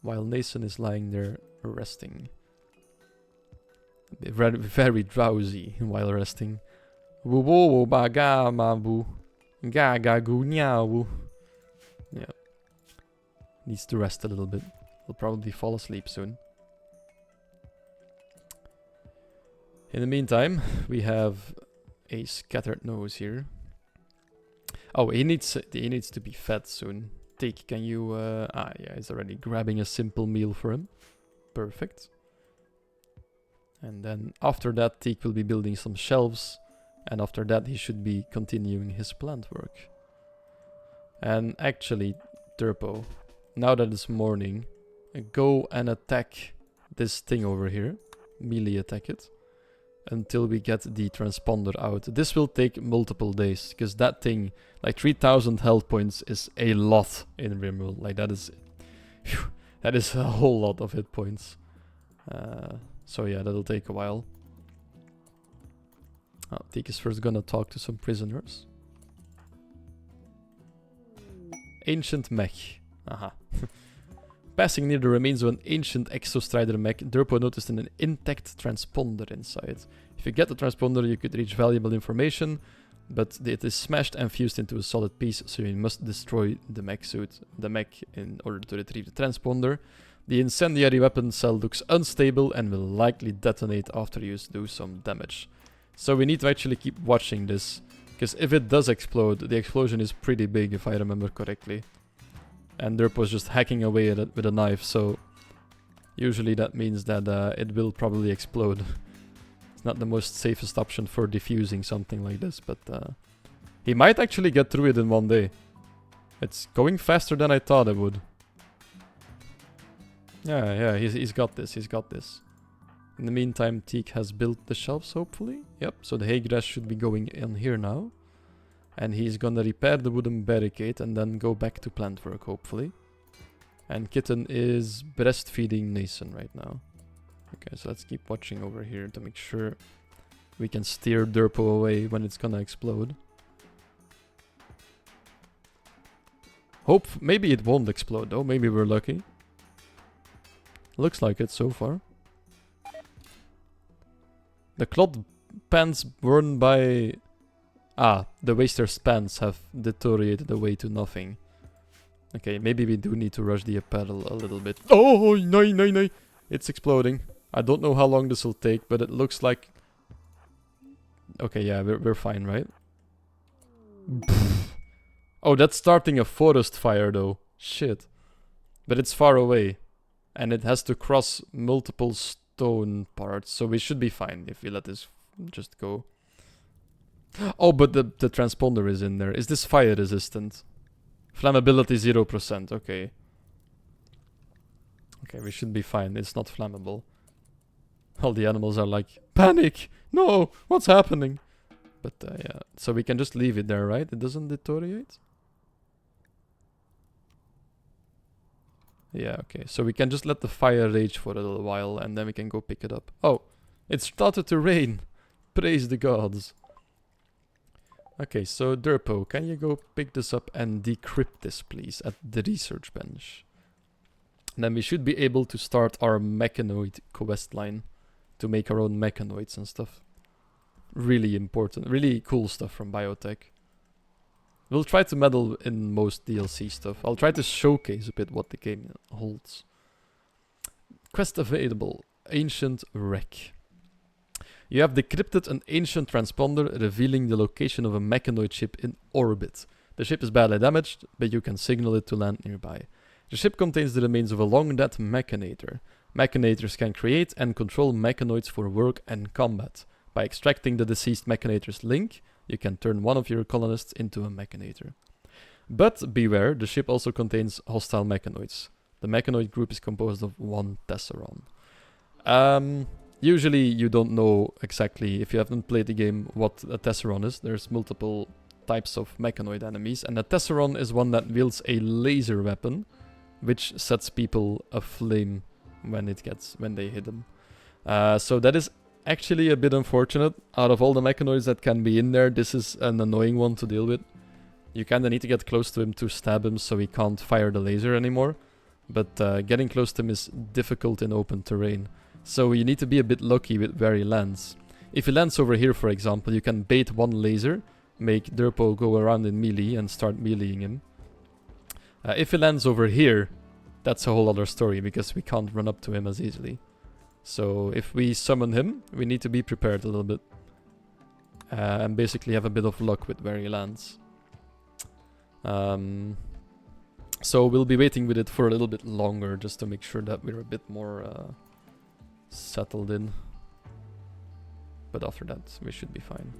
while Nason is lying there resting. Very, very drowsy while resting. Woo woo ba ga ma boo. Ga ga goo nya. Yeah. Needs to rest a little bit. He'll probably fall asleep soon. In the meantime, we have a scattered nose here. Oh, he needs to be fed soon. Teak, can you... yeah, he's already grabbing a simple meal for him. Perfect. And then after that, Teak will be building some shelves. And after that, he should be continuing his plant work. And actually, Turpo, now that it's morning, go and attack this thing over here. Melee attack it. Until we get the transponder out. This will take multiple days, because that thing, like 3000 health points is a lot in Rimworld. Like that is a whole lot of hit points. So yeah, that'll take a while. Teak is first gonna talk to some prisoners. Ancient mech. Aha. Passing near the remains of an ancient Exostrider mech, Durpo noticed an intact transponder inside. If you get the transponder, you could reach valuable information, but it is smashed and fused into a solid piece, so you must destroy the mech suit, in order to retrieve the transponder. The incendiary weapon cell looks unstable and will likely detonate after you do some damage. So we need to actually keep watching this, because if it does explode, the explosion is pretty big if I remember correctly. And Derp was just hacking away at it with a knife, so usually that means that it will probably explode. It's not the most safest option for defusing something like this, but he might actually get through it in one day. It's going faster than I thought it would. Yeah, he's got this, In the meantime, Teak has built the shelves, hopefully. Yep, so the hay grass should be going in here now. And he's gonna repair the wooden barricade and then go back to plant work, hopefully. And Kitten is breastfeeding Nason right now. Okay, so let's keep watching over here to make sure we can steer Durpo away when it's gonna explode. Maybe it won't explode though, maybe we're lucky. Looks like it so far. The cloth pants worn by... the waster's pants have deteriorated away to nothing. Okay, maybe we do need to rush the apparel a little bit. Oh, no. It's exploding. I don't know how long this will take, but it looks like... Okay, yeah, we're fine, right? Oh, that's starting a forest fire, though. Shit. But it's far away. And it has to cross multiple stone parts, so we should be fine if we let this just go. Oh, but the transponder is in there. Is this fire resistant? Flammability 0%, okay. Okay, we should be fine. It's not flammable. All the animals are like, panic! No! What's happening? But yeah, so we can just leave it there, right? It doesn't deteriorate? Yeah, okay. So we can just let the fire rage for a little while and then we can go pick it up. Oh, it started to rain! Praise the gods. Okay, so Durpo, can you go pick this up and decrypt this, please, at the research bench? And then we should be able to start our mechanoid quest line to make our own mechanoids and stuff. Really important, really cool stuff from biotech. We'll try to meddle in most DLC stuff. I'll try to showcase a bit what the game holds. Quest available, Ancient Wreck. You have decrypted an ancient transponder revealing the location of a mechanoid ship in orbit. The ship is badly damaged, but you can signal it to land nearby. The ship contains the remains of a long-dead mechanator. Mechanators can create and control mechanoids for work and combat. By extracting the deceased mechanator's link, you can turn one of your colonists into a mechanator. But beware, the ship also contains hostile mechanoids. The mechanoid group is composed of one Tesseron. Usually you don't know exactly, if you haven't played the game, what a Tesseron is. There's multiple types of mechanoid enemies, and a Tesseron is one that wields a laser weapon, which sets people aflame when they hit them. So that is actually a bit unfortunate. Out of all the mechanoids that can be in there, this is an annoying one to deal with. You kinda need to get close to him to stab him so he can't fire the laser anymore. But getting close to him is difficult in open terrain. So you need to be a bit lucky with where he lands. If he lands over here, for example, you can bait one laser, make Derpo go around in melee and start meleeing him. If he lands over here, that's a whole other story because we can't run up to him as easily. So if we summon him, we need to be prepared a little bit. And basically have a bit of luck with where he lands. So we'll be waiting with it for a little bit longer just to make sure that we're a bit more settled in. But after that, we should be fine.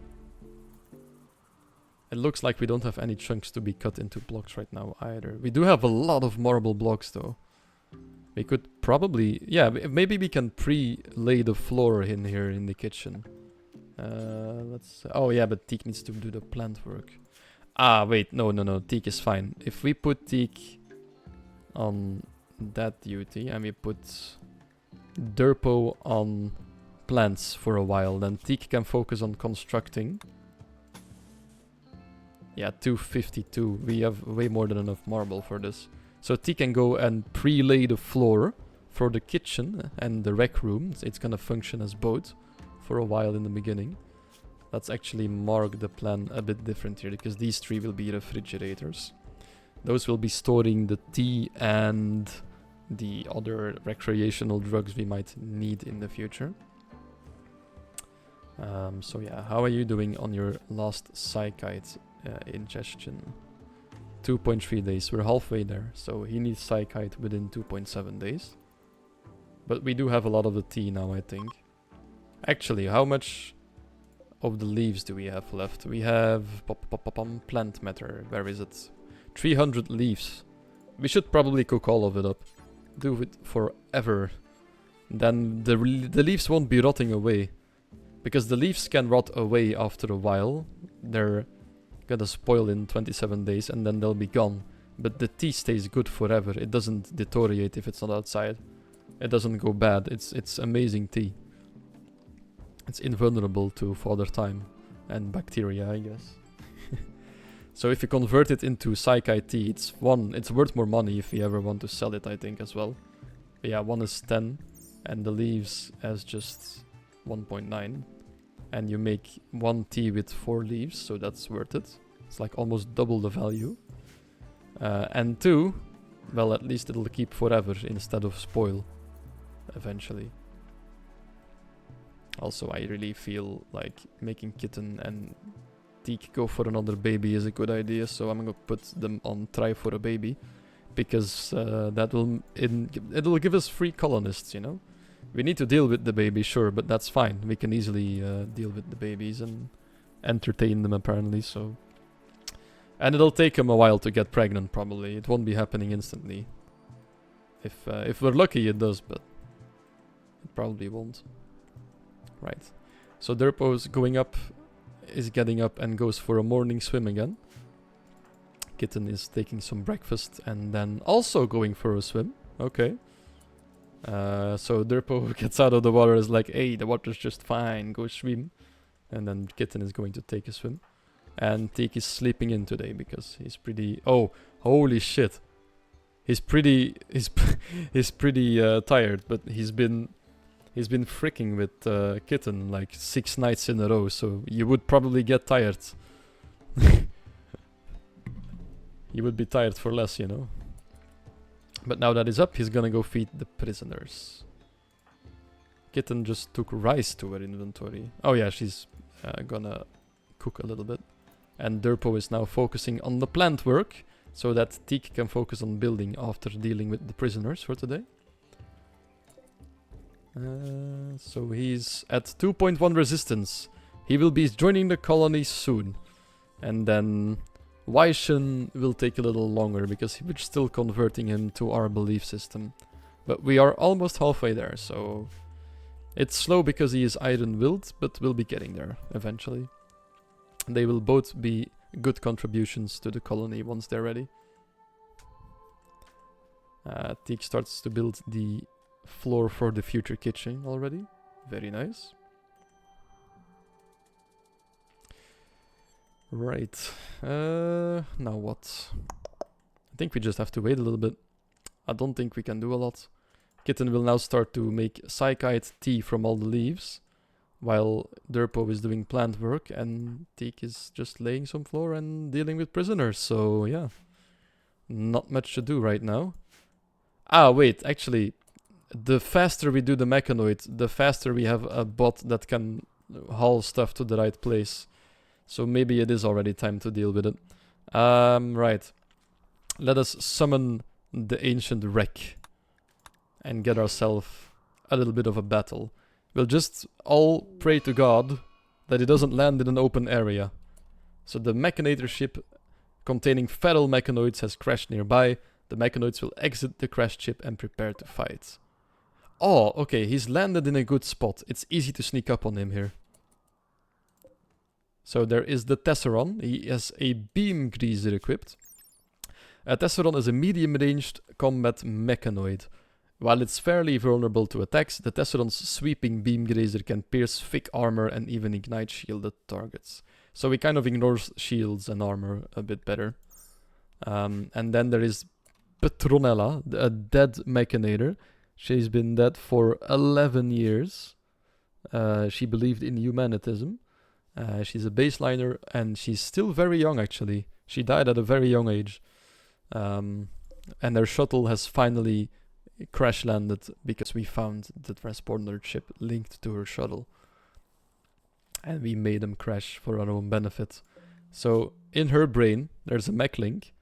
It looks like we don't have any chunks to be cut into blocks right now either. We do have a lot of marble blocks though. We could probably... yeah, maybe we can pre-lay the floor in here in the kitchen. Let's... oh yeah, but Teak needs to do the plant work. Ah, wait, no, Teak is fine. If we put Teak on that duty and we put Derpo on plants for a while, then Teak can focus on constructing. Yeah, 252. We have way more than enough marble for this. So Teak can go and pre-lay the floor for the kitchen and the rec room. It's gonna function as both for a while in the beginning. Let's actually mark the plan a bit different here, because these three will be refrigerators. Those will be storing the tea and the other recreational drugs we might need in the future. So yeah, how are you doing on your last psychite ingestion? 2.3 days, we're halfway there, so he needs psychite within 2.7 days. But we do have a lot of the tea now, I think. Actually, how much of the leaves do we have left? We have plant matter. Where is it? 300 leaves. We should probably cook all of it up. Do it forever. Then the leaves won't be rotting away. Because the leaves can rot away after a while. They're gonna spoil in 27 days and then they'll be gone. But the tea stays good forever. It doesn't deteriorate if it's not outside. It doesn't go bad. It's amazing tea. It's invulnerable to Father Time and bacteria, I guess. So if you convert it into psychite tea, it's worth more money if you ever want to sell it, I think, as well. But yeah, 1 is 10, and the leaves as just 1.9. And you make 1 tea with 4 leaves, so that's worth it. It's like almost double the value. And 2, well, at least it'll keep forever instead of spoil eventually. Also, I really feel like making Kitten and Teak go for another baby is a good idea, so I'm gonna put them on try for a baby. Because it'll give us free colonists, you know? We need to deal with the baby, sure, but that's fine. We can easily deal with the babies and entertain them, apparently, so... And it'll take them a while to get pregnant, probably. It won't be happening instantly. If we're lucky, it does, but... it probably won't. Right. So Derpo's going up, is getting up and goes for a morning swim again. Kitten is taking some breakfast and then also going for a swim. Okay. So Derpo gets out of the water, is like, hey, the water's just fine, go swim. And then Kitten is going to take a swim. And Teak is sleeping in today because he's pretty... oh, holy shit. He's pretty tired, but he's been freaking with Kitten like 6 nights in a row, so you would probably get tired. You would be tired for less, you know. But now that he's up, he's gonna go feed the prisoners. Kitten just took rice to her inventory. Oh yeah, she's gonna cook a little bit. And Durpo is now focusing on the plant work, so that Teak can focus on building after dealing with the prisoners for today. So he's at 2.1 resistance. He will be joining the colony soon. And then Waishen will take a little longer, because we're still converting him to our belief system. But we are almost halfway there, so... It's slow because he is iron-willed, but we'll be getting there eventually. They will both be good contributions to the colony once they're ready. Teak starts to build the floor for the future kitchen already. Very nice. Right. Now what? I think we just have to wait a little bit. I don't think we can do a lot. Kitten will now start to make psychite tea from all the leaves, while Durpo is doing plant work, and Teak is just laying some floor and dealing with prisoners. So yeah, not much to do right now. Ah, wait, actually, the faster we do the mechanoid, the faster we have a bot that can haul stuff to the right place. So maybe it is already time to deal with it. Right. Let us summon the ancient wreck and get ourselves a little bit of a battle. We'll just all pray to God that it doesn't land in an open area. So the mechanator ship containing feral mechanoids has crashed nearby. The mechanoids will exit the crashed ship and prepare to fight. Oh, okay, he's landed in a good spot. It's easy to sneak up on him here. So there is the Tesseron. He has a beam greaser equipped. A Tesseron is a medium-ranged combat mechanoid. While it's fairly vulnerable to attacks, the Tesseron's sweeping beam grazer can pierce thick armor and even ignite shielded targets. So he kind of ignores shields and armor a bit better. And then there is Petronella, a dead mechanator. She's been dead for 11 years. She believed in humanism. She's a baseliner, and she's still very young actually. She died at a very young age. And her shuttle has finally crash landed because we found the transponder chip linked to her shuttle. And we made them crash for our own benefit. So in her brain, there's a mech link.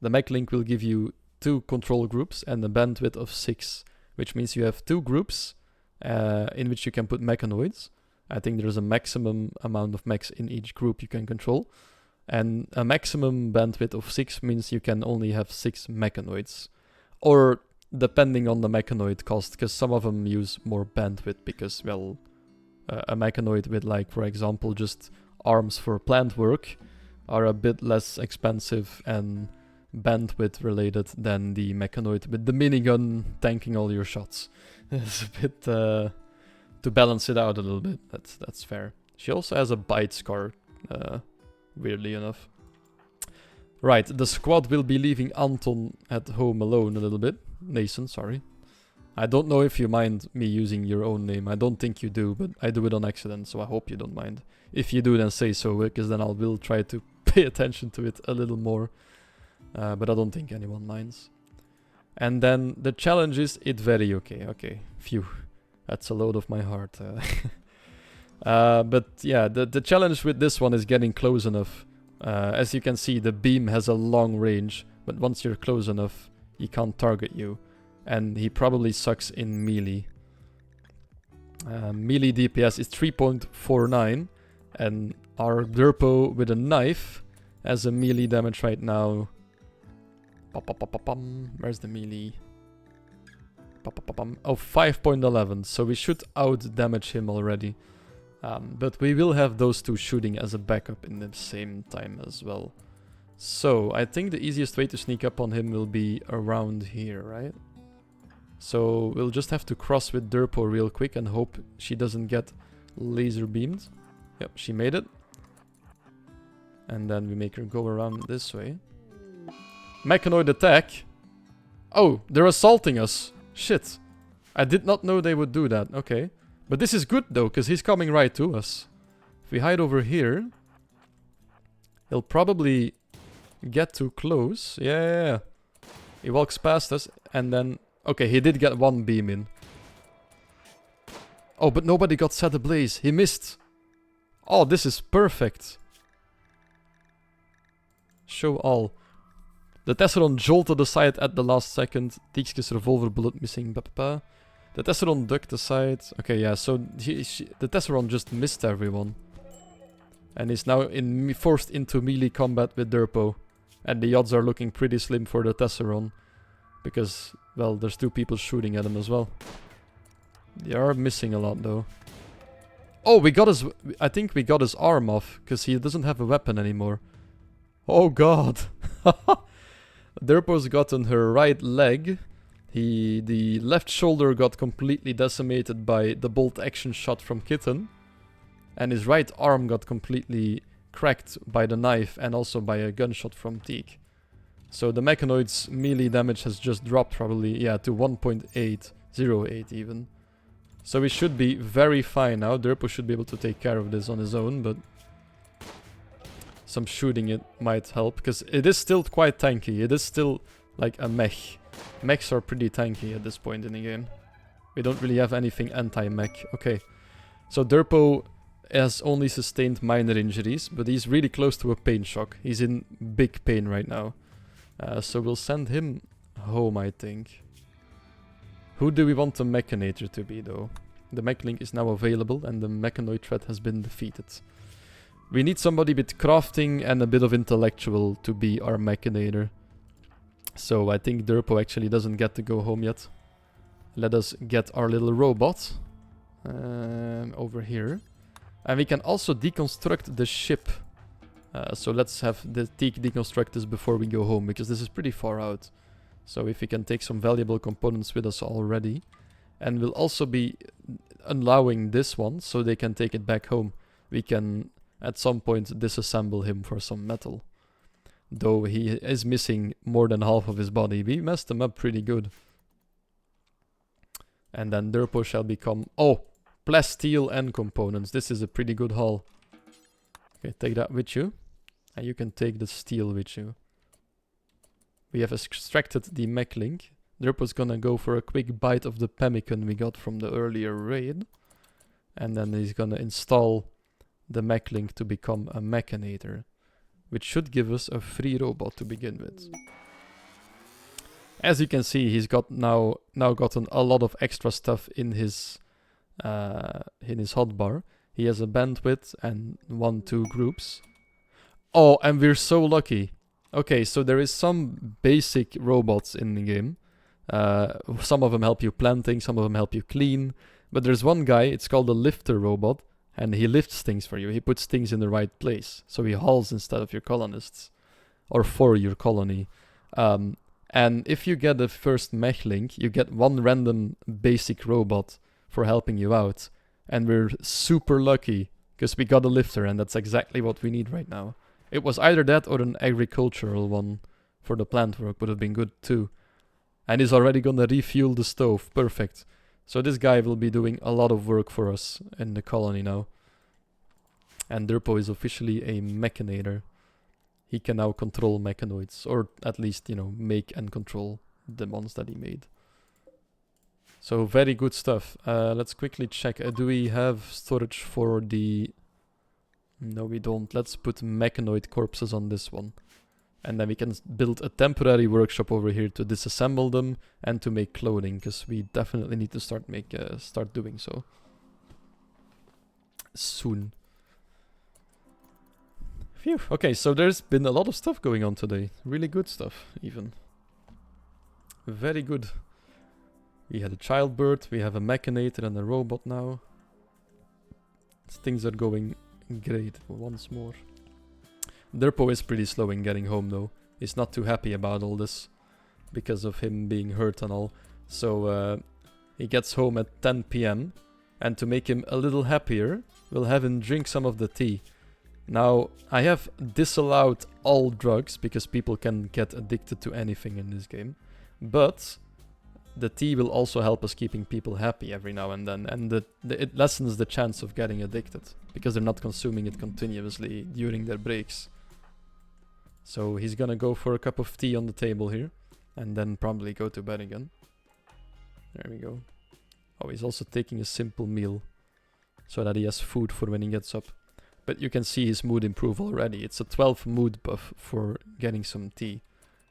The mech link will give you 2 control groups and a bandwidth of 6, which means you have 2 groups in which you can put mechanoids. I think there's a maximum amount of mechs in each group you can control. And a maximum bandwidth of 6 means you can only have 6 mechanoids. Or depending on the mechanoid cost, because some of them use more bandwidth because, well, a mechanoid with, like, for example, just arms for plant work are a bit less expensive and bandwidth related than the mechanoid with the minigun tanking all your shots. It's a bit, to balance it out a little bit, that's fair. She also has a bite scar, weirdly enough. Right, the squad will be leaving Anton at home alone a little bit. Nason, sorry. I don't know if you mind me using your own name. I don't think you do, but I do it on accident, so I hope you don't mind. If you do, then say so, because then I will try to pay attention to it a little more. But I don't think anyone minds. And then the challenge is it very okay. Okay, phew. That's a load of my heart. But yeah, the challenge with this one is getting close enough. As you can see, the beam has a long range, but once you're close enough, he can't target you. And he probably sucks in melee. Melee DPS is 3.49, and our Durpo with a knife has a melee damage right now. Where's the melee? Oh, 5.11, so we should out damage him already. But we will have those 2 shooting as a backup in the same time as well. So I think the easiest way to sneak up on him will be around here, right? So we'll just have to cross with Durpo real quick and hope she doesn't get laser beamed. Yep, she made it. And then we make her go around this way. Mechanoid attack. Oh, they're assaulting us. Shit. I did not know they would do that. Okay. But this is good though, because he's coming right to us. If we hide over here, he'll probably get too close. Yeah. He walks past us and then... Okay, he did get 1 beam in. Oh, but nobody got set ablaze. He missed. Oh, this is perfect. Show all. The Tesseron jolted aside at the last second. Teek's revolver bullet missing. The Tesseron ducked aside. Okay, yeah, so the Tesseron just missed everyone. And is now forced into melee combat with Durpo. And the odds are looking pretty slim for the Tesseron. Because, well, there's 2 people shooting at him as well. They are missing a lot though. Oh, we got his... I think we got his arm off. Because he doesn't have a weapon anymore. Oh god. Durpo's gotten her right leg. The left shoulder got completely decimated by the bolt action shot from Kitten. And his right arm got completely cracked by the knife and also by a gunshot from Teek. So the mechanoid's melee damage has just dropped probably, yeah, to 1.808 even. So we should be very fine now. Durpo should be able to take care of this on his own, but some shooting it might help, because it is still quite tanky. It is still like a mech. Mechs are pretty tanky at this point in the game. We don't really have anything anti-mech. Okay, so Durpo has only sustained minor injuries, but he's really close to a pain shock. He's in big pain right now. So we'll send him home, I think. Who do we want the Mechanator to be, though? The Mechlink is now available, and the Mechanoid threat has been defeated. We need somebody with crafting and a bit of intellectual to be our Mechanator. So I think Durpo actually doesn't get to go home yet. Let us get our little robot over here. And we can also deconstruct the ship. So let's have the Teak deconstruct this before we go home, because this is pretty far out. So if we can take some valuable components with us already. And we'll also be allowing this one, so they can take it back home. We can, at some point, disassemble him for some metal. Though he is missing more than half of his body. We messed him up pretty good. And then Durpo shall become... Oh! Plasteel and components. This is a pretty good haul. Okay, take that with you. And you can take the steel with you. We have extracted the Mechlink. Durpo's gonna go for a quick bite of the pemmican we got from the earlier raid. And then he's gonna install the Mechlink to become a Mechanator. Which should give us a free robot to begin with. As you can see, he's got now gotten a lot of extra stuff in his hotbar. He has a bandwidth and 1-2 groups. Oh, and we're so lucky. Okay, so there is some basic robots in the game. Some of them help you planting, some of them help you clean. But there's one guy, it's called a lifter robot, and he lifts things for you. He puts things in the right place. So he hauls instead of your colonists. Or for your colony. And if you get the first Mechlink, you get one random basic robot for helping you out. And we're super lucky, because we got a lifter, and that's exactly what we need right now. It was either that or an agricultural one for the plant work, would have been good too. And he's already gonna refuel the stove, perfect. So this guy will be doing a lot of work for us in the colony now. And Durpo is officially a Mechanator. He can now control mechanoids, or at least, you know, make and control the ones that he made. So very good stuff. Let's quickly check. Do we have storage for the... No, we don't. Let's put mechanoid corpses on this one. And then we can build a temporary workshop over here to disassemble them and to make clothing, because we definitely need to start doing so. Soon. Phew. Okay, so there's been a lot of stuff going on today. Really good stuff, even. Very good. We had a childbirth, we have a Mechanator and a robot now. Things are going great once more. Durpo is pretty slow in getting home though. He's not too happy about all this because of him being hurt and all. So he gets home at 10 PM, and to make him a little happier, we'll have him drink some of the tea. Now, I have disallowed all drugs because people can get addicted to anything in this game. But the tea will also help us keeping people happy every now and then, and it lessens the chance of getting addicted because they're not consuming it continuously during their breaks. So he's gonna go for a cup of tea on the table here, and then probably go to bed again. There we go. Oh, he's also taking a simple meal. so that he has food for when he gets up. But you can see his mood improve already. It's a 12 mood buff for getting some tea.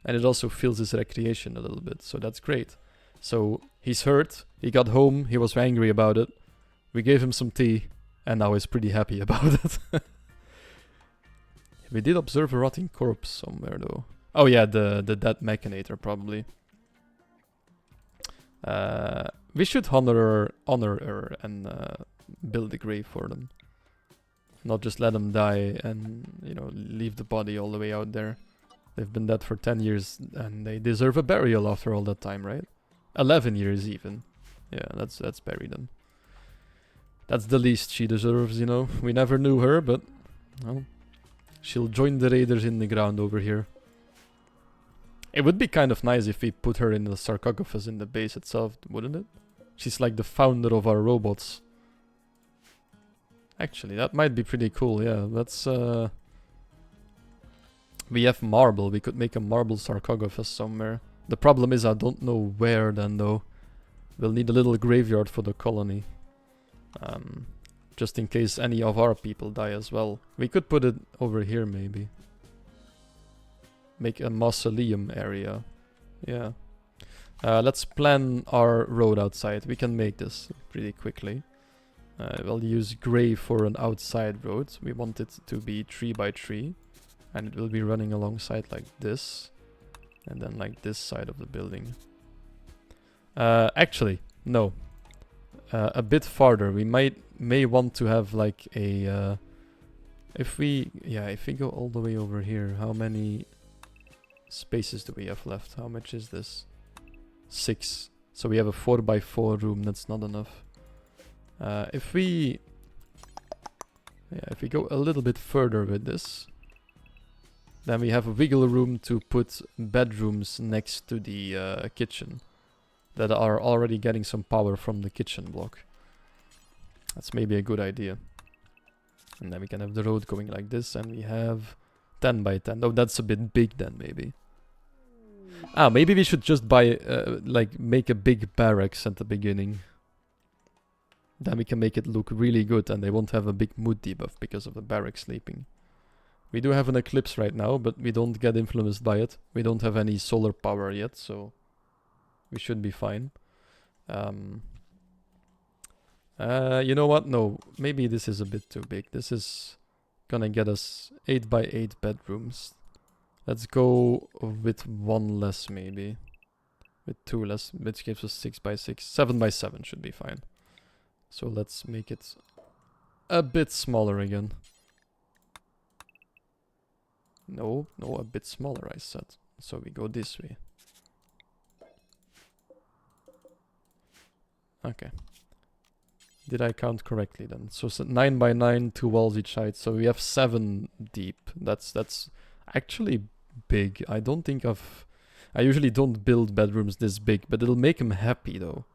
And it also fills his recreation a little bit, so that's great. So he's hurt, he got home, he was angry about it. We gave him some tea, and now he's pretty happy about it. We did observe a rotting corpse somewhere though. Oh yeah, the dead machinator probably. We should honor her and build a grave for them. Not just let them die and, you know, leave the body all the way out there. They've been dead for 10 years and they deserve a burial after all that time, right? 11 years even. Yeah, let's bury them. That's the least she deserves, you know. We never knew her, but well, she'll join the raiders in the ground over here. It would be kind of nice if we put her in the sarcophagus in the base itself, wouldn't it? She's like the founder of our robots. Actually, that might be pretty cool, yeah. Let's, we have marble, we could make a marble sarcophagus somewhere. The problem is I don't know where then though. We'll need a little graveyard for the colony. Just in case any of our people die as well. We could put it over here maybe. Make a mausoleum area. Yeah. Let's plan our road outside. We can make this pretty quickly. We'll use grey for an outside road. We want it to be 3 by 3. And it will be running alongside like this. And then like this side of the building. Actually, no. A bit farther. We may want to have like a... if we go all the way over here, how many spaces do we have left? How much is this? 6. So we have a 4 by 4 room. That's not enough. If we go a little bit further with this, then we have a wiggle room to put bedrooms next to the kitchen that are already getting some power from the kitchen block. That's maybe a good idea. And then we can have the road going like this, and we have 10 by 10. Oh, that's a bit big then, maybe. Ah, maybe we should just buy, like, make a big barracks at the beginning. Then we can make it look really good, and they won't have a big mood debuff because of the barracks sleeping. We do have an eclipse right now, but we don't get influenced by it. We don't have any solar power yet, so we should be fine. You know what? No, maybe this is a bit too big. This is gonna get us 8 by 8 bedrooms. Let's go with 1 less, maybe. With 2 less, which gives us 6 by 6. 7 by 7 should be fine. So let's make it a bit smaller again. No, a bit smaller I said. So we go this way. Okay. Did I count correctly then? So 9 by 9, 2 walls each side. So we have 7 deep. That's actually big. I don't think I usually don't build bedrooms this big, but it'll make them happy though.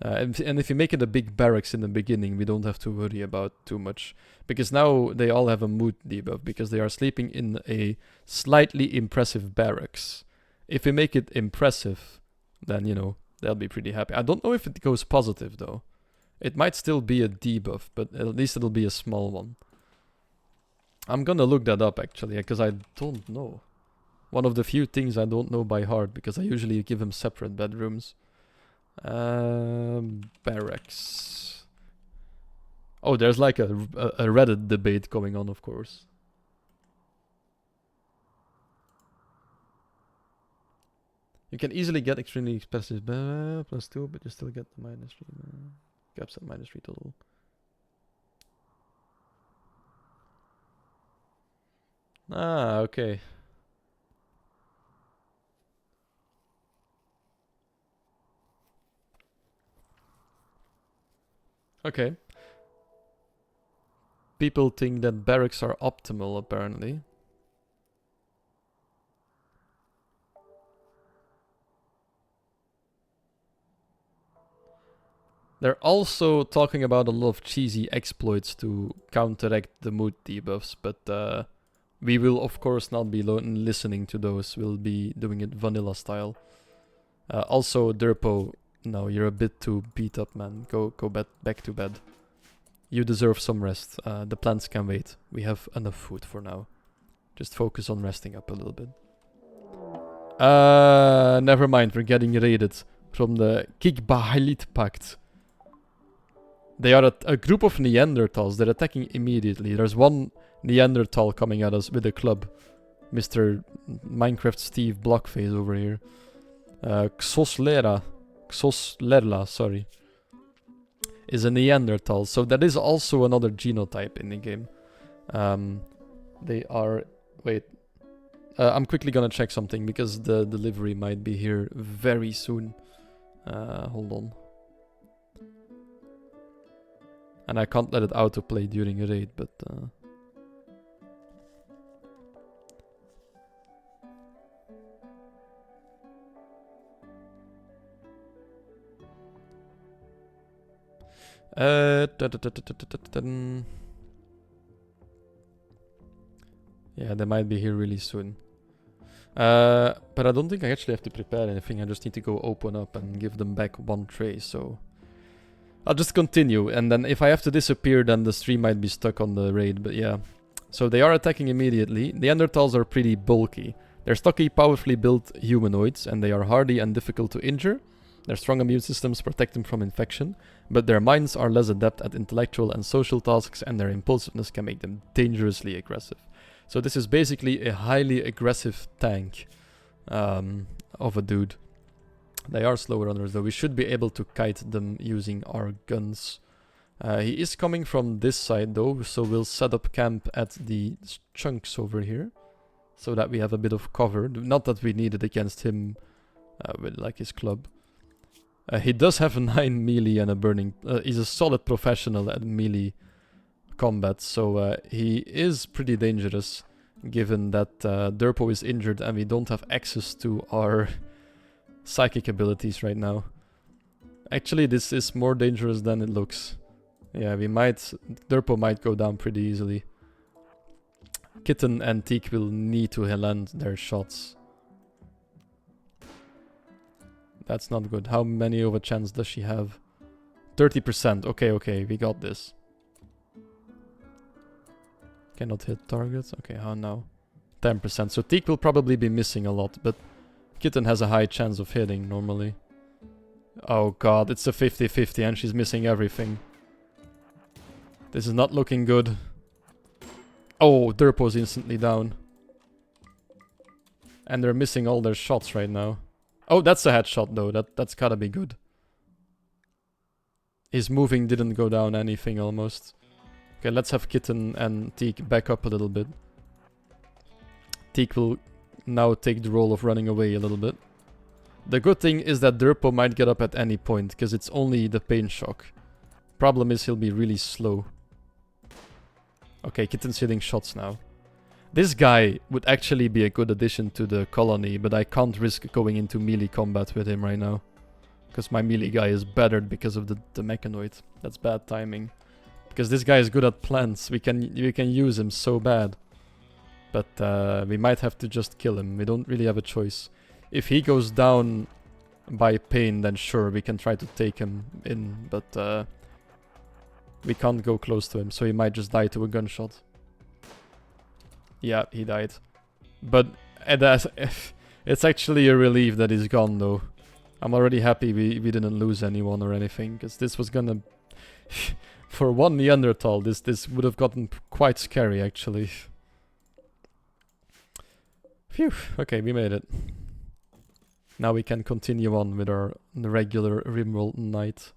And if you make it a big barracks in the beginning, we don't have to worry about too much. Because now they all have a mood debuff, because they are sleeping in a slightly impressive barracks. If we make it impressive, then, you know, they'll be pretty happy. I don't know if it goes positive though. It might still be a debuff, but at least it'll be a small one. I'm gonna look that up actually, because I don't know. One of the few things I don't know by heart, because I usually give them separate bedrooms. Barracks. Oh, there's like a Reddit debate going on, of course. You can easily get extremely expensive +2, but you still get the -3 caps at -3 total. Ah, okay. Okay. People think that barracks are optimal, apparently. They're also talking about a lot of cheesy exploits to counteract the mood debuffs, but we will of course not be listening to those. We'll be doing it vanilla style. Also, Derpo, no, you're a bit too beat up, man. Go back to bed. You deserve some rest. The plants can wait. We have enough food for now. Just focus on resting up a little bit. Never mind. We're getting raided from the Kikbahalit Pact. They are a group of Neanderthals. They're attacking immediately. There's one Neanderthal coming at us with a club. Mr. Minecraft Steve Blockface over here. Xoslerla, sorry, is a Neanderthal. So that is also another genotype in the game. They are... Wait. I'm quickly gonna check something because the delivery might be here very soon. Hold on. And I can't let it autoplay during a raid, but... Yeah, they might be here really soon. But I don't think I actually have to prepare anything. I just need to go open up and give them back one tray, so... I'll just continue, and then if I have to disappear, then the stream might be stuck on the raid, but yeah. So they are attacking immediately. Neanderthals are pretty bulky. They're stocky, powerfully built humanoids, and they are hardy and difficult to injure. Their strong immune systems protect them from infection, but their minds are less adept at intellectual and social tasks, and their impulsiveness can make them dangerously aggressive. So this is basically a highly aggressive tank of a dude. They are slow runners, though. We should be able to kite them using our guns. He is coming from this side, though, so we'll set up camp at the chunks over here, so that we have a bit of cover. Not that we need it against him with, like, his club. He does have a 9 melee and a burning... he's a solid professional at melee combat, so he is pretty dangerous, given that Derpo is injured and we don't have access to our... psychic abilities right now. Actually, this is more dangerous than it looks. Yeah, we might... Derpo might go down pretty easily. Kitten and Teak will need to land their shots. That's not good. How many of a chance does she have? 30%. Okay, we got this. Cannot hit targets. Okay, how now? 10%. So Teak will probably be missing a lot, but Kitten has a high chance of hitting normally. Oh god, it's a 50-50 and she's missing everything. This is not looking good. Oh, Derpo's instantly down. And they're missing all their shots right now. Oh, that's a headshot though. That's gotta be good. His moving didn't go down anything almost. Okay, let's have Kitten and Teak back up a little bit. Teak will now take the role of running away a little bit. The good thing is that Derpo might get up at any point, because it's only the pain shock. Problem is he'll be really slow. Okay, Kitten's hitting shots now. This guy would actually be a good addition to the colony, but I can't risk going into melee combat with him right now. Because my melee guy is battered because of the mechanoid. That's bad timing. Because this guy is good at plants, we can use him so bad. But we might have to just kill him. We don't really have a choice. If he goes down by pain, then sure, we can try to take him in. But we can't go close to him, so he might just die to a gunshot. Yeah, he died. But it's actually a relief that he's gone, though. I'm already happy we didn't lose anyone or anything, because this was gonna... For one Neanderthal, this would have gotten quite scary, actually. Phew, okay, we made it. Now we can continue on with our regular Rimworld night.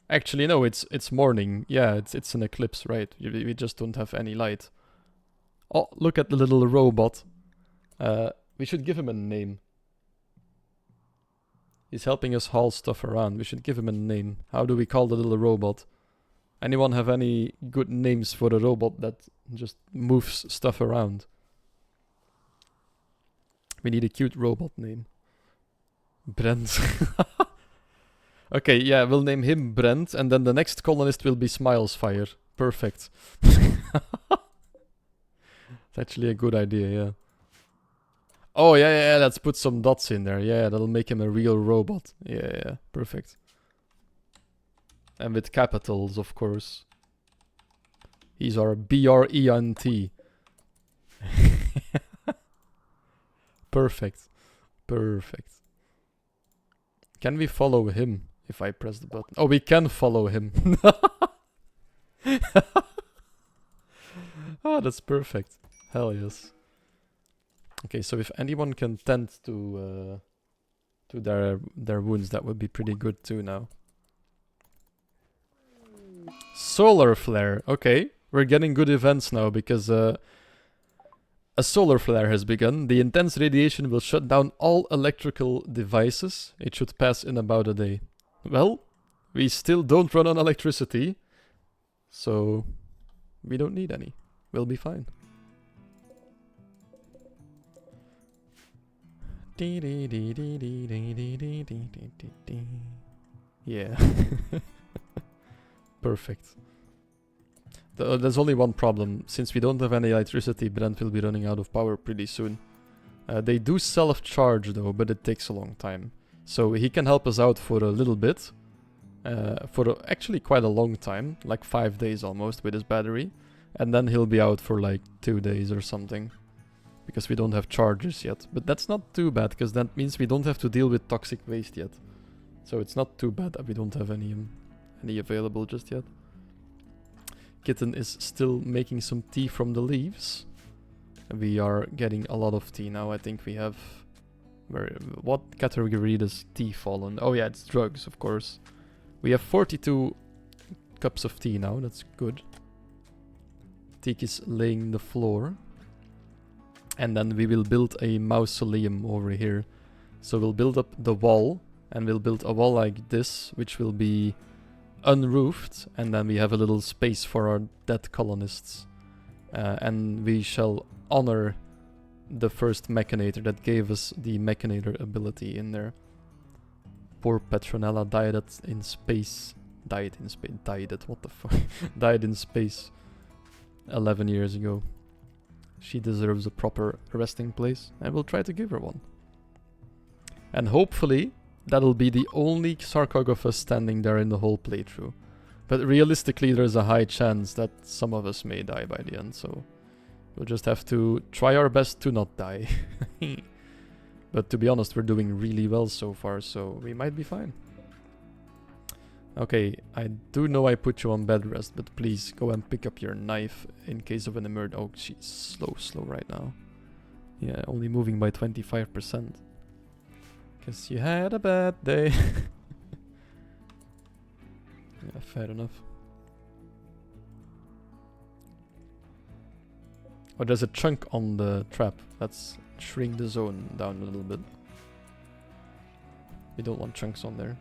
Actually, no, it's morning. Yeah, it's an eclipse, right? We just don't have any light. Oh, look at the little robot. We should give him a name. He's helping us haul stuff around. We should give him a name. How do we call the little robot? Anyone have any good names for a robot that just moves stuff around? We need a cute robot name. Brent. Okay, yeah, we'll name him Brent, and then the next colonist will be Smilesfire. Perfect. It's actually a good idea, yeah. Oh, yeah, let's put some dots in there. Yeah, that'll make him a real robot. Yeah, perfect. And with capitals, of course. He's our BRENT. Perfect. Perfect. Can we follow him if I press the button? Oh, we can follow him. Oh, that's perfect. Hell yes. Okay, so if anyone can tend to their wounds, that would be pretty good too now. Solar flare. Okay, we're getting good events now because a solar flare has begun. The intense radiation will shut down all electrical devices. It should pass in about a day. Well, we still don't run on electricity, so we don't need any. We'll be fine. Yeah. Perfect. There's only one problem. Since we don't have any electricity, Brent will be running out of power pretty soon. They do self-charge though, but it takes a long time. So he can help us out for a little bit. Actually quite a long time. Like 5 days almost with his battery. And then he'll be out for like 2 days or something. Because we don't have chargers yet. But that's not too bad, because that means we don't have to deal with toxic waste yet. So it's not too bad that we don't have any available just yet. Kitten is still making some tea from the leaves. We are getting a lot of tea now. I think we have... what category does tea fall on? Oh yeah, it's drugs, of course. We have 42 cups of tea now. That's good. Teak is laying the floor. And then we will build a mausoleum over here. So we'll build up the wall. And we'll build a wall like this, which will be unroofed. And then we have a little space for our dead colonists. And we shall honor the first mechanator that gave us the mechanator ability in there. Poor Petronella died in space. Died in space. What the fuck? Died in space 11 years ago. She deserves a proper resting place, and we'll try to give her one. And hopefully, that'll be the only sarcophagus standing there in the whole playthrough. But realistically, there's a high chance that some of us may die by the end, so we'll just have to try our best to not die. But to be honest, we're doing really well so far, so we might be fine. Okay, I do know I put you on bed rest, but please go and pick up your knife in case of an emergency. Oh, she's slow right now. Yeah, only moving by 25%. Guess you had a bad day. Yeah, fair enough. Oh, there's a chunk on the trap. Let's shrink the zone down a little bit. We don't want chunks on there.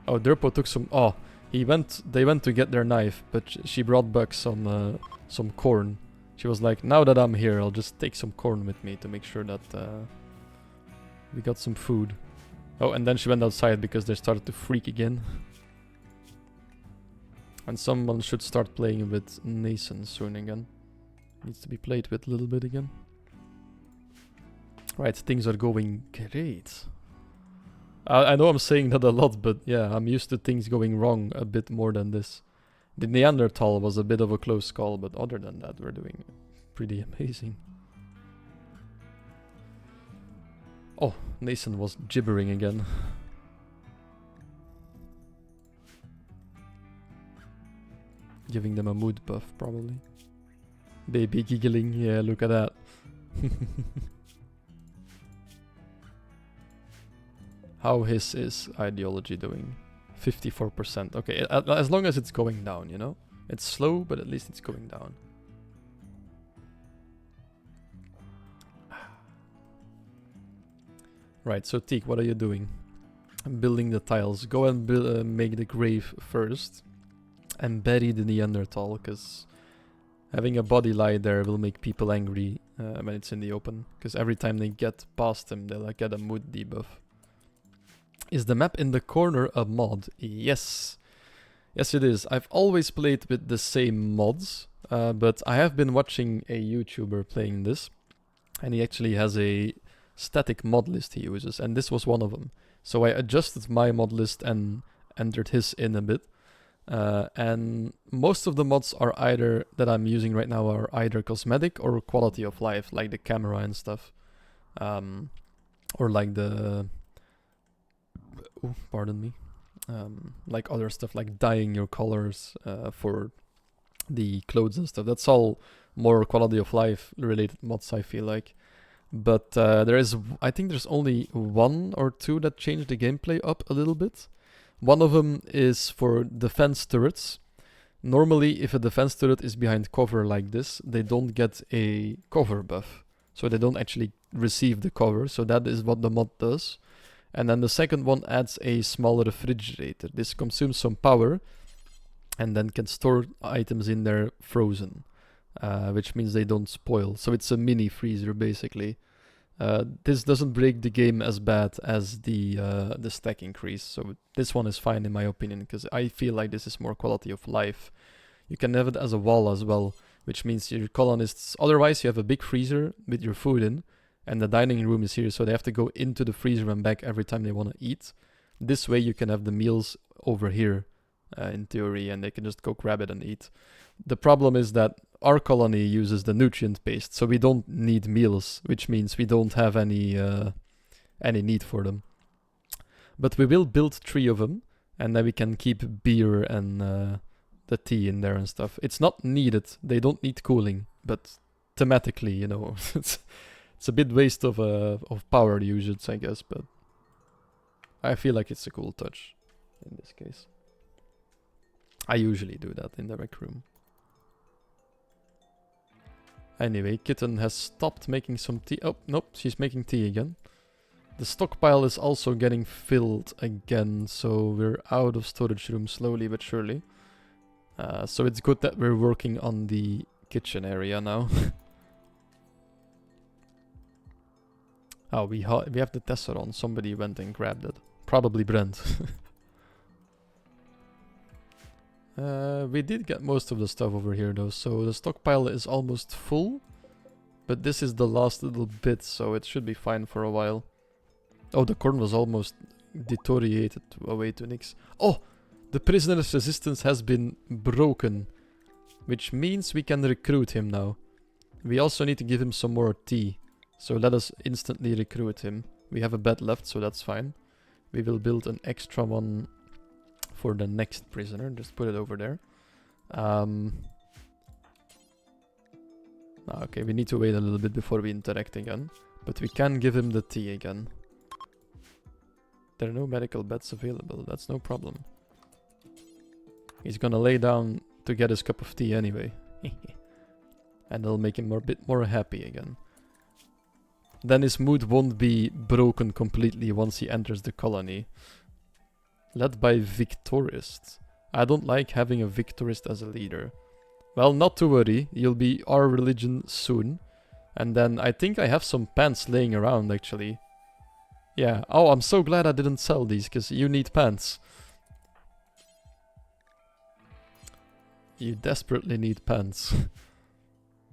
Oh, Derpo took some... Oh, they went to get their knife, but she brought back some corn. She was like, now that I'm here, I'll just take some corn with me to make sure that we got some food. Oh, and then she went outside because they started to freak again. And someone should start playing with Nathan soon again. Needs to be played with a little bit again. Right, things are going great. I know I'm saying that a lot, but yeah, I'm used to things going wrong a bit more than this. The Neanderthal was a bit of a close call, but other than that, we're doing pretty amazing. Oh, Nathan was gibbering again. Giving them a mood buff, probably. Baby giggling, yeah, look at that. How is ideology doing? 54%. Okay, as long as it's going down, you know? It's slow, but at least it's going down. Right, so Teak, what are you doing? I'm building the tiles. Go and make the grave first. And bury the Neanderthal, because having a body lie there will make people angry when it's in the open. Because every time they get past him, they'll like, get a mood debuff. Is the map in the corner a mod? Yes. Yes, it is. I've always played with the same mods, but I have been watching a YouTuber playing this, and he actually has a static mod list he uses, and this was one of them. So I adjusted my mod list and entered his in a bit, And most of the mods are either that I'm using right now are either cosmetic or quality of life, like the camera and stuff, or like the pardon me, like other stuff like dyeing your colors for the clothes and stuff. That's all more quality of life related mods, I feel like. But I think there's only one or two that change the gameplay up a little bit. One of them is for defense turrets. Normally, if a defense turret is behind cover like this, they don't get a cover buff. So they don't actually receive the cover. So that is what the mod does. And then the second one adds a small refrigerator. This consumes some power and then can store items in there frozen, which means they don't spoil. So it's a mini freezer basically. This doesn't break the game as bad as the stack increase, so this one is fine in my opinion, because I feel like this is more quality of life. You can have it as a wall as well, which means your colonists, otherwise you have a big freezer with your food in, and the dining room is here, so they have to go into the freezer and back every time they want to eat. This way you can have the meals over here, in theory, and they can just go grab it and eat. The problem is that our colony uses the nutrient paste, so we don't need meals, which means we don't have any need for them. But we will build 3 of them, and then we can keep beer and the tea in there and stuff. It's not needed; they don't need cooling, but thematically, you know, it's a bit waste of power usage, I guess. But I feel like it's a cool touch in this case. I usually do that in the rec room. Anyway, Kitten has stopped making some tea. Oh, nope, she's making tea again. The stockpile is also getting filled again, so we're out of storage room slowly but surely. So it's good that we're working on the kitchen area now. Oh, we have the Tesseron. Somebody went and grabbed it. Probably Brent. We did get most of the stuff over here though, so the stockpile is almost full. But this is the last little bit, so it should be fine for a while. Oh, the corn was almost deteriorated away to nix. Oh! The prisoner's resistance has been broken, which means we can recruit him now. We also need to give him some more tea, so let us instantly recruit him. We have a bed left, so that's fine. We will build an extra one for the next prisoner. Just put it over there. Okay, we need to wait a little bit before we interact again, but we can give him the tea again. There are no medical beds available, that's no problem. He's gonna lay down to get his cup of tea anyway. And it'll make him a bit more happy again. Then his mood won't be broken completely once he enters the colony. Led by Victorist. I don't like having a Victorist as a leader. Well, not to worry, you'll be our religion soon. And then I think I have some pants laying around actually. Yeah, oh, I'm so glad I didn't sell these, because you need pants. You desperately need pants.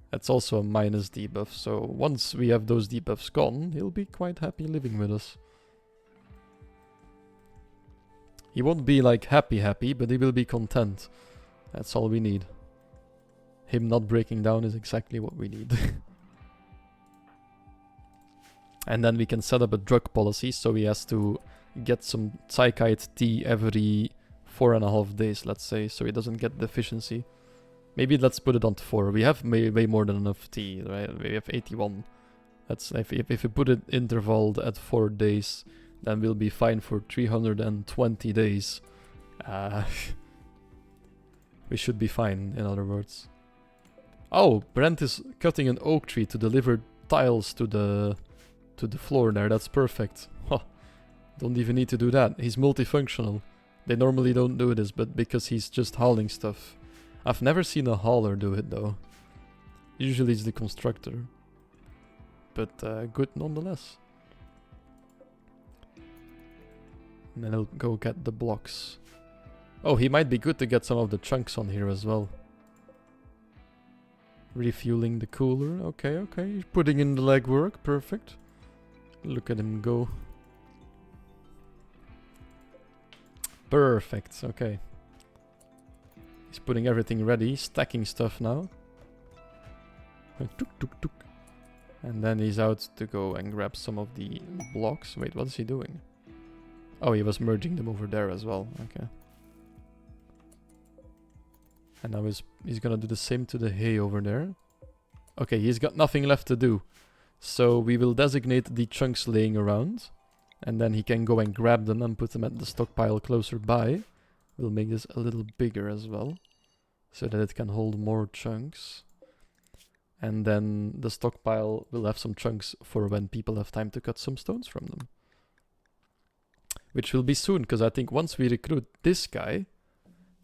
That's also a minus debuff, so once we have those debuffs gone, he'll be quite happy living with us. He won't be like happy, but he will be content. That's all we need. Him not breaking down is exactly what we need. And then we can set up a drug policy, so he has to get some psychite tea every 4.5 days, let's say, so he doesn't get deficiency. Maybe let's put it on to 4. We have way more than enough tea, right? We have 81. That's if we put it intervaled at 4 days, then we'll be fine for 320 days. We should be fine, in other words. Oh, Brent is cutting an oak tree to deliver tiles to the floor there. That's perfect. Huh. Don't even need to do that. He's multifunctional. They normally don't do this, but because he's just hauling stuff. I've never seen a hauler do it though. Usually it's the constructor. But good nonetheless. And then he'll go get the blocks. Oh, he might be good to get some of the chunks on here as well. Refueling the cooler. Okay. He's putting in the legwork. Perfect. Look at him go. Perfect. Okay. putting everything ready, stacking stuff now. Tuk, tuk, tuk. And then he's out to go and grab some of the blocks. Wait, what is he doing? Oh, he was merging them over there as well. Okay. And now he's gonna do the same to the hay over there. Okay, he's got nothing left to do. So we will designate the chunks laying around. And then he can go and grab them and put them at the stockpile closer by. We'll make this a little bigger as well, so that it can hold more chunks. And then the stockpile will have some chunks for when people have time to cut some stones from them. Which will be soon, because I think once we recruit this guy,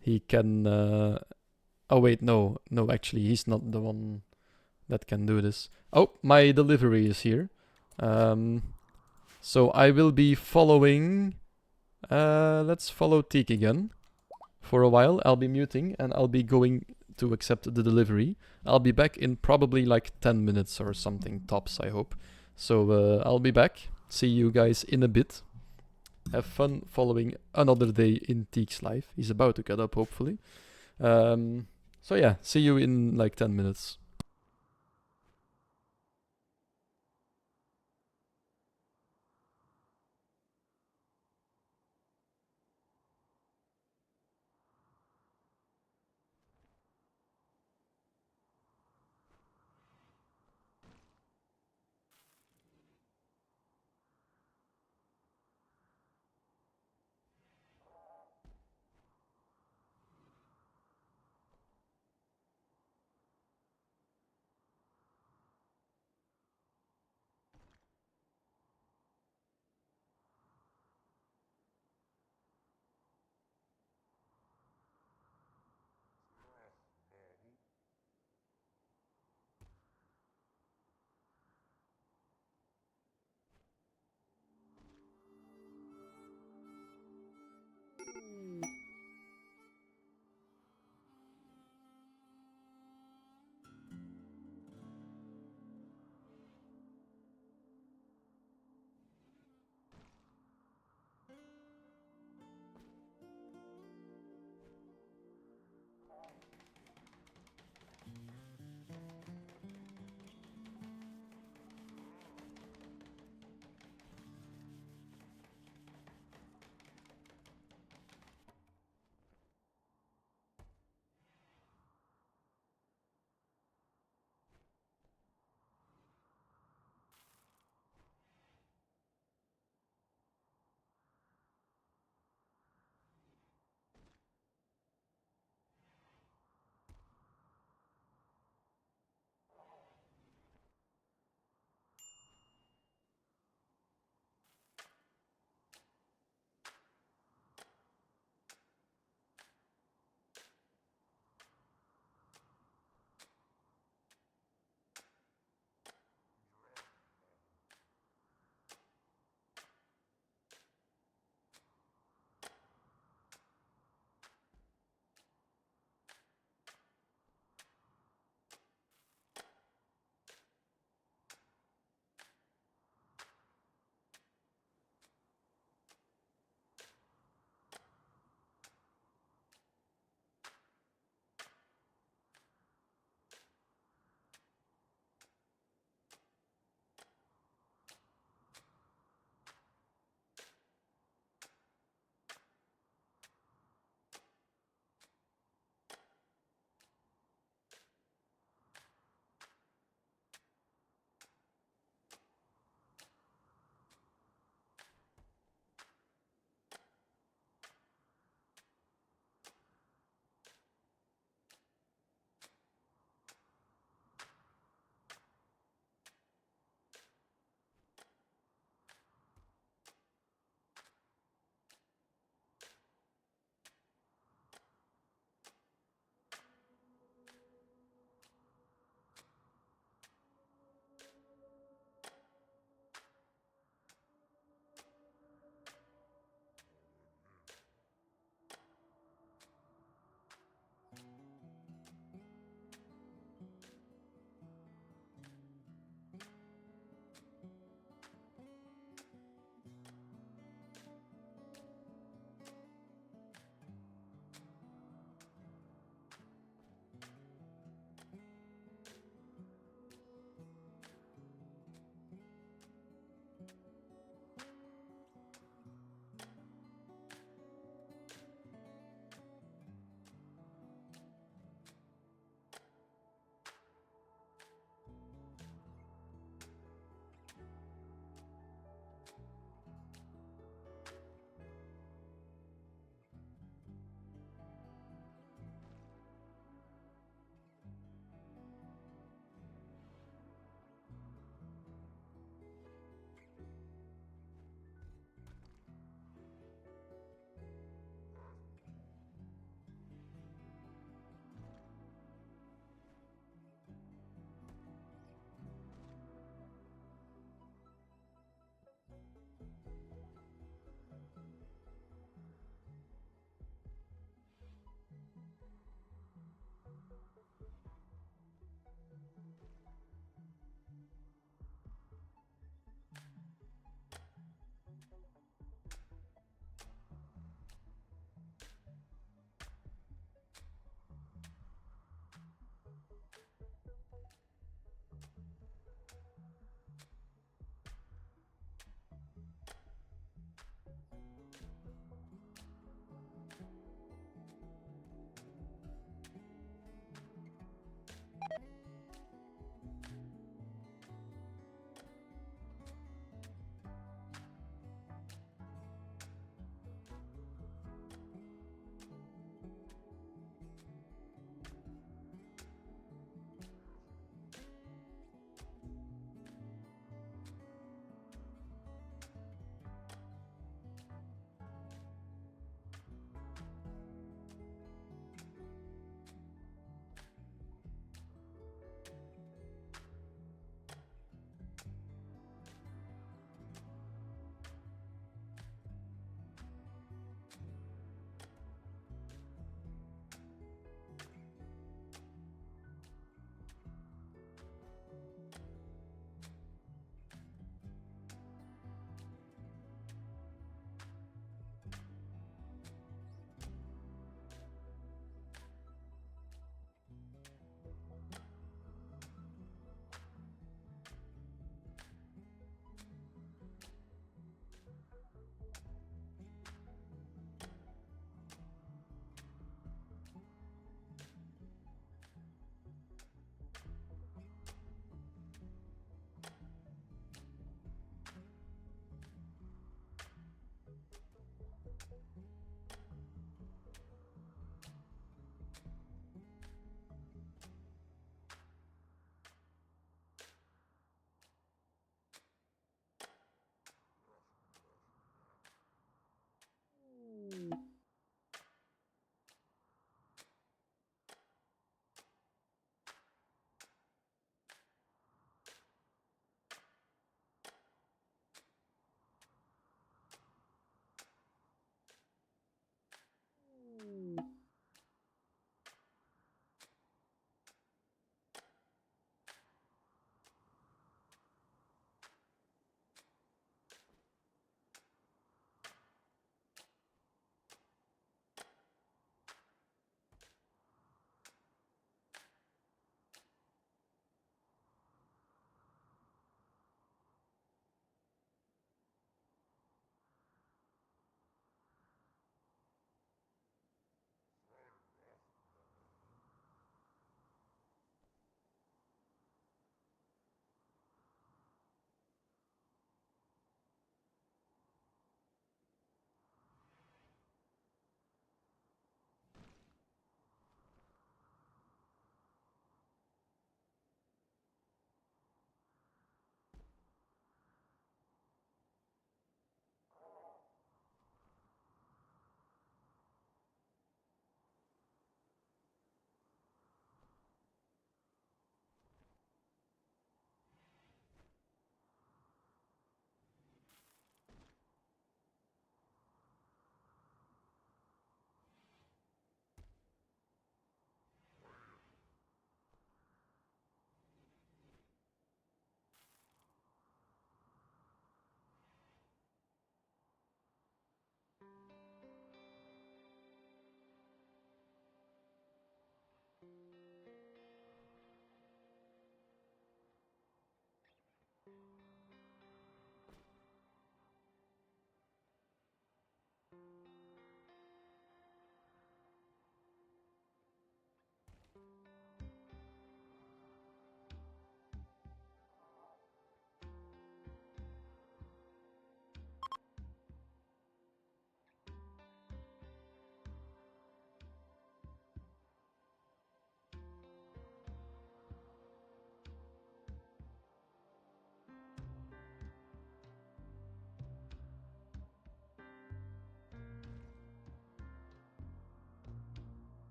he can... oh wait, no, actually he's not the one that can do this. Oh, my delivery is here. So I will be following... let's follow Teak again. For a while, I'll be muting and I'll be going to accept the delivery. I'll be back in probably like 10 minutes or something, tops, I hope. So I'll be back. See you guys in a bit. Have fun following another day in Teak's life. He's about to get up, hopefully. So yeah, see you in like 10 minutes.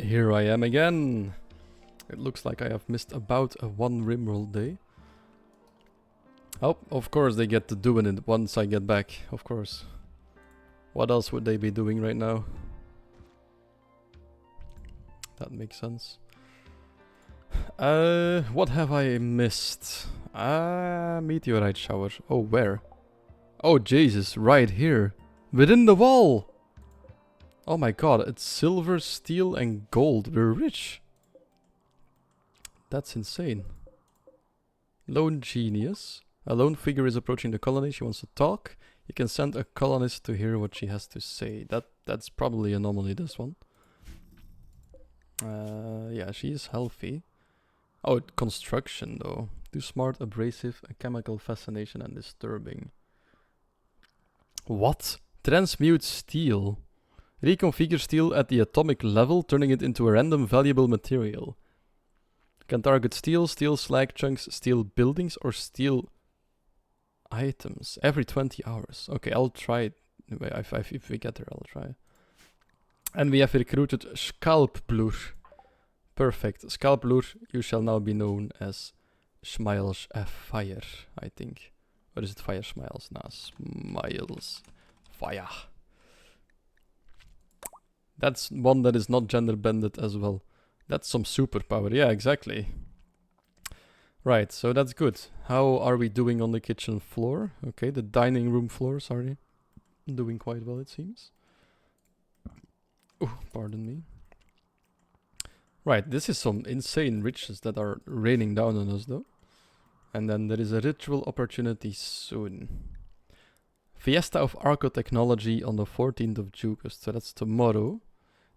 Here I am again. It looks like I have missed about a one Rimworld day. Oh, of course they get to doing it once I get back, of course. What else would they be doing right now? That makes sense. What have I missed? Meteorite shower. Oh, where? Oh, Jesus, right here. Within the wall! Oh my god, it's silver, steel, and gold. We're rich. That's insane. Lone genius. A lone figure is approaching the colony. She wants to talk. You can send a colonist to hear what she has to say. That's probably an anomaly, this one. Yeah, she is healthy. Oh, construction though. Too smart, abrasive, a chemical fascination, and disturbing. What? Transmute steel. Reconfigure steel at the atomic level, turning it into a random valuable material. Can target steel, steel slag chunks, steel buildings, or steel items every 20 hours. Okay, I'll try it. If we get there, I'll try. And we have recruited Scalpblur. Perfect. Scalpblur, you shall now be known as Smiles Fire, I think. Or is it Fire Smiles? Nah, Smiles Fire. That's one that is not gender bended as well. That's some superpower. Yeah, exactly. Right, so that's good. How are we doing on the kitchen floor? Okay, the dining room floor, sorry. Doing quite well, it seems. Oh, pardon me. Right, this is some insane riches that are raining down on us, though. And then there is a ritual opportunity soon. Fiesta of Archotechnology on the 14th of August, so that's tomorrow.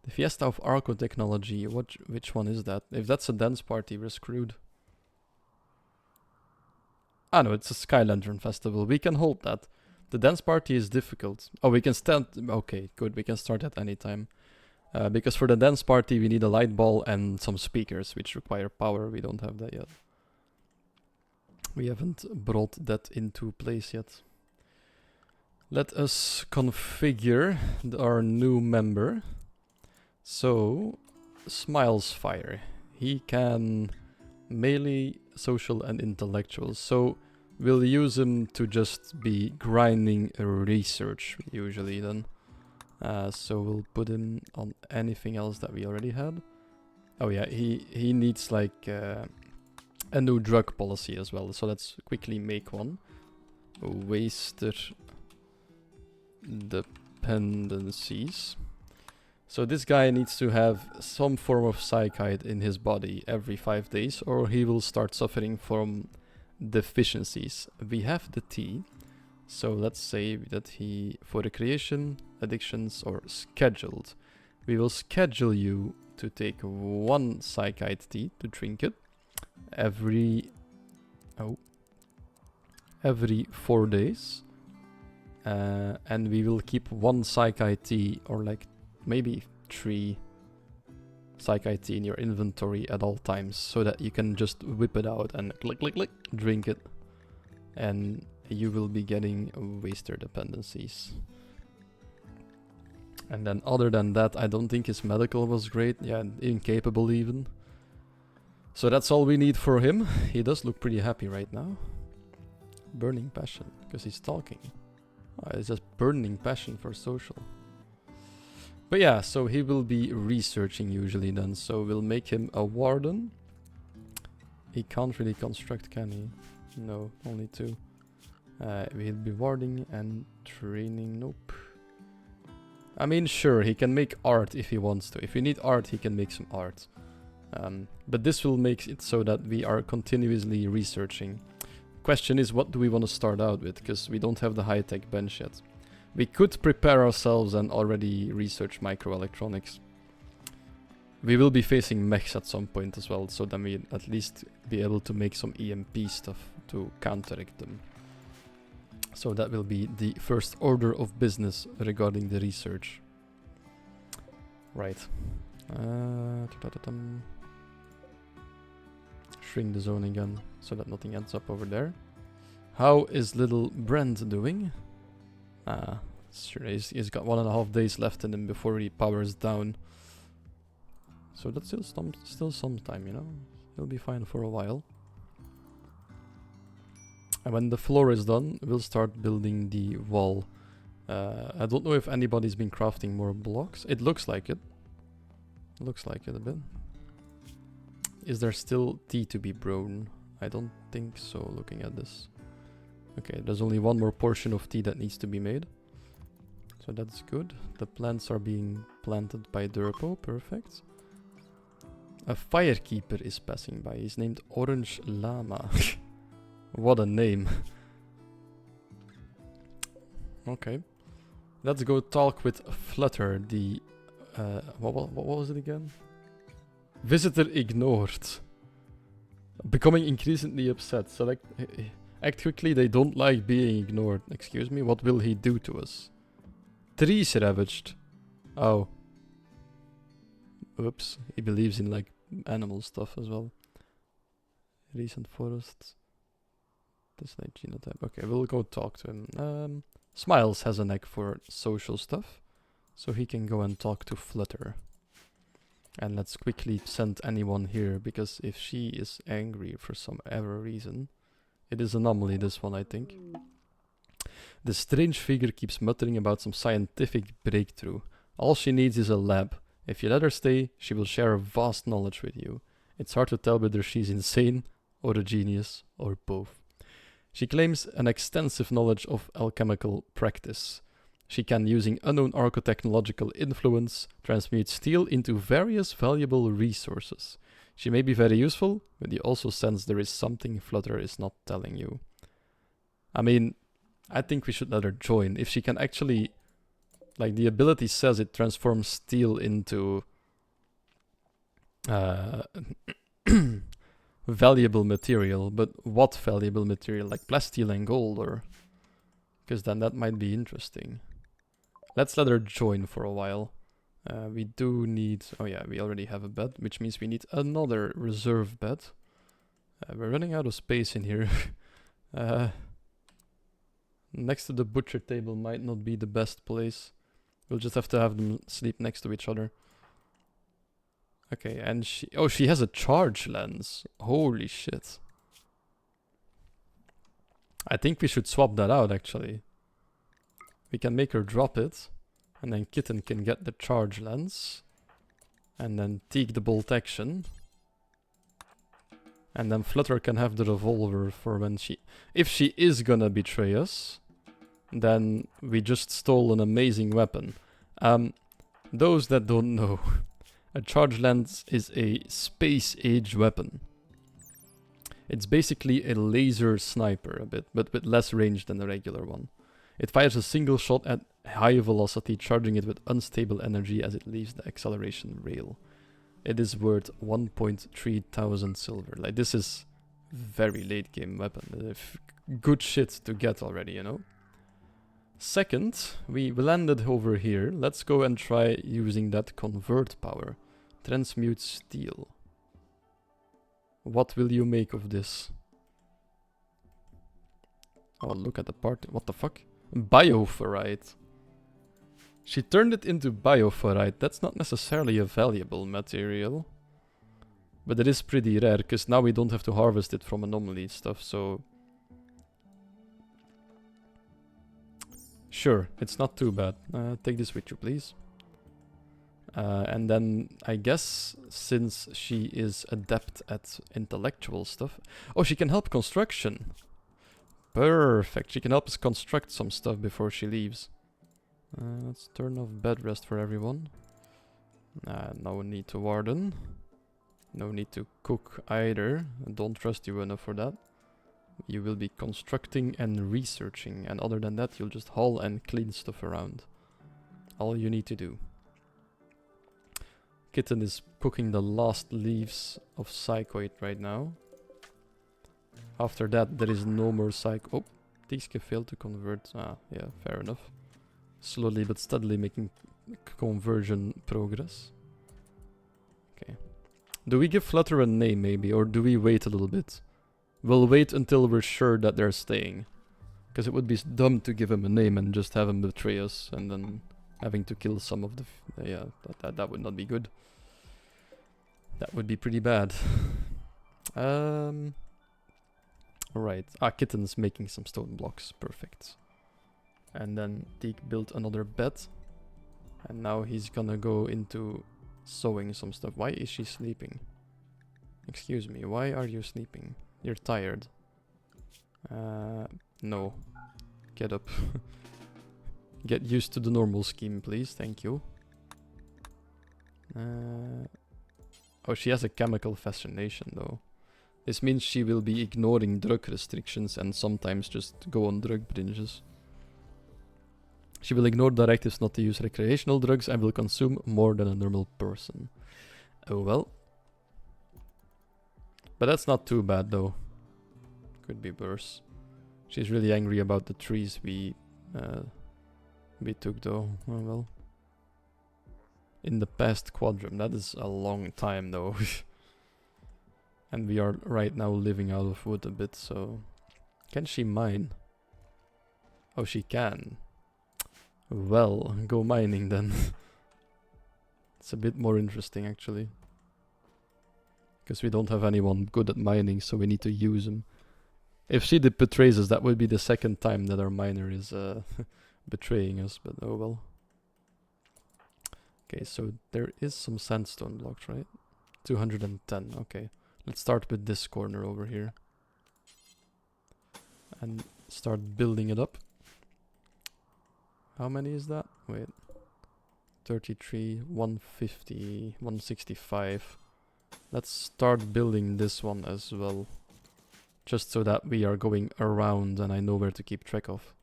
The Fiesta of Archotechnology, which one is that? If that's a dance party, we're screwed. Ah no, it's a Sky Lantern Festival. We can hold that. The dance party is difficult. Oh, we can stand... Okay, good. We can start at any time. Because for the dance party, we need a light ball and some speakers, which require power. We don't have that yet. We haven't brought that into place yet. Let us configure our new member. So, Smiles Fire. He can melee, social, and intellectual. So, we'll use him to just be grinding research, usually then. So we'll put him on anything else that we already had. Oh yeah, he needs like a new drug policy as well. So let's quickly make one. Waster dependencies. So this guy needs to have some form of psychite in his body every 5 days, or he will start suffering from deficiencies. We have the T. So let's say that he, for recreation, addictions, or scheduled, we will schedule you to take 1 psychite tea, to drink it, every 4 days. And we will keep 1 psychite tea, or like maybe 3 psychite tea in your inventory at all times, so that you can just whip it out and click, click, click, drink it. And you will be getting waster dependencies. And then other than that, I don't think his medical was great. Yeah, incapable even. So that's all we need for him. He does look pretty happy right now. Burning passion, because he's talking. It's just burning passion for social. But yeah, so he will be researching usually then. So we'll make him a warden. He can't really construct, can he? No, only 2. He'll be warding and training. Nope. I mean, sure, he can make art if he wants to. If we need art, he can make some art. But this will make it so that we are continuously researching. Question is, what do we want to start out with? Because we don't have the high-tech bench yet. We could prepare ourselves and already research microelectronics. We will be facing mechs at some point as well, so then we at least be able to make some EMP stuff to counteract them. So that will be the first order of business regarding the research. Right. Shrink the zone again, so that nothing ends up over there. How is little Brent doing? Sure, he's got 1.5 days left in him before he powers down. So that's still some time, you know? He'll be fine for a while. And when the floor is done, we'll start building the wall. I don't know if anybody's been crafting more blocks. It looks like it. Looks like it a bit. Is there still tea to be brewed? I don't think so, looking at this. Okay, there's only one more portion of tea that needs to be made. So that's good. The plants are being planted by Durpo, perfect. A firekeeper is passing by. He's named Orange Llama. What a name. Okay. Let's go talk with Flutter, the... what was it again? Visitor ignored. Becoming increasingly upset. Select... Act quickly, they don't like being ignored. Excuse me, what will he do to us? Trees ravaged. Oh. Oops. He believes in like animal stuff as well. Recent forests. This like genotype. Okay, we'll go talk to him. Smiles has a knack for social stuff. So he can go and talk to Flutter. And let's quickly send anyone here, because if she is angry for some ever reason, it is anomaly, this one, I think. The strange figure keeps muttering about some scientific breakthrough. All she needs is a lab. If you let her stay, she will share a vast knowledge with you. It's hard to tell whether she's insane, or a genius, or both. She claims an extensive knowledge of alchemical practice. She can, using unknown architechnological influence, transmute steel into various valuable resources. She may be very useful, but you also sense there is something Flutter is not telling you. I mean, I think we should let her join. If she can actually... Like, the ability says it transforms steel into... valuable material, but what valuable material? Like plasteel and gold, or... Because then that might be interesting. Let's let her join for a while. We do need... Oh yeah, we already have a bed, which means we need another reserve bed. We're running out of space in here. Next to the butcher table might not be the best place. We'll just have to have them sleep next to each other. Okay, and she... Oh, she has a charge lens. Holy shit. I think we should swap that out, actually. We can make her drop it. And then Kitten can get the charge lens. And then Teak the bolt action. And then Flutter can have the revolver for when she... If she is gonna betray us, then we just stole an amazing weapon. Those that don't know, a charge lens is a space-age weapon. It's basically a laser sniper a bit, but with less range than a regular one. It fires a single shot at high velocity, charging it with unstable energy as it leaves the acceleration rail. It is worth 1.3 thousand silver. Like, this is very late game weapon. Good shit to get already, you know? Second, we landed over here. Let's go and try using that convert power. Transmute steel. What will you make of this? Oh, look at the part. What the fuck? Bioferrite. She turned it into bioferrite. That's not necessarily a valuable material. But it is pretty rare, because now we don't have to harvest it from anomaly stuff, so... Sure, it's not too bad. Take this with you, please. And then, I guess, since she is adept at intellectual stuff... Oh, she can help construction! Perfect, she can help us construct some stuff before she leaves. Let's turn off bed rest for everyone. No need to warden. No need to cook either. I don't trust you enough for that. You will be constructing and researching, and other than that you'll just haul and clean stuff around. All you need to do. Kitten is cooking the last leaves of psychoid right now. After that there is no more psycho... Oh, Tixke failed to convert. Ah, yeah, fair enough. Slowly but steadily making conversion progress. Okay. Do we give Flutter a name maybe, or do we wait a little bit? We'll wait until we're sure that they're staying. Because it would be dumb to give him a name and just have him betray us, and then having to kill some of the... yeah, that would not be good. That would be pretty bad. Alright. Ah, Kitten's making some stone blocks. Perfect. And then Teak built another bed. And now he's gonna go into sewing some stuff. Why is she sleeping? Excuse me, why are you sleeping? You're tired. No. Get up. Get used to the normal scheme, please. Thank you. Oh, she has a chemical fascination, though. This means she will be ignoring drug restrictions and sometimes just go on drug binges. She will ignore directives not to use recreational drugs and will consume more than a normal person. Oh well. But that's not too bad, though. Could be worse. She's really angry about the trees we took, though. Oh well. In the past quadrum. That is a long time, though. And we are right now living out of wood a bit, so... Can she mine? Oh, she can. Well, go mining then. It's a bit more interesting, actually. Because we don't have anyone good at mining, so we need to use them. If she betrays us, that would be the second time that our miner is betraying us, but oh well. Okay, so there is some sandstone blocks, right? 210, okay. Let's start with this corner over here. And start building it up. How many is that? Wait. 33, 150, 165. Let's start building this one as well. Just so that we are going around and I know where to keep track of.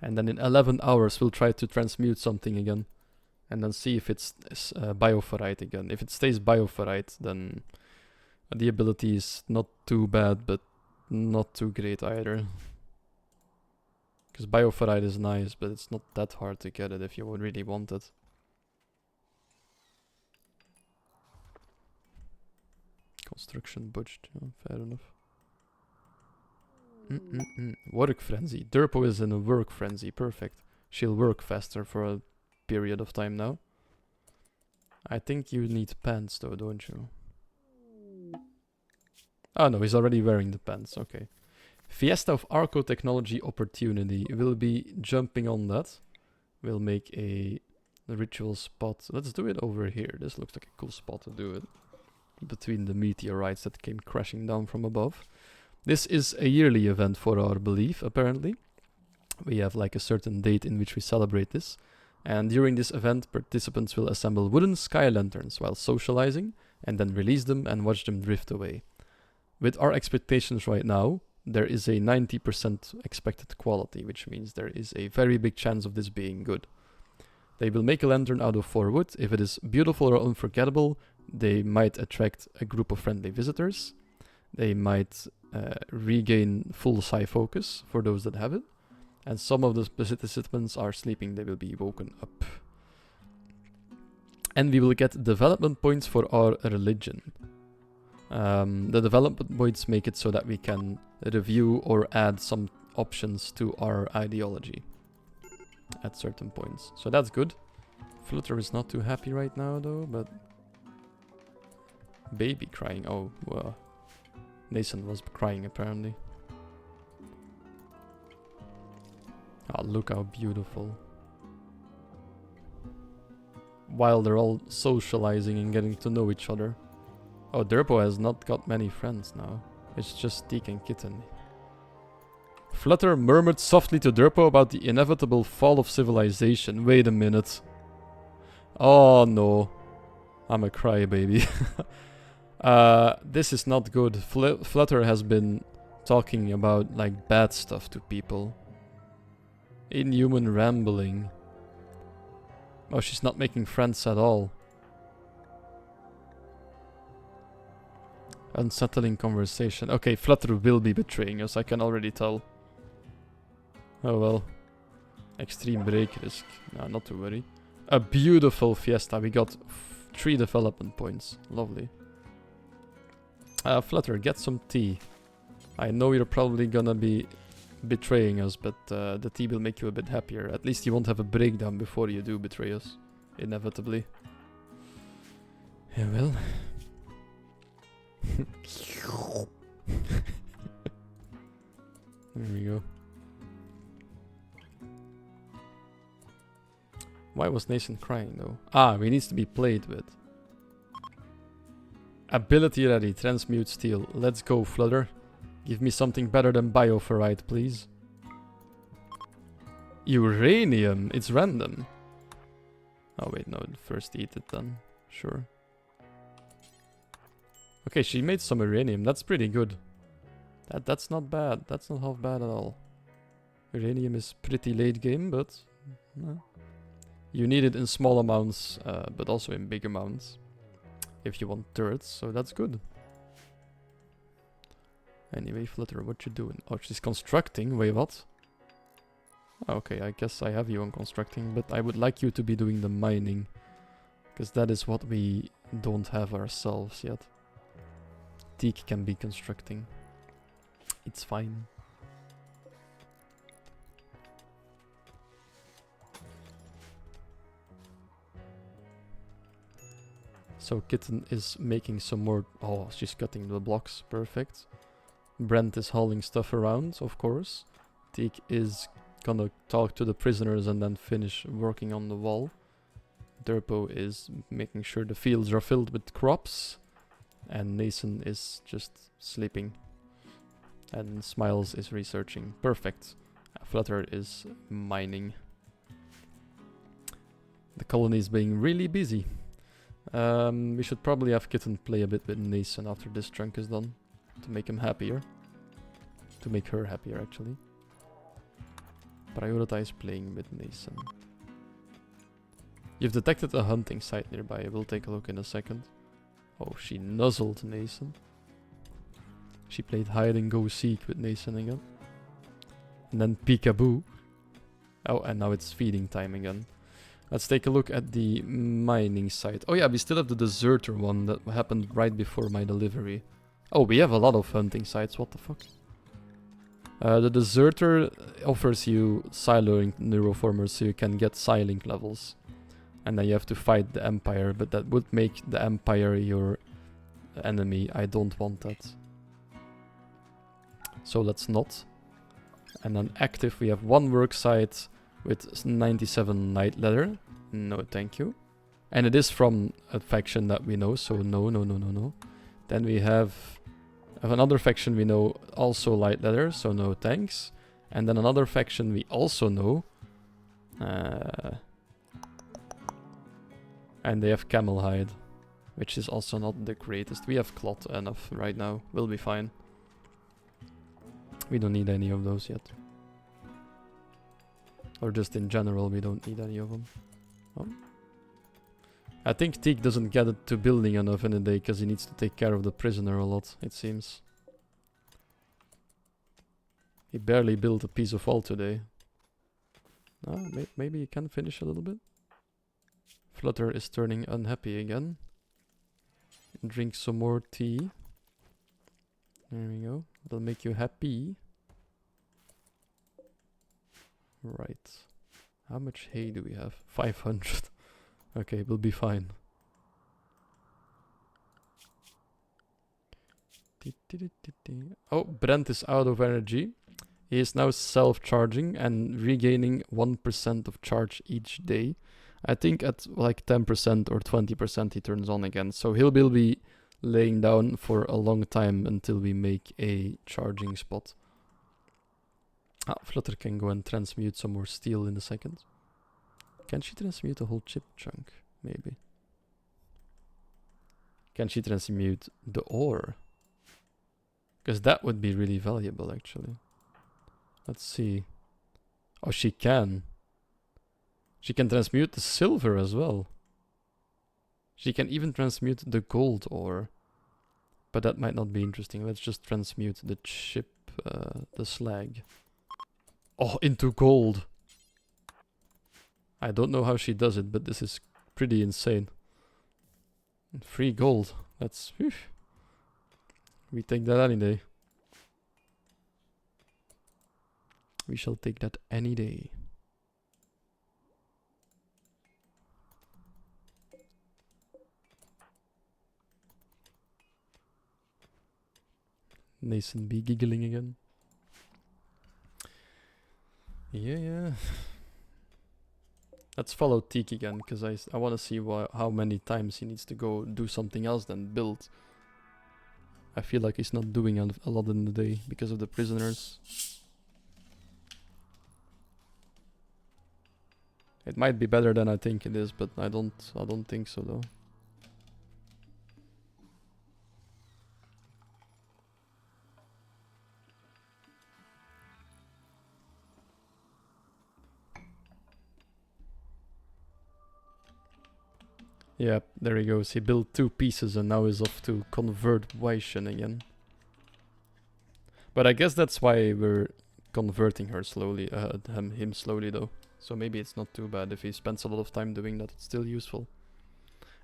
And then in 11 hours we'll try to transmute something again. And then see if it's bioferrite again. If it stays bioferrite, then the ability is not too bad, but not too great either. Because bioferrite is nice, but it's not that hard to get it if you would really want it. Construction budget, yeah, fair enough. Work frenzy. Durpo is in a work frenzy, perfect. She'll work faster for a period of time now. I think you need pants though, don't you? Oh no, he's already wearing the pants, okay. Fiesta of Arco Technology Opportunity. We'll be jumping on that. We'll make a ritual spot. Let's do it over here. This looks like a cool spot to do it. Between the meteorites that came crashing down from above. This is a yearly event for our belief, apparently. We have like a certain date in which we celebrate this. And during this event, participants will assemble wooden sky lanterns while socializing, and then release them and watch them drift away. With our expectations right now, there is a 90% expected quality, which means there is a very big chance of this being good. They will make a lantern out of 4 wood. If it is beautiful or unforgettable, they might attract a group of friendly visitors. They might regain full psi focus for those that have it. And some of the participants are sleeping, they will be woken up. And we will get development points for our religion. The development points make it so that we can review or add some options to our ideology at certain points. So that's good. Flutter is not too happy right now though, but... Baby crying, oh, well. Nathan was crying apparently. Oh, look how beautiful. While they're all socializing and getting to know each other. Oh, Durpo has not got many friends now. It's just Teak and Kitten. Flutter murmured softly to Durpo about the inevitable fall of civilization. Wait a minute. Oh no. I'm a crybaby. This is not good. Flutter has been talking about like bad stuff to people. Inhuman rambling. Oh, she's not making friends at all. Unsettling conversation. Okay, Flutter will be betraying us, I can already tell. Oh well. Extreme break risk. No, not to worry. A beautiful fiesta. We got 3 development points. Lovely. Flutter, get some tea. I know you're probably gonna be betraying us, but the tea will make you a bit happier. At least you won't have a breakdown before you do betray us. Inevitably. Yeah, well. There we go. Why was Nathan crying though? Ah, he needs to be played with. Ability ready, transmute steel. Let's go, Flutter. Give me something better than Bioferrite, please. Uranium, it's random. Oh wait, no, first eat it then. Sure. Okay, she made some uranium, that's pretty good. That's not bad, that's not half bad at all. Uranium is pretty late game, but... You need it in small amounts, but also in big amounts. If you want turrets, so that's good. Anyway, Flutter, what you doing? Oh, she's constructing, wait, what? Okay, I guess I have you on constructing, but I would like you to be doing the mining. Because that is what we don't have ourselves yet. Teak can be constructing. It's fine. So Kitten is making some more... Oh, she's cutting the blocks. Perfect. Brent is hauling stuff around, of course. Teak is gonna talk to the prisoners and then finish working on the wall. Derpo is making sure the fields are filled with crops. And Nathan is just sleeping. And Smiles is researching. Perfect. Flutter is mining. The colony is being really busy. We should probably have Kitten play a bit with Nathan after this chunk is done. To make him happier. To make her happier, actually. Prioritize playing with Nathan. You've detected a hunting site nearby. We'll take a look in a second. Oh, she nuzzled Nathan. She played hide and go seek with Nathan again. And then peekaboo. Oh, and now it's feeding time again. Let's take a look at the mining site. Oh yeah, we still have the deserter one that happened right before my delivery. Oh, we have a lot of hunting sites, what the fuck? The deserter offers you siloing neuroformers so you can get silink levels. And then you have to fight the Empire, but that would make the Empire your enemy. I don't want that. So let's not. And then active, we have one work site with 97 night leather. No, thank you. And it is from a faction that we know, so no. Then we have another faction we know, also light leather, so no thanks. And then another faction we also know. And they have camel hide, which is also not the greatest. We have cloth enough right now, we'll be fine. We don't need any of those yet. Or just in general, we don't need any of them. Oh. I think Teak doesn't get it to building enough in a day because he needs to take care of the prisoner a lot, it seems. He barely built a piece of wall today. Oh, maybe he can finish a little bit. Flutter is turning unhappy again. Drink some more tea. There we go. That'll make you happy. Right. How much hay do we have? 500. Okay, we'll be fine. Oh, Brent is out of energy. He is now self-charging and regaining 1% of charge each day. I think at like 10% or 20% he turns on again. So he'll be laying down for a long time until we make a charging spot. Ah, Flutter can go and transmute some more steel in a second. Can she transmute a whole chip chunk? Maybe. Can she transmute the ore? Because that would be really valuable, actually. Let's see. Oh, she can. She can transmute the silver as well. She can even transmute the gold ore. But that might not be interesting. Let's just transmute the chip, the slag. Oh, into gold. I don't know how she does it, but this is pretty insane. Free gold. That's... Whew. We take that any day. We shall take that any day. Nathan be giggling again. Yeah. Let's follow Teak again, because I want to see how many times he needs to go do something else than build. I feel like he's not doing a lot in the day because of the prisoners. It might be better than I think it is, but I don't think so though. Yep, there he goes. He built 2 pieces and now is off to convert Waishan again. But I guess that's why we're converting her slowly, him slowly though. So maybe it's not too bad if he spends a lot of time doing that, it's still useful.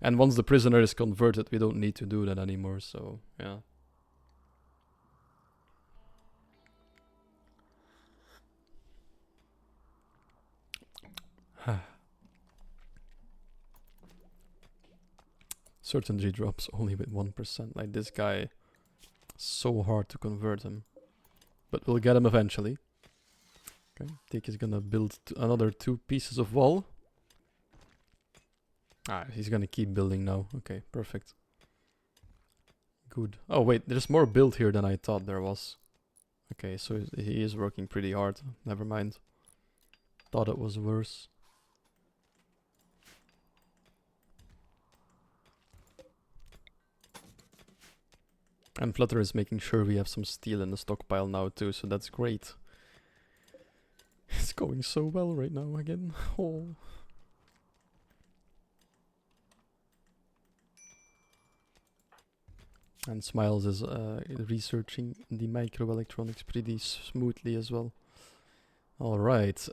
And once the prisoner is converted, we don't need to do that anymore, so yeah. Certainty drops only with 1%. Like this guy, so hard to convert him. But we'll get him eventually. Okay, Teak is gonna build another 2 pieces of wall. Ah, he's gonna keep building now. Okay, perfect. Good. Oh wait, there's more build here than I thought there was. Okay, so he is working pretty hard. Never mind. Thought it was worse. And Flutter is making sure we have some steel in the stockpile now too, so that's great. It's going so well right now again. Oh. And Smiles is researching the microelectronics pretty smoothly as well. Alright,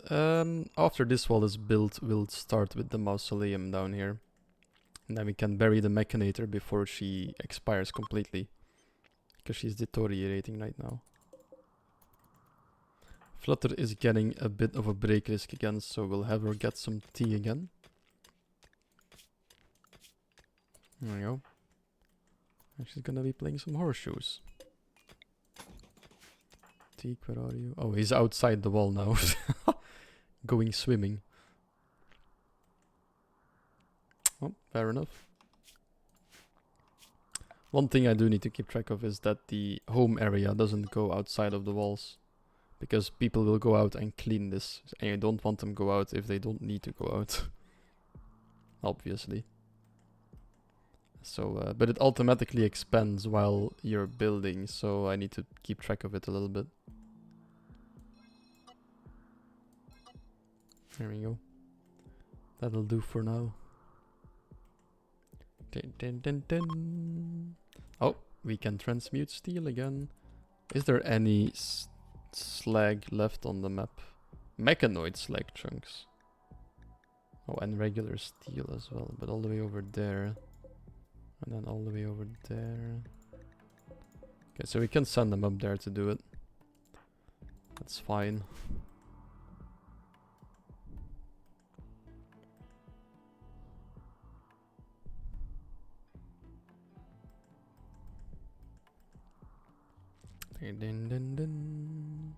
after this wall is built, we'll start with the mausoleum down here. And then we can bury the mechanator before she expires completely. Because she's deteriorating right now. Flutter is getting a bit of a break risk again, so we'll have her get some tea again. There we go. And she's gonna be playing some horseshoes. Teak, where are you? Oh, he's outside the wall now. Going swimming. Oh, fair enough. One thing I do need to keep track of is that the home area doesn't go outside of the walls. Because people will go out and clean this. And you don't want them to go out if they don't need to go out. Obviously. So, but it automatically expands while you're building, so I need to keep track of it a little bit. There we go. That'll do for now. Dun, dun, dun, dun. Oh, we can transmute steel again. Is there any slag left on the map? Mechanoid slag chunks. Oh, and regular steel as well, but all the way over there. And then all the way over there. Okay, so we can send them up there to do it. That's fine. Dun, dun, dun.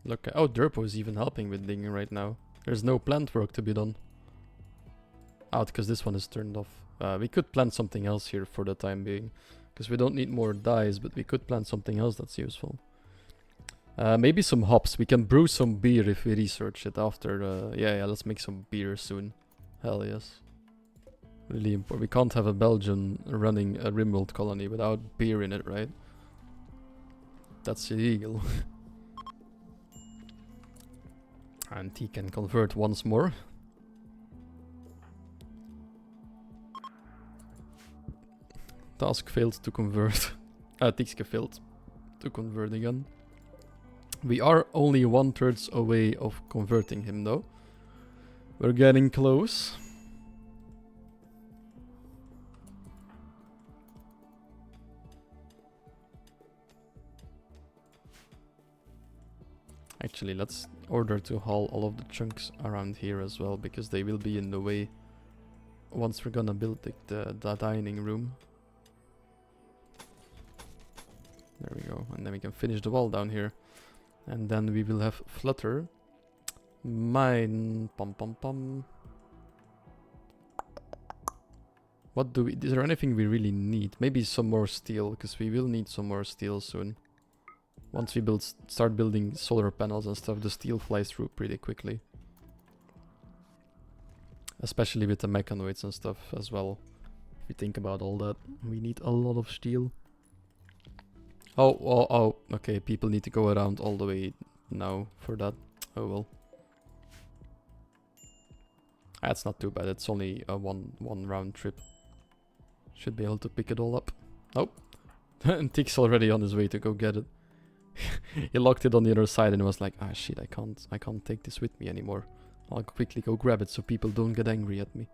Look, oh, Derpo is even helping with digging right now. There's no plant work to be done. Out, because this one is turned off. We could plant something else here for the time being. Because we don't need more dyes, but we could plant something else that's useful. Maybe some hops. We can brew some beer if we research it after. Yeah, let's make some beer soon. Hell yes. Really important. We can't have a Belgian running a Rimworld colony without beer in it, right? That's illegal. And he can convert once more. Task failed to convert. Tixke failed to convert again. We are only 1/3 away of converting him though. We're getting close. Actually, let's order to haul all of the chunks around here as well, because they will be in the way once we're gonna build the dining room. There we go, and then we can finish the wall down here. And then we will have Flutter. Mine. Pom pom pom. What do we... Is there anything we really need? Maybe some more steel, because we will need some more steel soon. Once we start building solar panels and stuff, the steel flies through pretty quickly. Especially with the mechanoids and stuff as well. If you think about all that, we need a lot of steel. Oh, okay, people need to go around all the way now for that. Oh well. That's not too bad, it's only a one round trip. Should be able to pick it all up. Oh, and Tick's already on his way to go get it. He locked it on the other side and was like, ah shit, I can't take this with me anymore. I'll quickly go grab it so people don't get angry at me.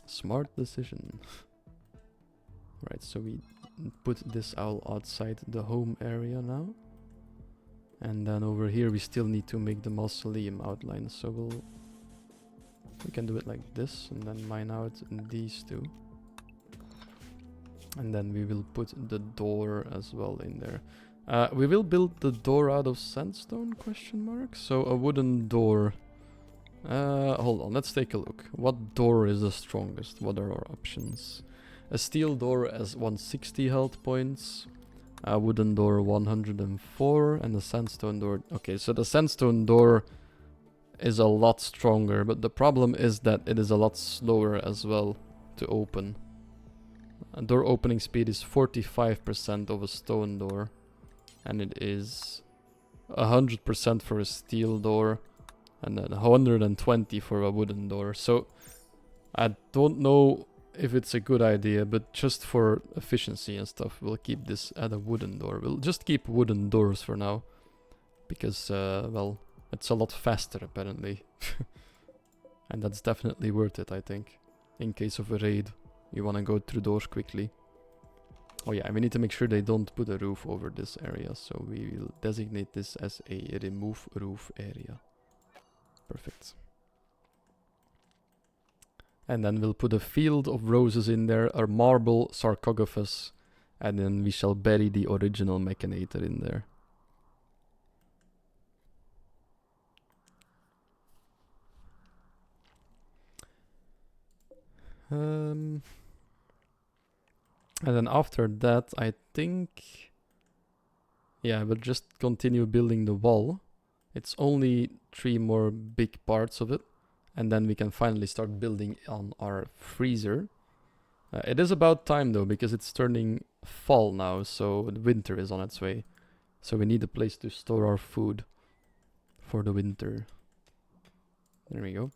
Smart decision. Right, so we put this all outside the home area now. And then over here we still need to make the mausoleum outline, so we can do it like this and then mine out these two. And then we will put the door as well in there. We will build the door out of sandstone, question mark? So a wooden door. Hold on, let's take a look. What door is the strongest? What are our options? A steel door has 160 health points. A wooden door 104. And a sandstone door... Okay, so the sandstone door is a lot stronger. But the problem is that it is a lot slower as well to open. A door opening speed is 45% of a stone door. And it is 100% for a steel door. And then 120 for a wooden door. So I don't know if it's a good idea, but just for efficiency and stuff, we'll keep this at a wooden door. We'll just keep wooden doors for now. Because, well, it's a lot faster apparently. And that's definitely worth it, I think. In case of a raid, you want to go through doors quickly. Oh yeah, we need to make sure they don't put a roof over this area, so we will designate this as a remove roof area. Perfect. And then we'll put a field of roses in there, a marble sarcophagus, and then we shall bury the original mechanator in there. And then after that, I think... Yeah, we'll just continue building the wall. It's only 3 more big parts of it. And then we can finally start building on our freezer. It is about time though, because it's turning fall now, so winter is on its way. So we need a place to store our food for the winter. There we go.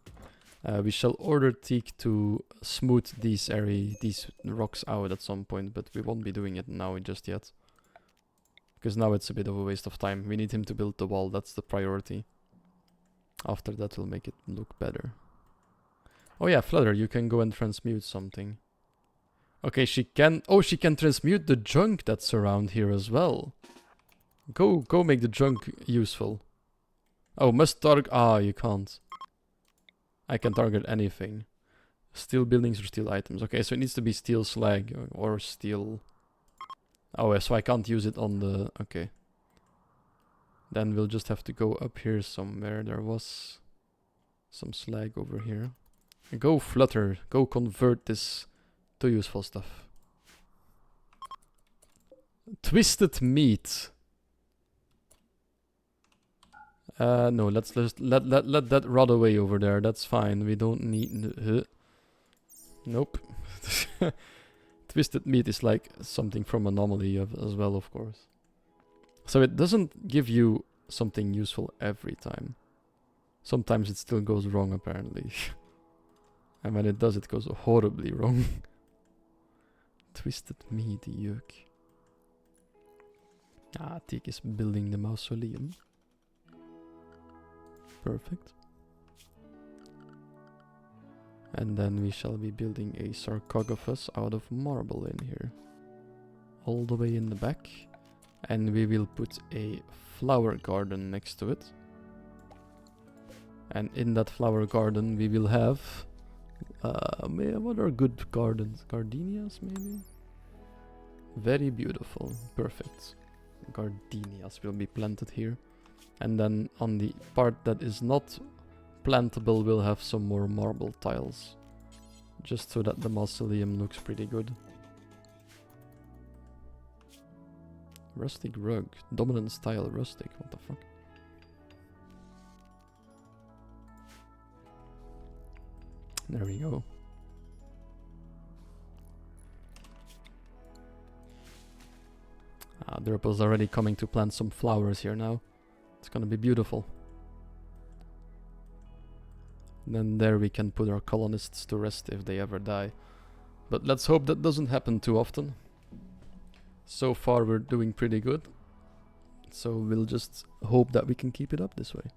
We shall order Teak to smooth these rocks out at some point, but we won't be doing it now just yet. Because now it's a bit of a waste of time. We need him to build the wall, that's the priority. After that we'll make it look better. Oh yeah, Flutter, you can go and transmute something. Okay, she can... Oh, she can transmute the junk that's around here as well. Go make the junk useful. Oh, must target... Ah, you can't. I can target anything. Steel buildings or steel items. Okay, so it needs to be steel slag or steel... Oh, yeah, so I can't use it on the... Okay. Then we'll just have to go up here somewhere. There was some slag over here. Go Flutter. Go convert this to useful stuff. Twisted meat. No, let's just let that rot away over there. That's fine. We don't need... Nope. Twisted meat is like something from Anomaly as well, of course. So it doesn't give you something useful every time. Sometimes it still goes wrong, apparently. And when it does, it goes horribly wrong. Twisted meat, yuck. Ah, Teak is building the mausoleum. Perfect. And then we shall be building a sarcophagus out of marble in here. All the way in the back. And we will put a flower garden next to it. And in that flower garden we will have... what are good gardens? Gardenias, maybe? Very beautiful. Perfect. Gardenias will be planted here. And then on the part that is not plantable, we'll have some more marble tiles. Just so that the mausoleum looks pretty good. Rustic rug. Dominant style rustic. What the fuck? There we go. Durple's already coming to plant some flowers here now. It's gonna be beautiful. Then there we can put our colonists to rest if they ever die. But let's hope that doesn't happen too often. So far we're doing pretty good. So we'll just hope that we can keep it up this way.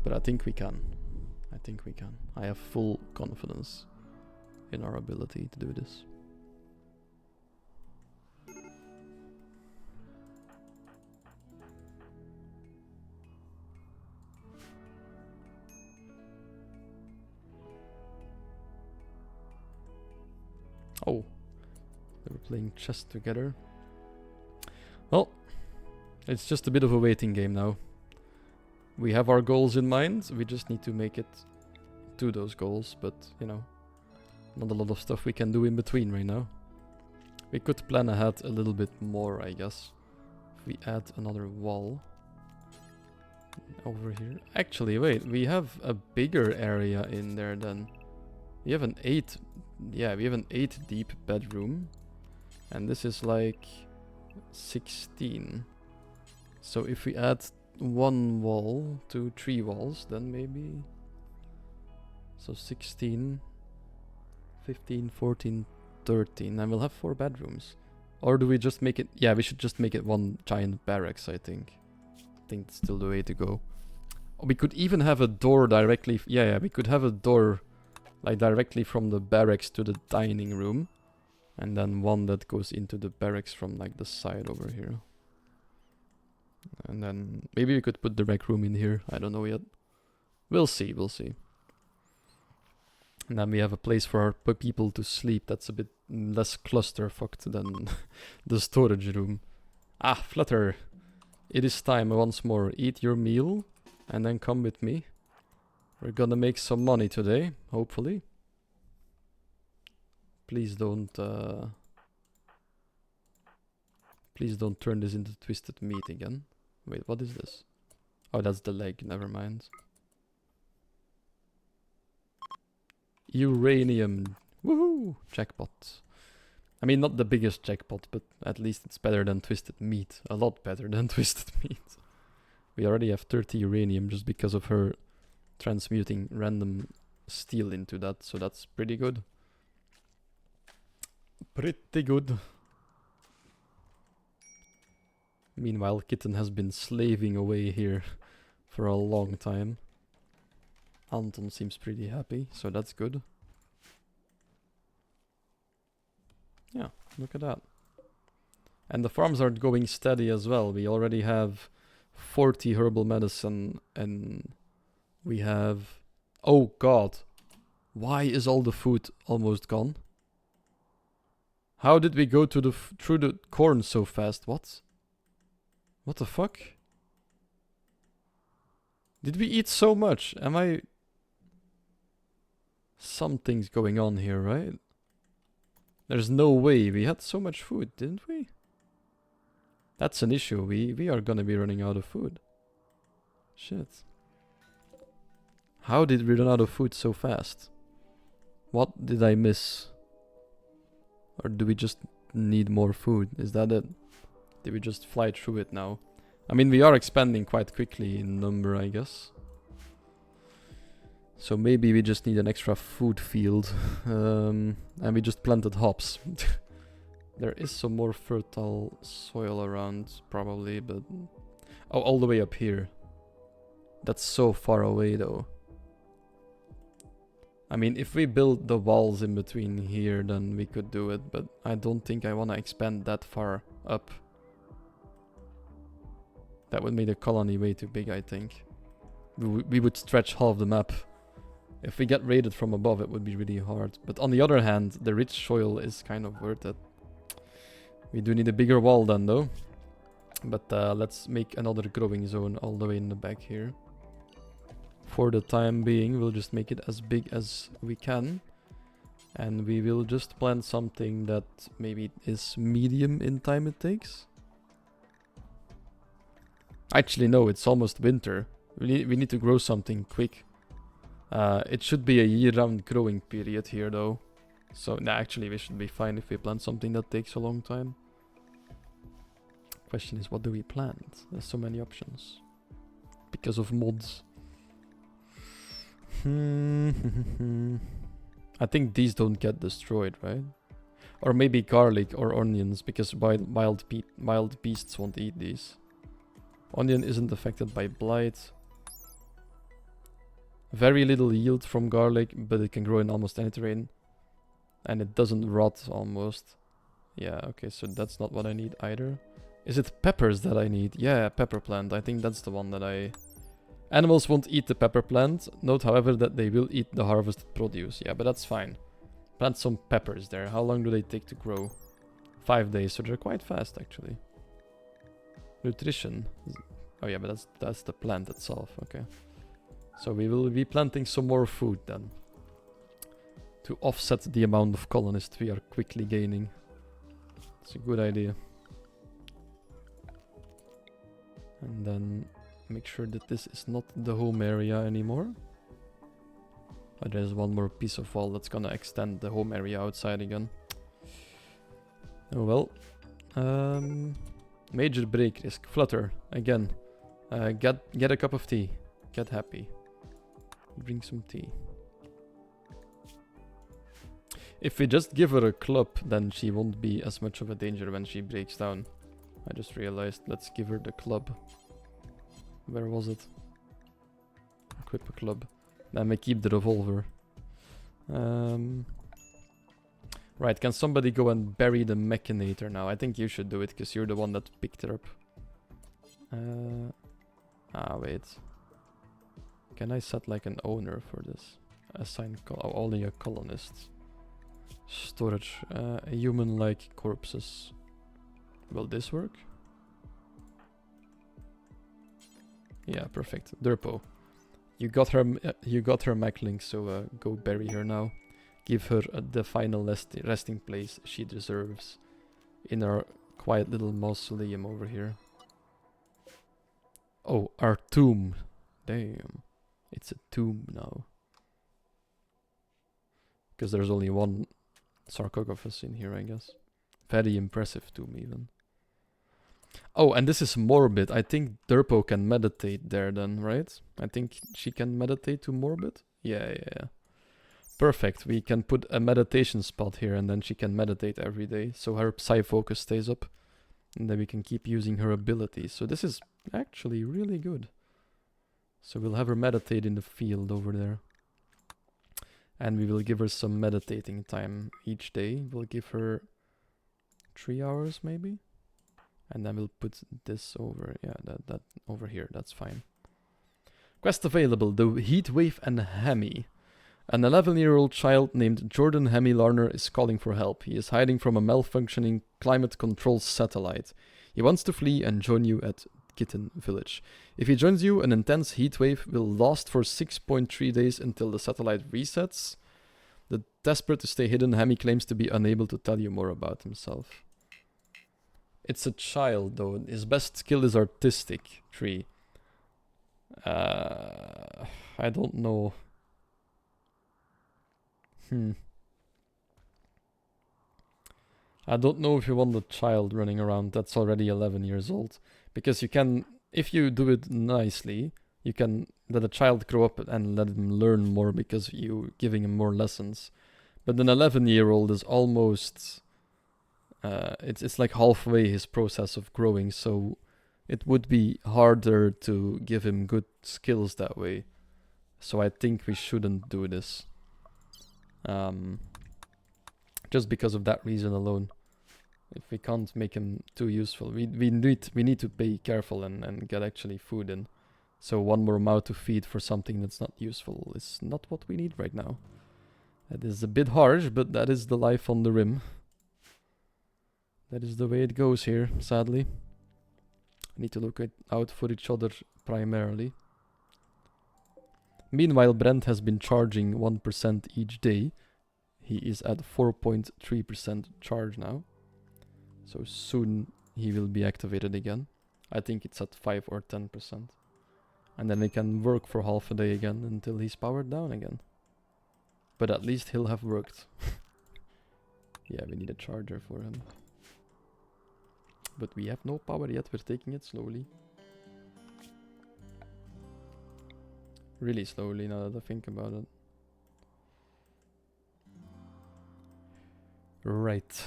But I think we can. I think we can. I have full confidence in our ability to do this. Oh, they were playing chess together. Well, it's just a bit of a waiting game now. We have our goals in mind, we just need to make it to those goals, but, you know, not a lot of stuff we can do in between right now. We could plan ahead a little bit more, I guess. If we add another wall over here. Actually, wait, we have a bigger area in there than... We have an 8... Yeah, we have an 8 deep bedroom. And this is like 16. So if we add 1 wall to 3 walls, then maybe... So 16, 15, 14, 13. And we'll have 4 bedrooms. Or do we just make it... Yeah, we should just make it one giant barracks, I think. I think it's still the way to go. We could even have a door directly... Yeah, we could have a door... Like directly from the barracks to the dining room. And then one that goes into the barracks from like the side over here. And then maybe we could put the rec room in here. I don't know yet. We'll see, we'll see. And then we have a place for our people to sleep that's a bit less clusterfucked than the storage room. Ah, Flutter. It is time once more. Eat your meal and then come with me. We're gonna make some money today, hopefully. Please don't turn this into twisted meat again. Wait, what is this? Oh, that's the leg, never mind. Uranium. Woohoo! Jackpot. I mean, not the biggest jackpot, but at least it's better than twisted meat. A lot better than twisted meat. We already have 30 uranium just because of her transmuting random steel into that, so that's pretty good. Pretty good. Meanwhile, Kitten has been slaving away here for a long time. Anton seems pretty happy, so that's good. Yeah, look at that. And the farms are going steady as well. We already have 40 herbal medicine and we have... Oh god. Why is all the food almost gone? How did we go to through the corn so fast? What? What the fuck? Did we eat so much? Am I... Something's going on here, right? There's no way. We had so much food, didn't we? That's an issue. We are gonna be running out of food. Shit. How did we run out of food so fast? What did I miss? Or do we just need more food? Is that it? Did we just fly through it now? I mean, we are expanding quite quickly in number, I guess. So maybe we just need an extra food field. And we just planted hops. There is some more fertile soil around, probably, but... Oh, all the way up here. That's so far away, though. I mean, if we build the walls in between here, then we could do it, but I don't think I want to expand that far up. That would make the colony way too big, I think. we would stretch half the map. If we get raided from above, it would be really hard. But on the other hand, the rich soil is kind of worth it. We do need a bigger wall then, though. But let's make another growing zone all the way in the back here. For the time being, we'll just make it as big as we can. And we will just plant something that maybe is medium in time it takes. Actually, no, it's almost winter. We need to grow something quick. It should be a year-round growing period here, though. So, nah, actually, we should be fine if we plant something that takes a long time. Question is, what do we plant? There's so many options. Because of mods. I think these don't get destroyed, right? Or maybe garlic or onions, because wild beasts won't eat these. Onion isn't affected by blight. Very little yield from garlic, but it can grow in almost any terrain. And it doesn't rot almost. Yeah, okay, so that's not what I need either. Is it peppers that I need? Yeah, pepper plant. I think that's the one that I... Animals won't eat the pepper plant. Note, however, that they will eat the harvested produce. Yeah, but that's fine. Plant some peppers there. How long do they take to grow? 5 days, so they're quite fast, actually. Nutrition. Oh yeah, but that's the plant itself. Okay. So we will be planting some more food then. To offset the amount of colonists we are quickly gaining. It's a good idea. And then make sure that this is not the home area anymore. Oh, there's one more piece of wall that's gonna extend the home area outside again. Oh well. Major break risk. Flutter. Again. Get a cup of tea. Get happy. Drink some tea. If we just give her a club, then she won't be as much of a danger when she breaks down. I just realized. Let's give her the club. Where was it? Equip a club. Then we keep the revolver. Right, can somebody go and bury the machinator now? I think you should do it, because you're the one that picked her up. Wait. Can I set like an owner for this? Assign only a colonist. Storage. Human-like corpses. Will this work? Yeah, perfect. Derpo. You got her Maclink, so go bury her now. Give her the final resting place she deserves. In our quiet little mausoleum over here. Oh, our tomb. Damn. It's a tomb now. Because there's only one sarcophagus in here, I guess. Very impressive tomb, even. Oh, and this is morbid. I think Derpo can meditate there then, right? I think she can meditate to morbid? Yeah. Perfect. We can put a meditation spot here and then she can meditate every day. So her psi focus stays up. And then we can keep using her abilities. So this is actually really good. So we'll have her meditate in the field over there. And we will give her some meditating time each day. We'll give her 3 hours maybe. And then we'll put this over, yeah, that over here, that's fine. Quest available, the Heatwave and Hemi. An 11-year-old child named Jordan Hemi Larner is calling for help. He is hiding from a malfunctioning climate control satellite. He wants to flee and join you at Kitten Village. If he joins you, an intense heatwave will last for 6.3 days until the satellite resets. The desperate to stay hidden, Hemi claims to be unable to tell you more about himself. It's a child, though. His best skill is artistic. 3. I don't know. I don't know if you want a child running around that's already 11 years old. Because you can, if you do it nicely, you can let a child grow up and let him learn more because you giving him more lessons. But an 11-year-old is almost... it's like halfway his process of growing, so it would be harder to give him good skills that way. So I think we shouldn't do this. Just because of that reason alone. If we can't make him too useful, we need to be careful and get actually food in. So one more mouth to feed for something that's not useful is not what we need right now. That is a bit harsh, but that is the life on the rim. That is the way it goes here, sadly. Need to look out for each other primarily. Meanwhile, Brent has been charging 1% each day. He is at 4.3% charge now. So soon he will be activated again. I think it's at 5 or 10%. And then he can work for half a day again until he's powered down again. But at least he'll have worked. Yeah, we need a charger for him. But we have no power yet, we're taking it slowly. Really slowly now that I think about it. Right.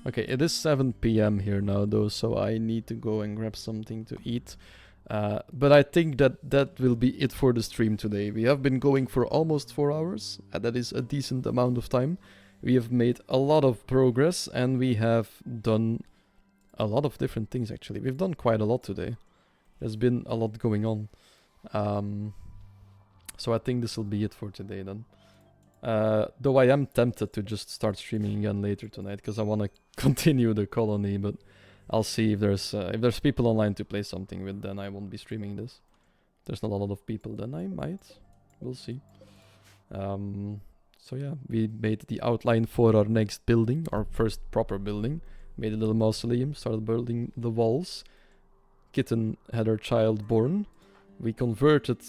Okay, it is 7 PM here now though, so I need to go and grab something to eat. But I think that will be it for the stream today. We have been going for almost 4 hours, and that is a decent amount of time. We have made a lot of progress, and we have done a lot of different things actually. We've done quite a lot today. There's been a lot going on. So I think this will be it for today then. Though I am tempted to just start streaming again later tonight, because I want to continue the colony, but I'll see if there's people online to play something with, then I won't be streaming this. If there's not a lot of people, then I might. We'll see. So yeah, we made the outline for our next building, our first proper building. Made a little mausoleum, started building the walls. Kitten had her child born. We converted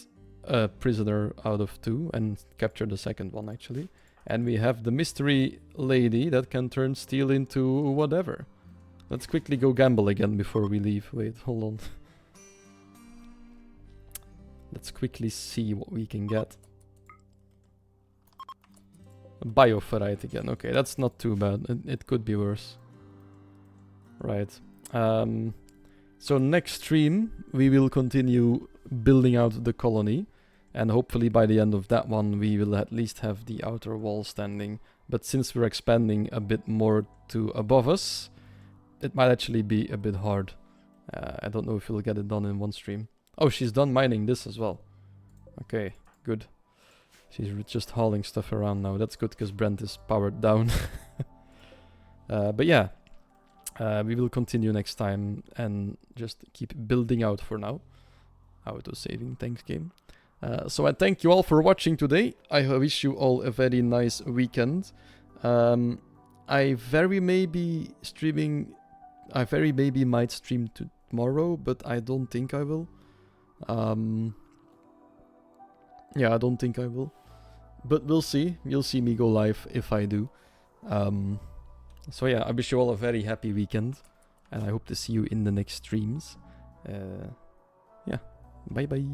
a prisoner out of 2 and captured the second one actually. And we have the mystery lady that can turn steel into whatever. Let's quickly go gamble again before we leave. Wait, hold on. Let's quickly see what we can get. A bioferrite again. Okay, that's not too bad. It could be worse. Right. So next stream, we will continue building out the colony. And hopefully by the end of that one, we will at least have the outer wall standing. But since we're expanding a bit more to above us, it might actually be a bit hard. I don't know if we'll get it done in one stream. Oh, she's done mining this as well. Okay, good. She's just hauling stuff around now. That's good because Brent is powered down. But yeah, we will continue next time and just keep building out for now. Auto-saving, thanks game. So I thank you all for watching today. I wish you all a very nice weekend. I very maybe might stream tomorrow, but I don't think I will. Yeah, I don't think I will. But we'll see. You'll see me go live if I do. So yeah, I wish you all a very happy weekend. And I hope to see you in the next streams. Yeah, bye bye.